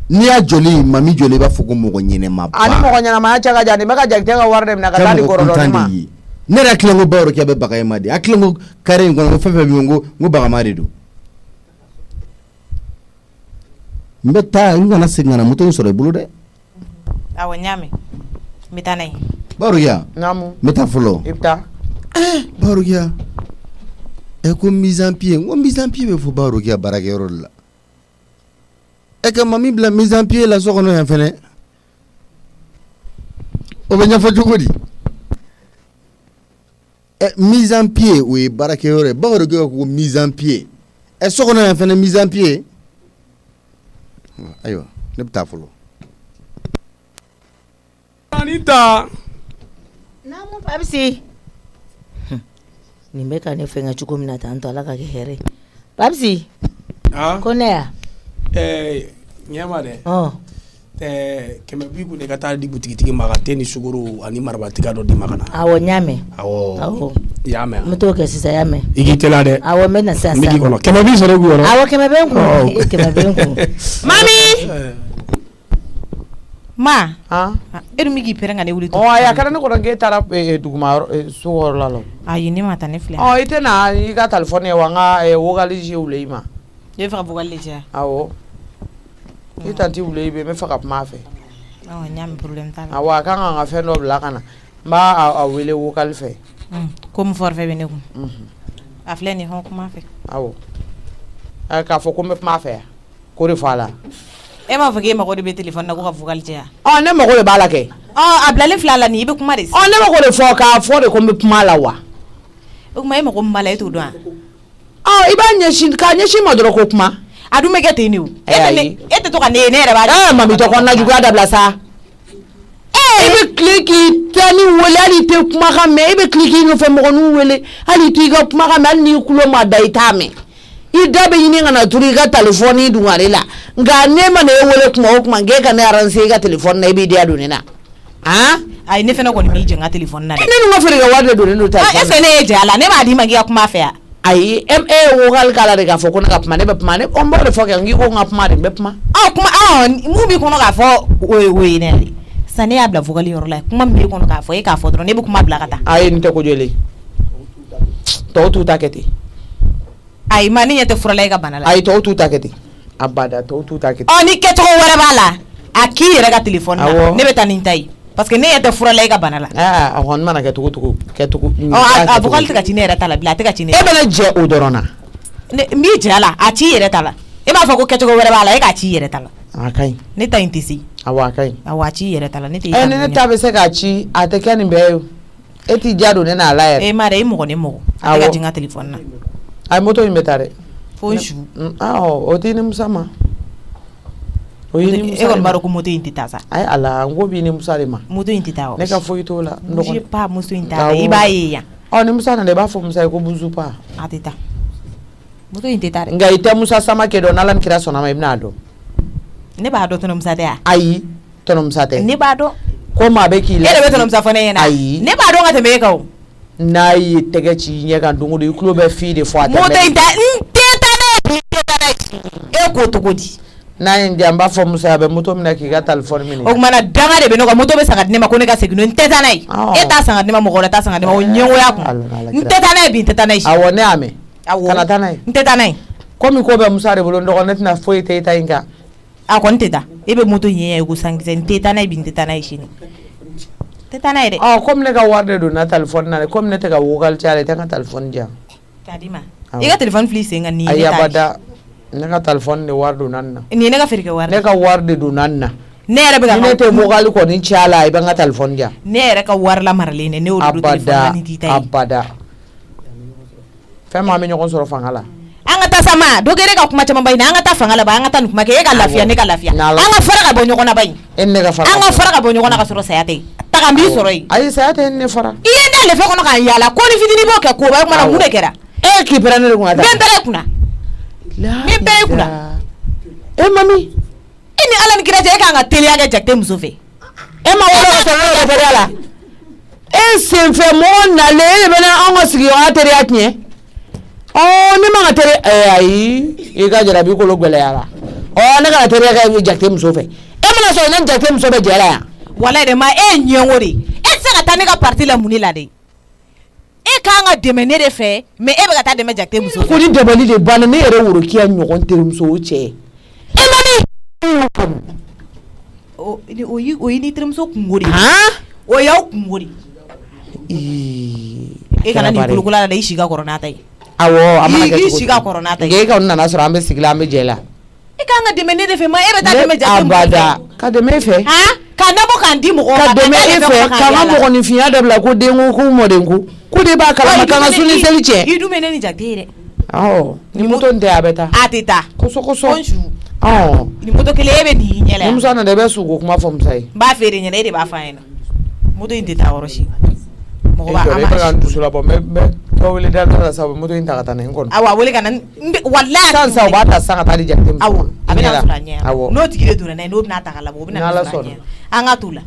n'i y'a jɔli mami jɔli i b'a fɔ ko mɔgɔ ɲɛnɛma ba ani mɔgɔ ɲɛnamaya cɛ ka jan nin bɛ ka Jakite ka wari de minɛ ka taa di kɔrɔdɔni ma ne yɛrɛ hakili la ko Baorokia bɛ baga ye ma de hakili ko carré in kɔnɔ ko fɛn fɛn bɛ yen ko bagama de don n bɛ taa n kana segin ka na moto in sɔrɔ i bolo dɛ awɔ ɲaami n bɛ taa n'a ye Baorokia naamu n bɛ taa fɔlɔ i bɛ taa Baorokia ko mise en pied bɛ fɔ Baorokia baarakɛyɔrɔ de la ka mami bila mise en pied la so kɔnɔ yan fɛnɛ o bɛ ɲɛfɔ cogo di mise en pied o ye baarakɛyɔrɔ ye Baorokia ko mise en pied so kɔnɔ yan fɛnɛ mise en pied ayiwa ne bɛ taa fɔlɔ Anita naamu Babsi nin bɛ ka ne fɛngɛ cogo min na tan tɔ Ala ka kɛ hɛrɛ ye Babsi ko ne ya ɲɛma dɛ 200 de ka taa di butigitigi ma ka te ni sukoro ani marabatiga dɔ di ma ka na awɔ ɲaamɛ awɔ i y'a mɛn n bɛ t'o kɛ sisan y'a mɛn i k'i teliya dɛ awɔ n bɛ na sisan n bɛ k'i kɔnɔ 200 sɔrɔ i kun yɔrɔ awɔ 100 bɛ n kun 100 bɛ n kun mami ma e dun bɛ k'i pɛrɛn ka ne wuli ayi a kɛra ne kɔnɔ k'e taara duguma so wɔɔrɔ la la ayi ne ma taa ne filɛ i tɛ na i ka telefɔni ye wa n ka wokali je wule i ma e bɛ fɛ ka vokali de caya awɔ i tanti wule i bɛ n bɛ fɛ ka kuma a fɛ awɔ n y'a mɛn problème t'a la awɔ a kan ka n ka fɛn dɔ bila ka na n b'a wele wokali fɛ ko min forfait bɛ ne kun a filɛ nin hɔn kuma fɛ awɔ k'a fɔ ko n bɛ kuma a fɛ yan ko de fɔ a la e m'a fɔ k'e mago de bɛ téléphone na ko ka vocal caya ne mago de b'a la kɛ a bilalen filɛ a la nin i bɛ kuma de sisan ne mago de fɔ k'a fɔ de ko n bɛ kuma a la wa o kuma e mago min b'a la e t'o dɔn wa i b'a ɲɛsin k'a ɲɛsin ma dɔrɔn ko kuma a dun bɛ kɛ ten de o e tɛ to ka ne ye ne yɛrɛ b'a dɔn mami tɔ kɔnɔna juguya dabila sa i bɛ tile k'i tɛ ni wele hali i tɛ kumakan mɛn i bɛ tile k'i nɔfɛ mɔgɔninw wele hali i t'i ka kumakan mɛn hali n'i kulo ma da i t'a mɛn i da bɛ ɲini ka na turu i ka telefɔni dun ale la nka ne ma na e wele kuma o kuma k'e ka ne aranse i ka telefɔni na i b'i diya don ne na ayi ne fana kɔni b'i jɛ n ka telefɔni na dɛ ne dun ka feere kɛ wari de don ne n'o telefɔni na est-ce que ne ye jɛ a la ne b'a d'i ma k'i ka kuma fɛ yan ayi e ye wokali k'a la de k'a fɔ ko ne ka kuma ne bɛ kuma ne n b'o de fɔ kɛ n k'i ko n ka kuma de n bɛ kuma mun b'i kɔnɔ k'a fɔ o ye ne de sisan ne y'a bila vokali yɔrɔ la kuma min b'i kɔnɔ k'a fɔ e k'a fɔ dɔrɔn ne bɛ kuma bila ka taa ayi nin tɛ ko jɔlen tɔw t'u ta kɛ ten ayi ma ne ɲɛ tɛ furala e ka bana la ayi tɔw t'u ta kɛ ten abada tɔw t'u ta kɛ ten ni kɛcogo wɛrɛ b'a la a k'i yɛrɛ ka telefɔni na ne bɛ taa nin ta ye parce que ne ɲɛ tɛ furala e ka bana la a kɔni mana kɛ cogo a vokali tɛ ka ci ne yɛrɛ ta la bilen a tɛ ka ci ne e bɛ ne jɛ o dɔrɔn na n b'i jɛ a la a ci yɛrɛ ta la e b'a fɔ ko kɛcogo wɛrɛ b'a la e k'a ci yɛrɛ ta la a ka ɲi ne ta in tɛ se awɔ a ka ɲi awɔ a ci yɛrɛ ta la ne tɛ ni ne ta bɛ se k'a ci a tɛ kɛ nin bɛɛ ye e t'i diya don ne n'a la yɛrɛ ma dɛ e mɔgɔ ne mɔgɔ a tɛ ka ci n ka telefɔni na ayi moto in bɛ taa dɛ fo n su o t'i ni musa ma e kɔni b'a dɔn ko moto in tɛ taa sa ayi ala n ko b'i ni musa de ma moto in tɛ taa ne ka foyi t'o la bouge pas moto in t'a i b'a ye yan ni musa nana i b'a fɔ musa ye ko bouge pas a tɛ taa moto in tɛ taa dɛ nka i tɛ musa samakɛ dɔn n'ala ni kira sɔnna ma i bɛn'a dɔn ne b'a dɔn tɔnɔ musa tɛ yan ayi tɔnɔ musa tɛ ne b'a dɔn ko maa bɛ k'i la e de bɛ tɔnɔ musa fɔ ne ɲɛna ayi ne b'a dɔn ka tɛmɛ e kan o n'a ye tɛgɛ ci ɲɛ kan don o don i tulo bɛ fi de fɔ a tɛ moto in tɛ n tɛ taa n'a ye e k'o cogo di n'a ye n diya n b'a fɔ musa a bɛ moto minɛ k'i ka telefɔni minɛ o kumana danga de bɛ ne kan moto bɛ san ka di ne ma ko ne ka segin n tɛ taa n'a ye e t'a san ka di ne ma mɔgɔ wɛrɛ t'a san ka di ne ma o ɲɛngoya kun n tɛ taa n'a ye bi n tɛ taa n'a ye awɔ ne y'a mɛn kana taa n'a ye n tɛ taa n'a ye komi ko bɛ musa de bolo n dɔgɔ ne tɛna foyi tɛ i ta in kan a kɔni tɛ taa e bɛ moto ɲɛ ye ko sankisɛ n tɛ taa n'a ye bi n tɛ taa n'a ye sini n tɛ taa n'a ye dɛ komi ne ka wari de don n na telefɔni na dɛ komi ne tɛ ka wokali caya la i tɛ n ka telefɔni diyan k'a di ma i ka telefɔni fili sen kan nin ye ayi abada ne ka telefɔni de wari don na nin na nin ye ne ka feere kɛ wari ne ka wari de don na nin na ne yɛrɛ bɛ ka ne tɛ vocal kɔni ci a la i bɛ n ka téléphone di yan ne yɛrɛ ka wari lamaralen ne y'o don téléphone ni tita ye abada fɛn min an bɛ ɲɔgɔn sɔrɔ fanga la an ka taa sama dɔ kɛra ka kuma caman ba in an ka taa fanga la ba an ka taa nin kuma kɛ e ka lafiya ne ka lafiya an ka fara ka bɔ ɲɔgɔn na ba in e ne ka fara an ka fara ka bɔ ɲɔgɔn na ka sɔrɔ saya tɛ taga n b'i sɔrɔ yen ayi saya tɛ ne fara i ye ne lɛfɛ kɔnɔ k'an yaala ko ni fitinin b'o kɛ ko ba kuma na mun de kɛra e k'i pɛrɛn ne de kunna bɛn bɛɛ kunna bɛn bɛɛ kunna e mami e ni ala ni kira cɛ e kan ka teliya kɛ jakite muso fɛ e ma wolo ka sɔrɔ ne teriya la e senfɛ mɔgɔ nalen e de bɛ anw ka sigiɲɔgɔnya teriya tiɲɛ ne ma ka teri ayi i ka jarabi kolo gɛlɛyara ne kana teriya kɛ jakite muso fɛ e mana sɔrɔ ne jakite muso bɛ jɛ la yan wala de ma e ye ɲɛngo de e tɛ se ka taa ne ka parti la mun de la de e kan ka dɛmɛ ne de fɛ mais e bɛ ka taa dɛmɛ jakite muso ko ni dabali de banna ne yɛrɛ worokiya ɲɔgɔn terimuso o cɛ e mami o yi ni terimuso kungo de o y'aw kungo de e kana nin kolokola la dɛ i si ka kɔrɔ n'a ta ye awɔ a mana kɛ cogo i si ka kɔrɔ n'a ta ye e ka nana sɔrɔ an bɛ sigi la an bɛ jɛ la e kan ka dɛmɛ ne de fɛ ma e bɛ taa dɛmɛ jakite muso fɛ abada ka dɛmɛ e fɛ ka nabɔ k'an di mɔgɔw ma ka dɛmɛ e fɛ k'an ka mɔgɔninfinya dabila ko denko ko mɔdenko ko de b'a kalama k'an ka su ni seli cɛ i dun bɛ ne ni jakite ye dɛ awɔ ni moto in tɛ a bɛ taa a tɛ taa kosɔkosɔ ni moto kelen e bɛ nin ɲɛ la ni musa nana i bɛ sugo kuma fɔ musa ye n b'a feere ɲɛna e de b'a fɔ an ɲɛna moto in tɛ taa yɔrɔ si mɔgɔ b'a e bɛ ka n dusu labɔ n bɛ dɔ wele da la sa u bɛ moto in ta ka taa nin kɔnɔ awɔ a wele ka na walayi sisan sa u b'a ta sisan ka taa di jakite muso awɔ a bɛ na sɔrɔ a ɲɛ awɔ n'o tigi de donna n'a ye n'o bɛna ta ka labɔ o bɛna na sɔrɔ a ɲɛ an ka t'u la